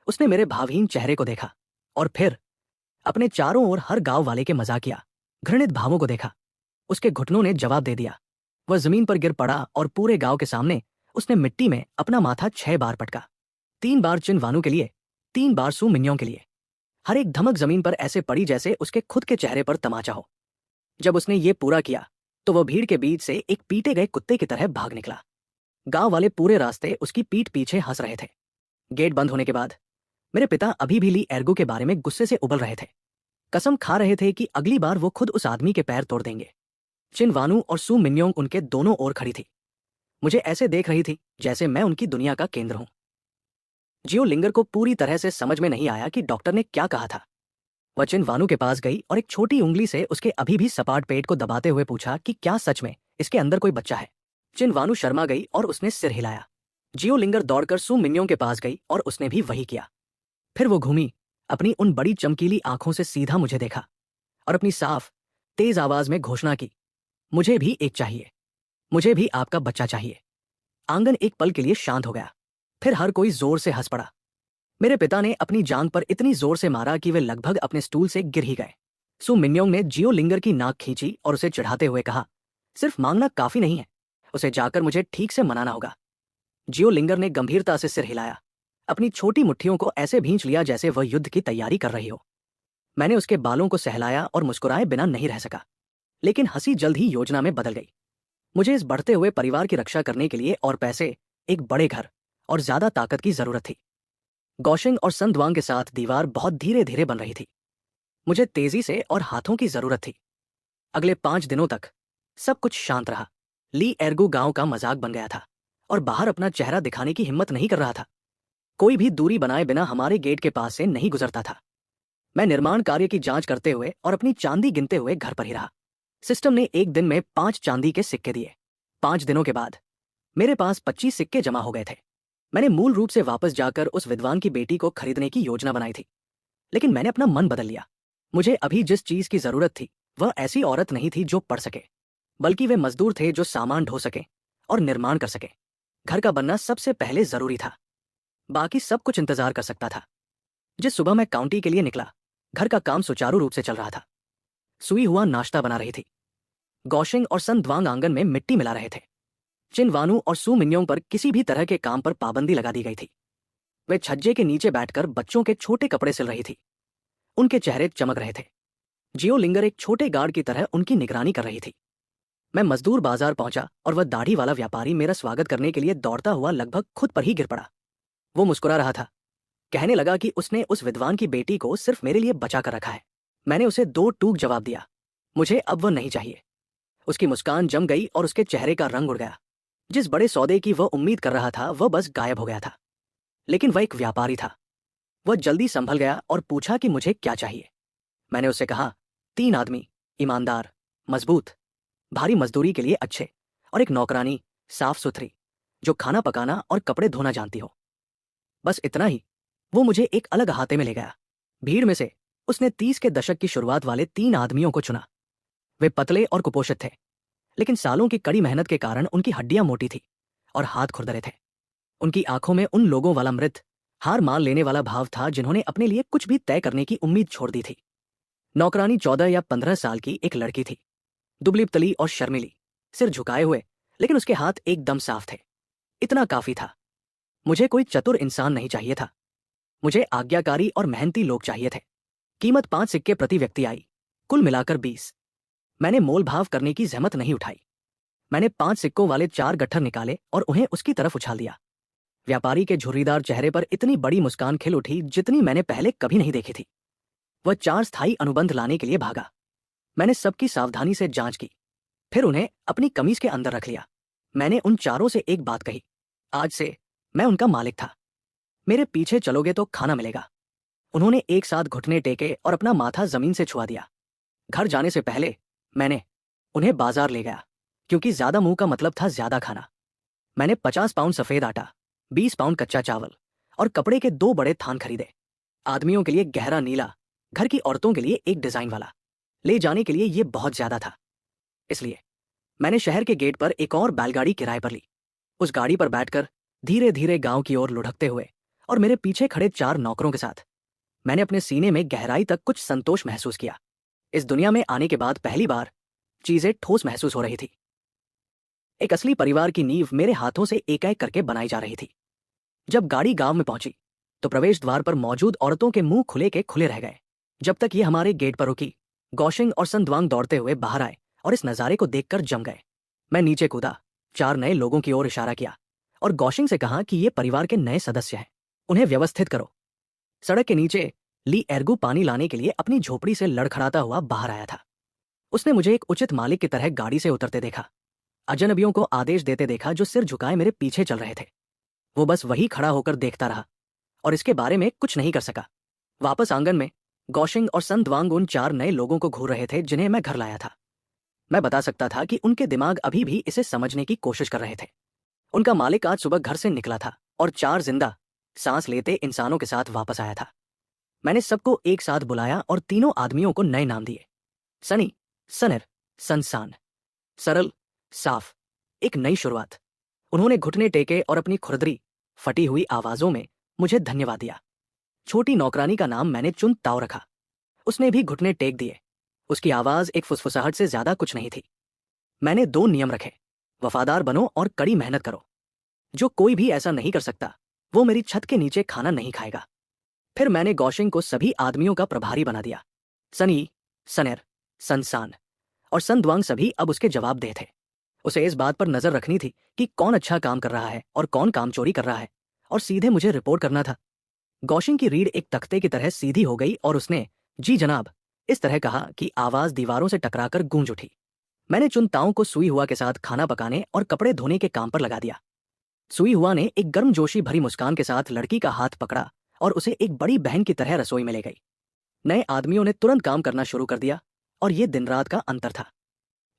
उसने मेरे भावहीन चेहरे को देखा और फिर अपने चारों ओर हर गांव वाले के मजाकिया घृणित भावों को देखा। उसके घुटनों ने जवाब दे दिया। वह जमीन पर गिर पड़ा और पूरे गांव के सामने उसने मिट्टी में अपना माथा 6 बार पटका। 3 बार चिनवानू के लिए, 3 बार सू मिन्यों के लिए। हर एक धमक जमीन पर ऐसे पड़ी जैसे उसके खुद के चेहरे पर तमाचा हो। जब उसने ये पूरा किया तो वह भीड़ के बीच से एक पीटे गए कुत्ते की तरह भाग निकला। गांव वाले पूरे रास्ते उसकी पीठ पीछे हंस रहे थे। गेट बंद होने के बाद मेरे पिता अभी भी ली एर्गो के बारे में गुस्से से उबल रहे थे। कसम खा रहे थे कि अगली बार वो खुद उस आदमी के पैर तोड़ देंगे। चिनवानू और सू मिन्योंग उनके दोनों ओर खड़ी थी। मुझे ऐसे देख रही थी जैसे मैं उनकी दुनिया का केंद्र हूं। जियो लिंगर को पूरी तरह से समझ में नहीं आया कि डॉक्टर ने क्या कहा था। वह चिनवानू के पास गई और एक छोटी उंगली से उसके अभी भी सपाट पेट को दबाते हुए पूछा कि क्या सच में इसके अंदर कोई बच्चा है। चिनवानू शर्मा गई और उसने सिर हिलाया। जियो लिंगर दौड़कर सू मिन्योंग के पास गई और उसने भी वही किया। फिर वो घूमी, अपनी उन बड़ी चमकीली आंखों से सीधा मुझे देखा और अपनी साफ तेज आवाज में घोषणा की, मुझे भी एक चाहिए, मुझे भी आपका बच्चा चाहिए। आंगन एक पल के लिए शांत हो गया। फिर हर कोई जोर से हंस पड़ा। मेरे पिता ने अपनी जांग पर इतनी जोर से मारा कि वे लगभग अपने स्टूल से गिर ही गए। सू मिन्योंग ने जियो लिंगर की नाक खींची और उसे चिढ़ाते हुए कहा, सिर्फ मांगना काफी नहीं है, उसे जाकर मुझे ठीक से मनाना होगा। जियो लिंगर ने गंभीरता से सिर हिलाया, अपनी छोटी मुट्ठियों को ऐसे भींच लिया जैसे वह युद्ध की तैयारी कर रही हो। मैंने उसके बालों को सहलाया और मुस्कुराए बिना नहीं रह सका। लेकिन हंसी जल्द ही योजना में बदल गई। मुझे इस बढ़ते हुए परिवार की रक्षा करने के लिए और पैसे, एक बड़े घर और ज्यादा ताकत की जरूरत थी। गौशिंग और संदवांग के साथ दीवार बहुत धीरे धीरे बन रही थी। मुझे तेजी से और हाथों की जरूरत थी। अगले 5 दिनों तक सब कुछ शांत रहा। ली एर्गो गांव का मजाक बन गया था और बाहर अपना चेहरा दिखाने की हिम्मत नहीं कर रहा था। कोई भी दूरी बनाए बिना हमारे गेट के पास से नहीं गुजरता था। मैं निर्माण कार्य की जांच करते हुए और अपनी चांदी गिनते हुए घर पर ही रहा। सिस्टम ने एक दिन में 5 चांदी के सिक्के दिए। 5 दिनों के बाद मेरे पास 25 सिक्के जमा हो गए थे। मैंने मूल रूप से वापस जाकर उस विद्वान की बेटी को खरीदने की योजना बनाई थी, लेकिन मैंने अपना मन बदल लिया। मुझे अभी जिस चीज की जरूरत थी वह ऐसी औरत नहीं थी जो पढ़ सके, बल्कि वे मजदूर थे जो सामान ढो सके और निर्माण कर सके। घर का बनना सबसे पहले जरूरी था, बाकी सब कुछ इंतजार कर सकता था। जिस सुबह मैं काउंटी के लिए निकला, घर का काम सुचारू रूप से चल रहा था। सुई हुआ नाश्ता बना रही थी। गौशिंग और संदवांग आंगन में मिट्टी मिला रहे थे। चिनवानू और सू मिन्योंग पर किसी भी तरह के काम पर पाबंदी लगा दी गई थी। वे छज्जे के नीचे बैठकर बच्चों के छोटे कपड़े सिल रही थी। उनके चेहरे चमक रहे थे। जियो लिंगर एक छोटे गार्ड की तरह उनकी निगरानी कर रही थी। मैं मजदूर बाजार पहुंचा और वह दाढ़ी वाला व्यापारी मेरा स्वागत करने के लिए दौड़ता हुआ लगभग खुद पर ही गिर पड़ा। वो मुस्कुरा रहा था, कहने लगा कि उसने उस विद्वान की बेटी को सिर्फ मेरे लिए बचा कर रखा है। मैंने उसे 2 टूक जवाब दिया, मुझे अब वह नहीं चाहिए। उसकी मुस्कान जम गई और उसके चेहरे का रंग उड़ गया। जिस बड़े सौदे की वह उम्मीद कर रहा था वह बस गायब हो गया था। लेकिन वह एक व्यापारी था। वह जल्दी संभल गया और पूछा कि मुझे क्या चाहिए। मैंने उससे कहा, 3 आदमी, ईमानदार, मजबूत, भारी मजदूरी के लिए अच्छे, और एक नौकरानी, साफ सुथरी, जो खाना पकाना और कपड़े धोना जानती हो। बस इतना ही। वो मुझे एक अलग अहाते में ले गया। भीड़ में से उसने 30 के दशक की शुरुआत वाले 3 आदमियों को चुना। वे पतले और कुपोषित थे, लेकिन सालों की कड़ी मेहनत के कारण उनकी हड्डियां मोटी थी और हाथ खुरदरे थे। उनकी आंखों में उन लोगों वाला मृत, हार मान लेने वाला भाव था जिन्होंने अपने लिए कुछ भी तय करने की उम्मीद छोड़ दी थी। नौकरानी 14 या 15 साल की एक लड़की थी, दुबली पतली और शर्मिली, सिर झुकाए हुए, लेकिन उसके हाथ एकदम साफ थे। इतना काफी था। मुझे कोई चतुर इंसान नहीं चाहिए था, मुझे आज्ञाकारी और मेहनती लोग चाहिए थे। कीमत 5 सिक्के प्रति व्यक्ति आई, कुल मिलाकर 20। मैंने मोल भाव करने की जहमत नहीं उठाई। मैंने 5 सिक्कों वाले 4 गट्ठर निकाले और उन्हें उसकी तरफ उछाल दिया। व्यापारी के झुर्रीदार चेहरे पर इतनी बड़ी मुस्कान खिल उठी जितनी मैंने पहले कभी नहीं देखी थी। वह 4 स्थायी अनुबंध लाने के लिए भागा। मैंने सबकी सावधानी से जांच की, फिर उन्हें अपनी कमीज के अंदर रख लिया। मैंने उन चारों से एक बात कही, आज से मैं उनका मालिक था। मेरे पीछे चलोगे तो खाना मिलेगा। उन्होंने एक साथ घुटने टेके और अपना माथा जमीन से छुआ दिया। घर जाने से पहले मैंने उन्हें बाजार ले गया, क्योंकि ज्यादा मुंह का मतलब था ज्यादा खाना। मैंने 50 पाउंड सफेद आटा, 20 पाउंड कच्चा चावल और कपड़े के 2 बड़े थान खरीदे। आदमियों के लिए गहरा नीला, घर की औरतों के लिए एक डिजाइन वाला। ले जाने के लिए ये बहुत ज्यादा था। इसलिए मैंने शहर के गेट पर एक और बैलगाड़ी किराए पर ली। उस गाड़ी पर बैठकर धीरे धीरे गांव की ओर लुढ़कते हुए और मेरे पीछे खड़े 4 नौकरों के साथ मैंने अपने सीने में गहराई तक कुछ संतोष महसूस किया। इस दुनिया में आने के बाद पहली बार चीजें ठोस महसूस हो रही थी। एक असली परिवार की नींव मेरे हाथों से एक एक करके बनाई जा रही थी। जब गाड़ी गांव में पहुंची तो प्रवेश द्वार पर मौजूद औरतों के मुंह खुले के खुले रह गए। जब तक ये हमारे गेट पर रुकी, गौशिंग और संदवांग दौड़ते हुए बाहर आए और इस नज़ारे को देखकर जम गए। मैं नीचे कूदा, 4 नए लोगों की ओर इशारा किया और गौशिंग से कहा कि ये परिवार के नए सदस्य हैं, उन्हें व्यवस्थित करो। सड़क के नीचे ली एर्गू पानी लाने के लिए अपनी झोपड़ी से लड़खड़ाता हुआ बाहर आया था। उसने मुझे एक उचित मालिक की तरह गाड़ी से उतरते देखा, अजनबियों को आदेश देते देखा जो सिर झुकाए मेरे पीछे चल रहे थे। वो बस वही खड़ा होकर देखता रहा और इसके बारे में कुछ नहीं कर सका। वापस आंगन में गौशिंग और संदवांग उन 4 नए लोगों को घूर रहे थे जिन्हें मैं घर लाया था। मैं बता सकता था कि उनके दिमाग अभी भी इसे समझने की कोशिश कर रहे थे। उनका मालिक आज सुबह घर से निकला था और 4 जिंदा सांस लेते इंसानों के साथ वापस आया था। मैंने सबको एक साथ बुलाया और तीनों आदमियों को नए नाम दिए। सनी, सनर, सनसान। सरल, साफ, एक नई शुरुआत। उन्होंने घुटने टेके और अपनी खुरदरी फटी हुई आवाजों में मुझे धन्यवाद दिया। छोटी नौकरानी का नाम मैंने चुन ताओ रखा। उसने भी घुटने टेक दिए। उसकी आवाज एक फुसफुसाहट से ज्यादा कुछ नहीं थी। मैंने 2 नियम रखे, वफादार बनो और कड़ी मेहनत करो। जो कोई भी ऐसा नहीं कर सकता वो मेरी छत के नीचे खाना नहीं खाएगा। फिर मैंने गौशिंग को सभी आदमियों का प्रभारी बना दिया। सनी, सनेर, सनसान और संदवांग सभी अब उसके जवाबदेह थे। उसे इस बात पर नजर रखनी थी कि कौन अच्छा काम कर रहा है और कौन काम चोरी कर रहा है, और सीधे मुझे रिपोर्ट करना था। गौशिंग की रीढ़ एक तख्ते की तरह सीधी हो गई और उसने जी जनाब इस तरह कहा कि आवाज दीवारों से टकराकर गूंज उठी। मैंने चुनताओं को सुई हुआ के साथ खाना पकाने और कपड़े धोने के काम पर लगा दिया। सुई हुआ ने एक गर्मजोशी भरी मुस्कान के साथ लड़की का हाथ पकड़ा और उसे एक बड़ी बहन की तरह रसोई में ले गई। नए आदमियों ने तुरंत काम करना शुरू कर दिया और ये दिन रात का अंतर था।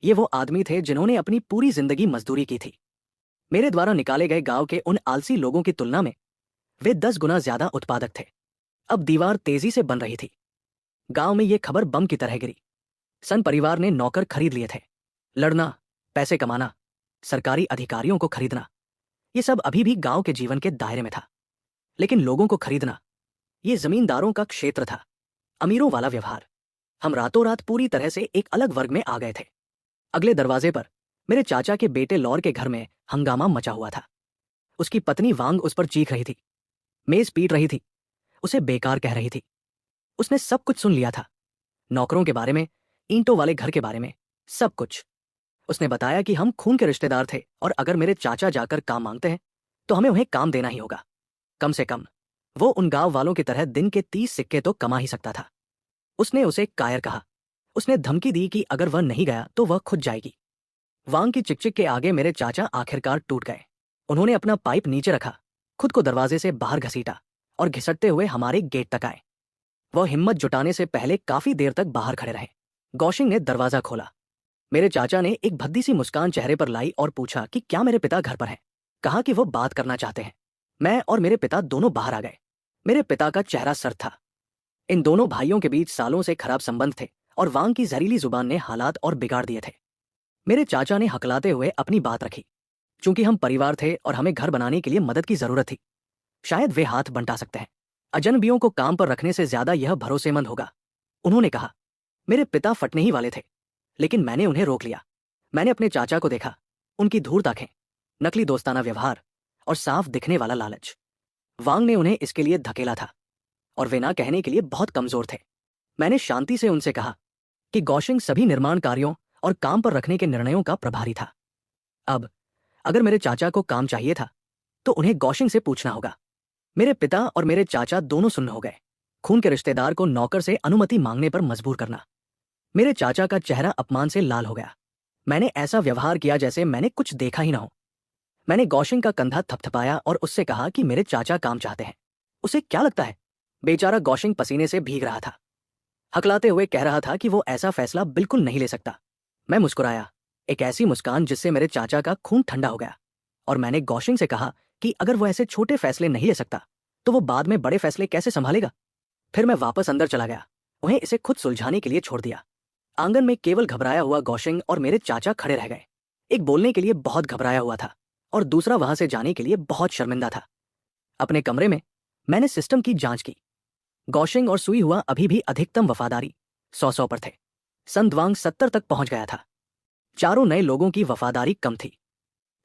ये वो आदमी थे जिन्होंने अपनी पूरी जिंदगी मजदूरी की थी। मेरे द्वारा निकाले गए गांव के उन आलसी लोगों की तुलना में वे 10 गुना ज्यादा उत्पादक थे। अब दीवार तेजी से बन रही थी। गांव में ये खबर बम की तरह गिरी। सन परिवार ने नौकर खरीद लिए थे। लड़ना, पैसे कमाना, सरकारी अधिकारियों को खरीदना, ये सब अभी भी गांव के जीवन के दायरे में था। लेकिन लोगों को खरीदना, ये जमींदारों का क्षेत्र था, अमीरों वाला व्यवहार। हम रातों रात पूरी तरह से एक अलग वर्ग में आ गए थे। अगले दरवाजे पर मेरे चाचा के बेटे लौर के घर में हंगामा मचा हुआ था। उसकी पत्नी वांग उस पर चीख रही थी, मेज पीट रही थी, उसे बेकार कह रही थी। उसने सब कुछ सुन लिया था, नौकरों के बारे में, ईंटों वाले घर के बारे में, सब कुछ। उसने बताया कि हम खून के रिश्तेदार थे और अगर मेरे चाचा जाकर काम मांगते हैं तो हमें उन्हें काम देना ही होगा। कम से कम वो उन गांव वालों की तरह दिन के 30 सिक्के तो कमा ही सकता था। उसने उसे कायर कहा। उसने धमकी दी कि अगर वह नहीं गया तो वह खुद जाएगी। वांग की चिकचिक के आगे मेरे चाचा आखिरकार टूट गए। उन्होंने अपना पाइप नीचे रखा, खुद को दरवाजे से बाहर घसीटा और घिसटते हुए हमारे गेट तक आए। वह हिम्मत जुटाने से पहले काफी देर तक बाहर खड़े रहे। गौशिंग ने दरवाजा खोला। मेरे चाचा ने एक भद्दी सी मुस्कान चेहरे पर लाई और पूछा कि क्या मेरे पिता घर पर हैं। कहा कि वो बात करना चाहते हैं। मैं और मेरे पिता दोनों बाहर आ गए। मेरे पिता का चेहरा सर्द था। इन दोनों भाइयों के बीच सालों से खराब संबंध थे और वांग की जहरीली जुबान ने हालात और बिगाड़ दिए थे। मेरे चाचा ने हकलाते हुए अपनी बात रखी। चूंकि हम परिवार थे और हमें घर बनाने के लिए मदद की जरूरत थी, शायद वे हाथ बंटा सकते हैं। अजनबियों को काम पर रखने से ज्यादा यह भरोसेमंद होगा, उन्होंने कहा। मेरे पिता फटने ही वाले थे, लेकिन मैंने उन्हें रोक लिया। मैंने अपने चाचा को देखा, उनकी धूर्त आंखें, नकली दोस्ताना व्यवहार और साफ दिखने वाला लालच। वांग ने उन्हें इसके लिए धकेला था और वे ना कहने के लिए बहुत कमजोर थे। मैंने शांति से उनसे कहा कि गौशिंग सभी निर्माण कार्यों और काम पर रखने के निर्णयों का प्रभारी था। अब अगर मेरे चाचा को काम चाहिए था तो उन्हें गौशिंग से पूछना होगा। मेरे पिता और मेरे चाचा दोनों सुन्न हो गए। खून के रिश्तेदार को नौकर से अनुमति मांगने पर मजबूर करना। मेरे चाचा का चेहरा अपमान से लाल हो गया। मैंने ऐसा व्यवहार किया जैसे मैंने कुछ देखा ही ना हो। मैंने गौशिंग का कंधा थपथपाया और उससे कहा कि मेरे चाचा काम चाहते हैं। उसे क्या लगता है? बेचारा गौशिंग पसीने से भीग रहा था, हकलाते हुए कह रहा था कि वो ऐसा फैसला बिल्कुल नहीं ले सकता। मैं मुस्कुराया, एक ऐसी मुस्कान जिससे मेरे चाचा का खून ठंडा हो गया, और मैंने गौशिंग से कहा कि अगर वो ऐसे छोटे फैसले नहीं ले सकता तो वो बाद में बड़े फैसले कैसे संभालेगा। फिर मैं वापस अंदर चला गया, उन्हें इसे खुद सुलझाने के लिए छोड़ दिया। आंगन में केवल घबराया हुआ गौशिंग और मेरे चाचा खड़े रह गए। एक बोलने के लिए बहुत घबराया हुआ था और दूसरा वहां से जाने के लिए बहुत शर्मिंदा था। अपने कमरे में मैंने सिस्टम की जांच की। गौशिंग और सुई हुआ अभी भी अधिकतम वफादारी 100 पर थे। संद्वांग 70 तक पहुंच गया था। चारों नए लोगों की वफादारी कम थी।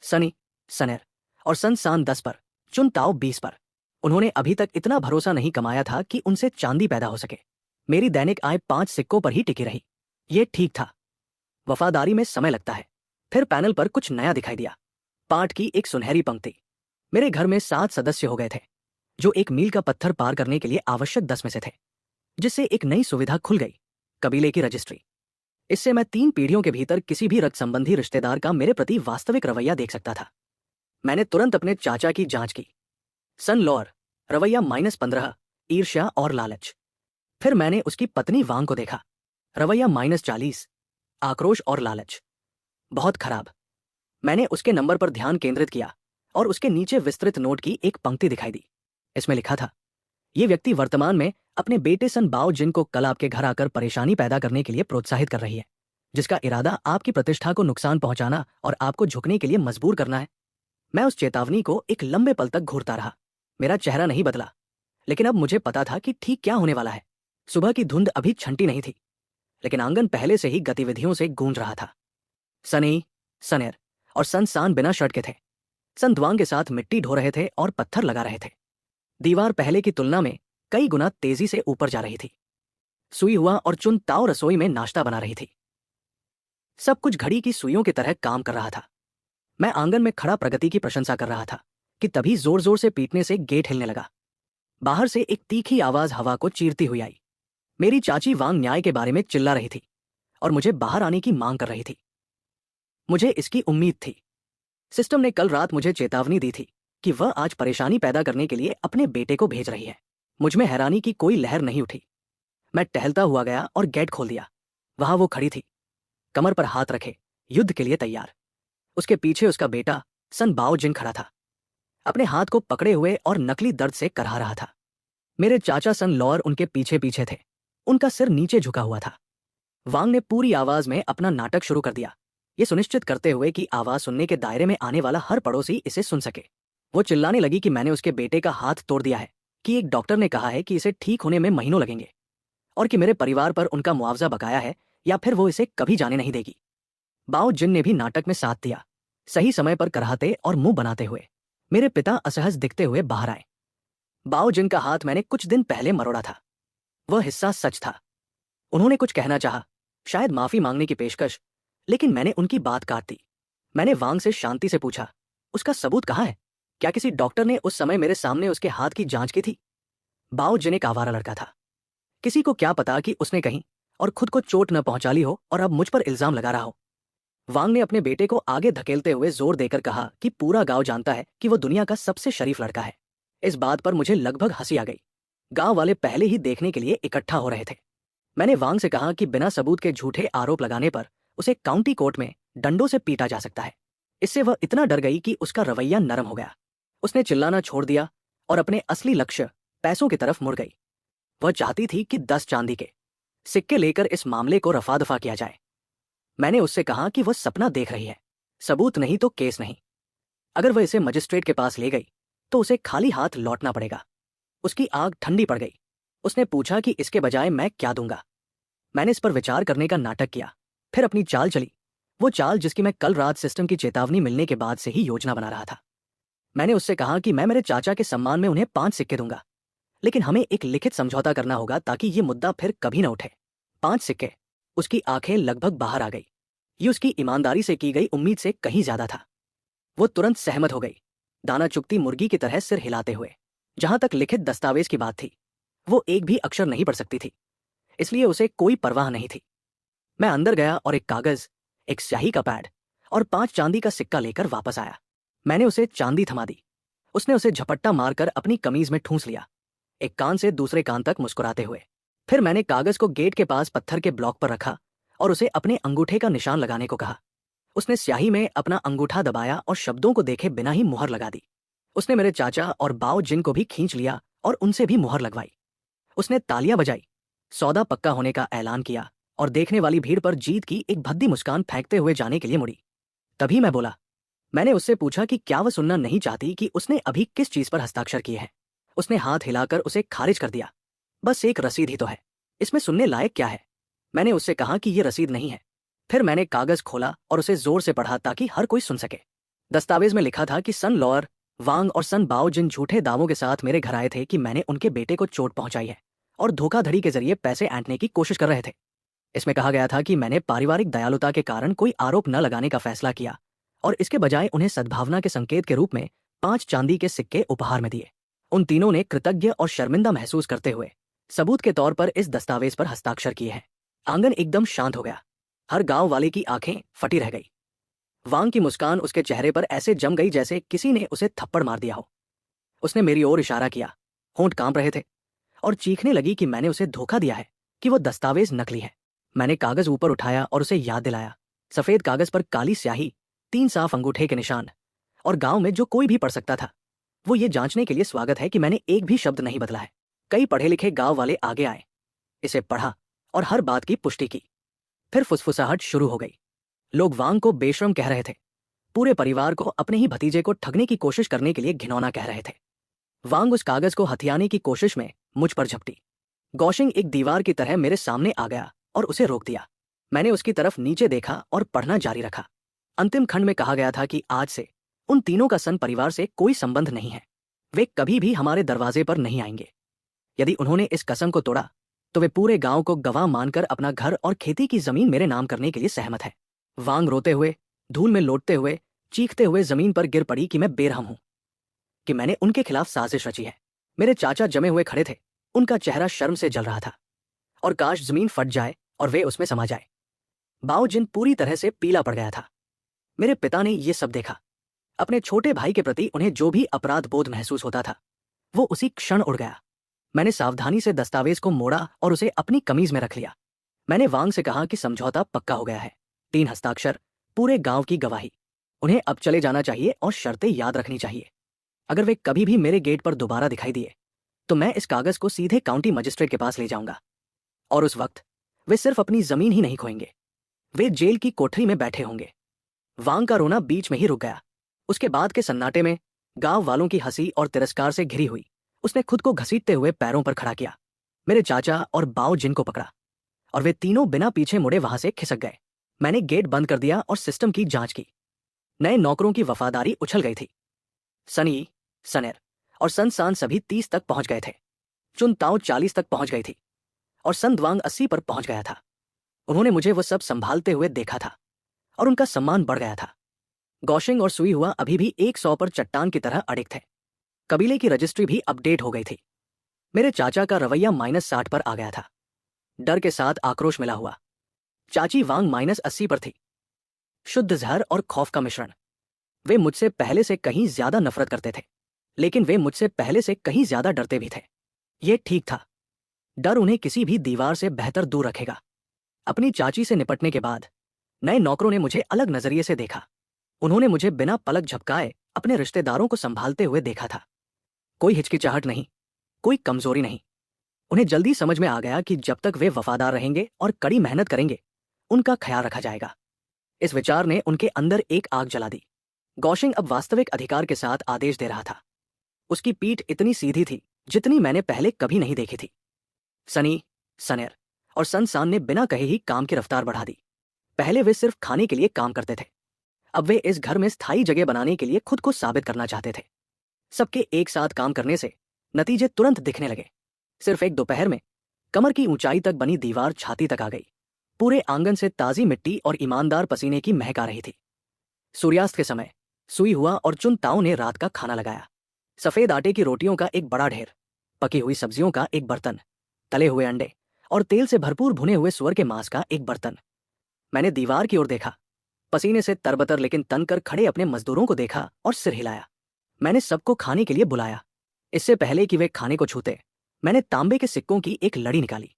सनी, सनेर और सन 10 पर, चुन ताओ 20 पर। उन्होंने अभी तक इतना भरोसा नहीं कमाया था कि उनसे चांदी पैदा हो सके। मेरी दैनिक आय 5 सिक्कों पर ही टिकी रही। ये ठीक था। वफादारी में समय लगता है। फिर पैनल पर कुछ नया दिखाई दिया। पाठ की एक सुनहरी पंक्ति। मेरे घर में 7 सदस्य हो गए थे, जो एक मील का पत्थर पार करने के लिए आवश्यक 10 में से थे, जिससे एक नई सुविधा खुल गई, कबीले की रजिस्ट्री। इससे मैं 3 पीढ़ियों के भीतर किसी भी रक्त संबंधी रिश्तेदार का मेरे प्रति वास्तविक रवैया देख सकता था। मैंने तुरंत अपने चाचा की जांच की। सन लॉर, रवैया -15, ईर्ष्या और लालच। फिर मैंने उसकी पत्नी वांग को देखा। रवैया -40, आक्रोश और लालच। बहुत खराब। मैंने उसके नंबर पर ध्यान केंद्रित किया और उसके नीचे विस्तृत नोट की एक पंक्ति दिखाई दी। इसमें लिखा था, ये व्यक्ति वर्तमान में अपने बेटे सन बाओ जिन को कल आपके घर आकर परेशानी पैदा करने के लिए प्रोत्साहित कर रही है, जिसका इरादा आपकी प्रतिष्ठा को नुकसान पहुंचाना और आपको झुकने के लिए मजबूर करना है। मैं उस चेतावनी को एक लंबे पल तक घूरता रहा। मेरा चेहरा नहीं बदला, लेकिन अब मुझे पता था कि ठीक क्या होने वाला है। सुबह की धुंध अभी छंटी नहीं थी, लेकिन आंगन पहले से ही गतिविधियों से गूंज रहा था। सनी, सनेर और सन बिना शर्ट के थे। संद्वांग के साथ मिट्टी ढो रहे थे और पत्थर लगा रहे थे। दीवार पहले की तुलना में कई गुना तेजी से ऊपर जा रही थी। सुई हुआ और चुन ताओ रसोई में नाश्ता बना रही थी। सब कुछ घड़ी की सुइयों की तरह काम कर रहा था। मैं आंगन में खड़ा प्रगति की प्रशंसा कर रहा था कि तभी जोर जोर से पीटने से गेट हिलने लगा। बाहर से एक तीखी आवाज हवा को चीरती हुई आई। मेरी चाची वांग न्याय के बारे में चिल्ला रही थी और मुझे बाहर आने की मांग कर रही थी। मुझे इसकी उम्मीद थी। सिस्टम ने कल रात मुझे चेतावनी दी थी कि वह आज परेशानी पैदा करने के लिए अपने बेटे को भेज रही है। मुझ में हैरानी की कोई लहर नहीं उठी। मैं टहलता हुआ गया और गेट खोल दिया। वहां वो खड़ी थी, कमर पर हाथ रखे, युद्ध के लिए तैयार। उसके पीछे उसका बेटा सन बाओ जिन खड़ा था, अपने हाथ को पकड़े हुए और नकली दर्द से करहा रहा था। मेरे चाचा सन लॉर उनके पीछे पीछे थे। उनका सिर नीचे झुका हुआ था। वांग ने पूरी आवाज में अपना नाटक शुरू कर दिया, ये सुनिश्चित करते हुए कि आवाज सुनने के दायरे में आने वाला हर पड़ोसी इसे सुन सके। वो चिल्लाने लगी कि मैंने उसके बेटे का हाथ तोड़ दिया है, कि एक डॉक्टर ने कहा है कि इसे ठीक होने में महीनों लगेंगे, और कि मेरे परिवार पर उनका मुआवजा बकाया है या फिर वो इसे कभी जाने नहीं देगी। बाओ जिन ने भी नाटक में साथ दिया, सही समय पर कराहते और मुंह बनाते हुए। मेरे पिता असहज दिखते हुए बाहर आए। बाओ जिन का हाथ मैंने कुछ दिन पहले मरोड़ा था। वह हिस्सा सच था। उन्होंने कुछ कहना चाहा, शायद माफी मांगने की पेशकश, लेकिन मैंने उनकी बात काट दी। मैंने वांग से शांति से पूछा, उसका सबूत कहाँ है? क्या किसी डॉक्टर ने उस समय मेरे सामने उसके हाथ की जांच की थी? बाओ जिन एक आवारा लड़का था। किसी को क्या पता कि उसने कहीं और खुद को चोट न पहुंचा ली हो और अब मुझ पर इल्जाम लगा रहा हो। वांग ने अपने बेटे को आगे धकेलते हुए जोर देकर कहा कि पूरा गांव जानता है कि वो दुनिया का सबसे शरीफ लड़का है। इस बात पर मुझे लगभग हंसी आ गई। गांव वाले पहले ही देखने के लिए इकट्ठा हो रहे थे। मैंने वांग से कहा कि बिना सबूत के झूठे आरोप लगाने पर उसे काउंटी कोर्ट में डंडों से पीटा जा सकता है। इससे वह इतना डर गई कि उसका रवैया नरम हो गया। उसने चिल्लाना छोड़ दिया और अपने असली लक्ष्य पैसों की तरफ मुड़ गई। वह चाहती थी कि 10 चांदी के सिक्के लेकर इस मामले को रफा दफा किया जाए। मैंने उससे कहा कि वह सपना देख रही है, सबूत नहीं तो केस नहीं। अगर वह इसे मजिस्ट्रेट के पास ले गई तो उसे खाली हाथ लौटना पड़ेगा। उसकी आग ठंडी पड़ गई। उसने पूछा कि इसके बजाय मैं क्या दूंगा। मैंने इस पर विचार करने का नाटक किया, फिर अपनी चाल चली, वो चाल जिसकी मैं कल रात सिस्टम की चेतावनी मिलने के बाद से ही योजना बना रहा था। मैंने उससे कहा कि मैं मेरे चाचा के सम्मान में उन्हें 5 सिक्के दूंगा, लेकिन हमें एक लिखित समझौता करना होगा ताकि ये मुद्दा फिर कभी न उठे। 5 सिक्के। उसकी आंखें लगभग बाहर आ गई। ये उसकी ईमानदारी से की गई उम्मीद से कहीं ज्यादा था। वो तुरंत सहमत हो गई, दाना चुगती मुर्गी की तरह सिर हिलाते हुए। जहां तक लिखित दस्तावेज की बात थी, वो एक भी अक्षर नहीं पढ़ सकती थी, इसलिए उसे कोई परवाह नहीं थी। मैं अंदर गया और एक कागज, एक स्याही का पैड और 5 चांदी का सिक्का लेकर वापस आया। मैंने उसे चांदी थमा दी। उसने उसे झपट्टा मारकर अपनी कमीज में ठूंस लिया, एक कान से दूसरे कान तक मुस्कुराते हुए। फिर मैंने कागज को गेट के पास पत्थर के ब्लॉक पर रखा और उसे अपने अंगूठे का निशान लगाने को कहा। उसने स्याही में अपना अंगूठा दबाया और शब्दों को देखे बिना ही मुहर लगा दी। उसने मेरे चाचा और बाओ जिन को भी खींच लिया और उनसे भी मुहर लगवाई। उसने तालियां बजाई, सौदा पक्का होने का ऐलान किया और देखने वाली भीड़ पर जीत की एक भद्दी मुस्कान फेंकते हुए जाने के लिए मुड़ी। तभी मैं बोला। मैंने उससे पूछा कि क्या वह सुनना नहीं चाहती कि उसने अभी किस चीज पर हस्ताक्षर किए हैं। उसने हाथ हिलाकर उसे खारिज कर दिया। बस एक रसीद ही तो है, इसमें सुनने लायक क्या है। मैंने उससे कहा कि यह रसीद नहीं है। फिर मैंने कागज खोला और उसे जोर से पढ़ा ताकि हर कोई सुन सके। दस्तावेज में लिखा था कि सन लॉयर वांग और सन बाओ जिन झूठे दावों के साथ मेरे घर आए थे कि मैंने उनके बेटे को चोट पहुंचाई है और धोखाधड़ी के जरिए पैसे ऐंठने की कोशिश कर रहे थे। इसमें कहा गया था कि मैंने पारिवारिक दयालुता के कारण कोई आरोप न लगाने का फैसला किया और इसके बजाय उन्हें सद्भावना के संकेत के रूप में 5 चांदी के सिक्के उपहार में दिए। उन तीनों ने कृतज्ञ और शर्मिंदा महसूस करते हुए सबूत के तौर पर इस दस्तावेज पर हस्ताक्षर किए हैं। आंगन एकदम शांत हो गया। हर गांव वाले की आंखें फटी रह गई। वांग की मुस्कान उसके चेहरे पर ऐसे जम गई जैसे किसी ने उसे थप्पड़ मार दिया हो। उसने मेरी ओर इशारा किया, होंठ कांप रहे थे, और चीखने लगी कि मैंने उसे धोखा दिया है, कि वो दस्तावेज नकली है। मैंने कागज ऊपर उठाया और उसे याद दिलाया। सफेद कागज पर काली स्याही, 3 साफ अंगूठे के निशान, और गांव में जो कोई भी पढ़ सकता था। वो ये जांचने के लिए स्वागत है कि मैंने एक भी शब्द नहीं बदला है। कई पढ़े लिखे गांव वाले आगे आए, इसे पढ़ा और हर बात की पुष्टि की। फिर फुसफुसाहट शुरू हो गई। लोग वांग को बेशर्म कह रहे थे। पूरे परिवार को अपने ही भतीजे को ठगने की कोशिश करने के लिए घिनौना कह रहे थे। वांग उस कागज को हथियाने की कोशिश में मुझ पर झपटी। गौशिंग एक दीवार की तरह मेरे सामने आ गया और उसे रोक दिया। मैंने उसकी तरफ नीचे देखा और पढ़ना जारी रखा। अंतिम खंड में कहा गया था कि आज से उन तीनों का सन परिवार से कोई संबंध नहीं है। वे कभी भी हमारे दरवाजे पर नहीं आएंगे। यदि उन्होंने इस कसम को तोड़ा तो वे पूरे गांव को गवाह मानकर अपना घर और खेती की जमीन मेरे नाम करने के लिए सहमत है। वांग रोते हुए, धूल में लौटते हुए, चीखते हुए जमीन पर गिर पड़ी कि मैं बेरहम हूं, कि मैंने उनके खिलाफ साजिश रची है। मेरे चाचा जमे हुए खड़े थे। उनका चेहरा शर्म से जल रहा था और काश जमीन फट जाए और वे उसमें समा जाए। बाओ जिन पूरी तरह से पीला पड़ गया था। मेरे पिता ने यह सब देखा। अपने छोटे भाई के प्रति उन्हें जो भी अपराध बोध महसूस होता था वो उसी क्षण उड़ गया। मैंने सावधानी से दस्तावेज को मोड़ा और उसे अपनी कमीज में रख लिया। मैंने वांग से कहा कि समझौता पक्का हो गया है। 3 हस्ताक्षर, पूरे गांव की गवाही। उन्हें अब चले जाना चाहिए और शर्तें याद रखनी चाहिए। अगर वे कभी भी मेरे गेट पर दोबारा दिखाई दिए तो मैं इस कागज को सीधे काउंटी मजिस्ट्रेट के पास ले जाऊंगा, और उस वक्त वे सिर्फ अपनी जमीन ही नहीं खोएंगे, वे जेल की कोठरी में बैठे होंगे। वांग का रोना बीच में ही रुक गया। उसके बाद के सन्नाटे में गांव वालों की हंसी और तिरस्कार से घिरी हुई उसने खुद को घसीटते हुए पैरों पर खड़ा किया, मेरे चाचा और बाओ जिन को पकड़ा, और वे तीनों बिना पीछे मुड़े वहां से खिसक गए। मैंने गेट बंद कर दिया और सिस्टम की जांच की। नए नौकरों की वफादारी उछल गई थी। सनी, सनेर और सन सान सभी 30 तक पहुंच गए थे। चुन ताओ 40 तक पहुंच गई थी और सन द्वांग 80 पर पहुंच गया था। उन्होंने मुझे वो सब संभालते हुए देखा था और उनका सम्मान बढ़ गया था। गौशिंग और सुई हुआ अभी भी 100 पर चट्टान की तरह अड़िग थे। कबीले की रजिस्ट्री भी अपडेट हो गई थी। मेरे चाचा का रवैया -60 पर आ गया था, डर के साथ आक्रोश मिला हुआ। चाची वांग -80 पर थी, शुद्ध जहर और खौफ का मिश्रण। वे मुझसे पहले से कहीं ज्यादा नफरत करते थे, लेकिन वे मुझसे पहले से कहीं ज्यादा डरते भी थे। ये ठीक था। डर उन्हें किसी भी दीवार से बेहतर दूर रखेगा। अपनी चाची से निपटने के बाद नए नौकरों ने मुझे अलग नजरिए से देखा। उन्होंने मुझे बिना पलक झपकाए अपने रिश्तेदारों को संभालते हुए देखा था। कोई हिचकिचाहट नहीं, कोई कमजोरी नहीं। उन्हें जल्दी समझ में आ गया कि जब तक वे वफादार रहेंगे और कड़ी मेहनत करेंगे उनका ख्याल रखा जाएगा। इस विचार ने उनके अंदर एक आग जला दी। गौशिंग अब वास्तविक अधिकार के साथ आदेश दे रहा था। उसकी पीठ इतनी सीधी थी जितनी मैंने पहले कभी नहीं देखी थी। सनी, सनेर और सन सान ने बिना कहे ही काम की रफ्तार बढ़ा दी। पहले वे सिर्फ खाने के लिए काम करते थे, अब वे इस घर में स्थायी जगह बनाने के लिए खुद को साबित करना चाहते थे। सबके एक साथ काम करने से नतीजे तुरंत दिखने लगे। सिर्फ एक दोपहर में कमर की ऊंचाई तक बनी दीवार छाती तक आ गई। पूरे आंगन से ताजी मिट्टी और ईमानदार पसीने की महक आ रही थी। सूर्यास्त के समय सुई हुआ और चुन ताओ ने रात का खाना लगाया। सफेद आटे की रोटियों का एक बड़ा ढेर, पकी हुई सब्जियों का एक बर्तन, तले हुए अंडे और तेल से भरपूर भुने हुए सुअर के मांस का एक बर्तन। मैंने दीवार की ओर देखा, पसीने से तरबतर लेकिन तनकर खड़े अपने मजदूरों को देखा और सिर हिलाया। मैंने सबको खाने के लिए बुलाया। इससे पहले कि वे खाने को छूते मैंने तांबे के सिक्कों की एक लड़ी निकाली।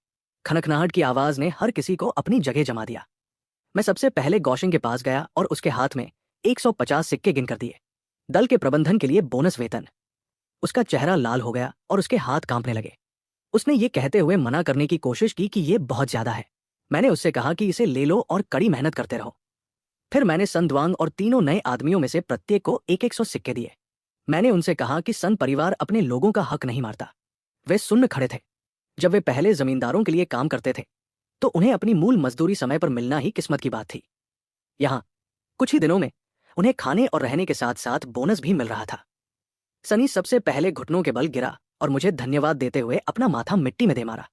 खनखनाहट की आवाज ने हर किसी को अपनी जगह जमा दिया। मैं सबसे पहले गौशिंग के पास गया और उसके हाथ में 150 सिक्के गिनकर दिए। दल के प्रबंधन के लिए बोनस वेतन। उसका चेहरा लाल हो गया और उसके हाथ कांपने लगे। उसने ये कहते हुए मना करने की कोशिश की कि ये बहुत ज्यादा है, मैंने उससे कहा कि इसे ले लो और कड़ी मेहनत करते रहो। फिर मैंने सन द्वांग और तीनों नए आदमियों में से प्रत्येक को 100 सिक्के दिए। मैंने उनसे कहा कि सन परिवार अपने लोगों का हक नहीं मारता। वे सुन्न खड़े थे। जब वे पहले जमींदारों के लिए काम करते थे तो उन्हें अपनी मूल मजदूरी समय पर मिलना ही किस्मत की बात थी। यहाँ कुछ ही दिनों में उन्हें खाने और रहने के साथ साथ बोनस भी मिल रहा था। सनी सबसे पहले घुटनों के बल गिरा और मुझे धन्यवाद देते हुए अपना माथा मिट्टी में दे मारा।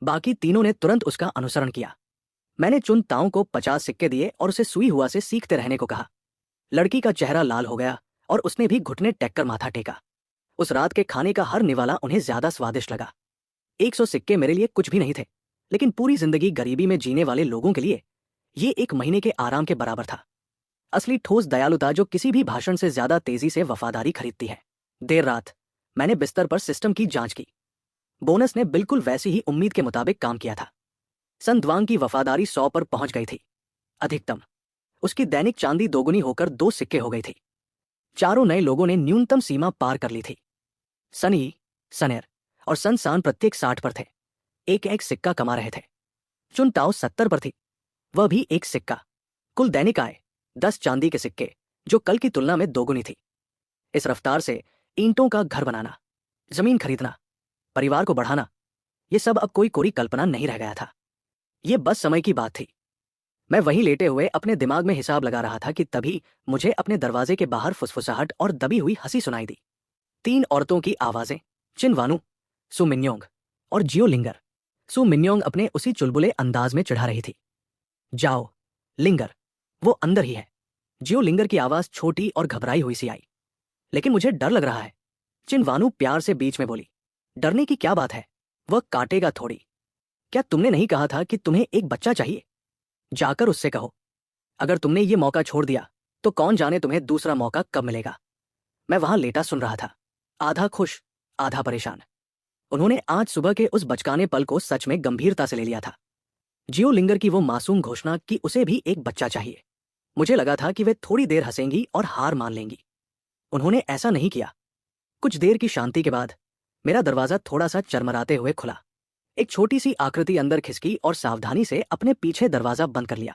बाकी तीनों ने तुरंत उसका अनुसरण किया। मैंने चुन ताऊ को 50 सिक्के दिए और उसे सुई हुआ से सीखते रहने को कहा। लड़की का चेहरा लाल हो गया और उसने भी घुटने टेक कर माथा टेका। उस रात के खाने का हर निवाला उन्हें ज्यादा स्वादिष्ट लगा। 100 सिक्के मेरे लिए कुछ भी नहीं थे, लेकिन पूरी जिंदगी गरीबी में जीने वाले लोगों के लिए ये 1 महीने के आराम के बराबर था। असली ठोस दयालुता जो किसी भी भाषण से ज्यादा तेजी से वफादारी खरीदती है। देर रात मैंने बिस्तर पर सिस्टम की जांच की। बोनस ने बिल्कुल वैसी ही उम्मीद के मुताबिक काम किया था। सन द्वांग की वफादारी 100 पर पहुंच गई थी। अधिकतम उसकी दैनिक चांदी दोगुनी होकर 2 सिक्के हो गई थी। चारों नए लोगों ने न्यूनतम सीमा पार कर ली थी। सनी, सनेर और सनसान प्रत्येक 60 पर थे। एक एक सिक्का कमा रहे थे। चुनताओ 70 पर थी, वह भी 1 सिक्का। कुल दैनिक आय 10 चांदी के सिक्के, जो कल की तुलना में दोगुनी थी। इस रफ्तार से ईंटों का घर बनाना, जमीन खरीदना, परिवार को बढ़ाना, ये सब अब कोई कोरी कल्पना नहीं रह गया था। ये बस समय की बात थी। मैं वहीं लेटे हुए अपने दिमाग में हिसाब लगा रहा था कि तभी मुझे अपने दरवाजे के बाहर फुसफुसाहट और दबी हुई हंसी सुनाई दी। 3 औरतों की आवाजें, चिनवानू, सु मिन्योंग और जियो लिंगर। सु मिन्योंग अपने उसी चुलबुले अंदाज में चिढ़ा रही थी। जाओ लिंगर, वो अंदर ही है। जियो लिंगर की आवाज छोटी और घबराई हुई सी आई। लेकिन मुझे डर लग रहा है, चिनवानू प्यार से बीच में बोली। डरने की क्या बात है, वह काटेगा थोड़ी। क्या तुमने नहीं कहा था कि तुम्हें एक बच्चा चाहिए? जाकर उससे कहो। अगर तुमने ये मौका छोड़ दिया तो कौन जाने तुम्हें दूसरा मौका कब मिलेगा। मैं वहां लेटा सुन रहा था, आधा खुश आधा परेशान। उन्होंने आज सुबह के उस बचकाने पल को सच में गंभीरता से ले लिया था। जियो लिंगर की वो मासूम घोषणा कि उसे भी एक बच्चा चाहिए। मुझे लगा था कि वे थोड़ी देर हंसेंगी और हार मान लेंगी। उन्होंने ऐसा नहीं किया। कुछ देर की शांति के बाद मेरा दरवाजा थोड़ा सा चरमराते हुए खुला। एक छोटी सी आकृति अंदर खिसकी और सावधानी से अपने पीछे दरवाजा बंद कर लिया।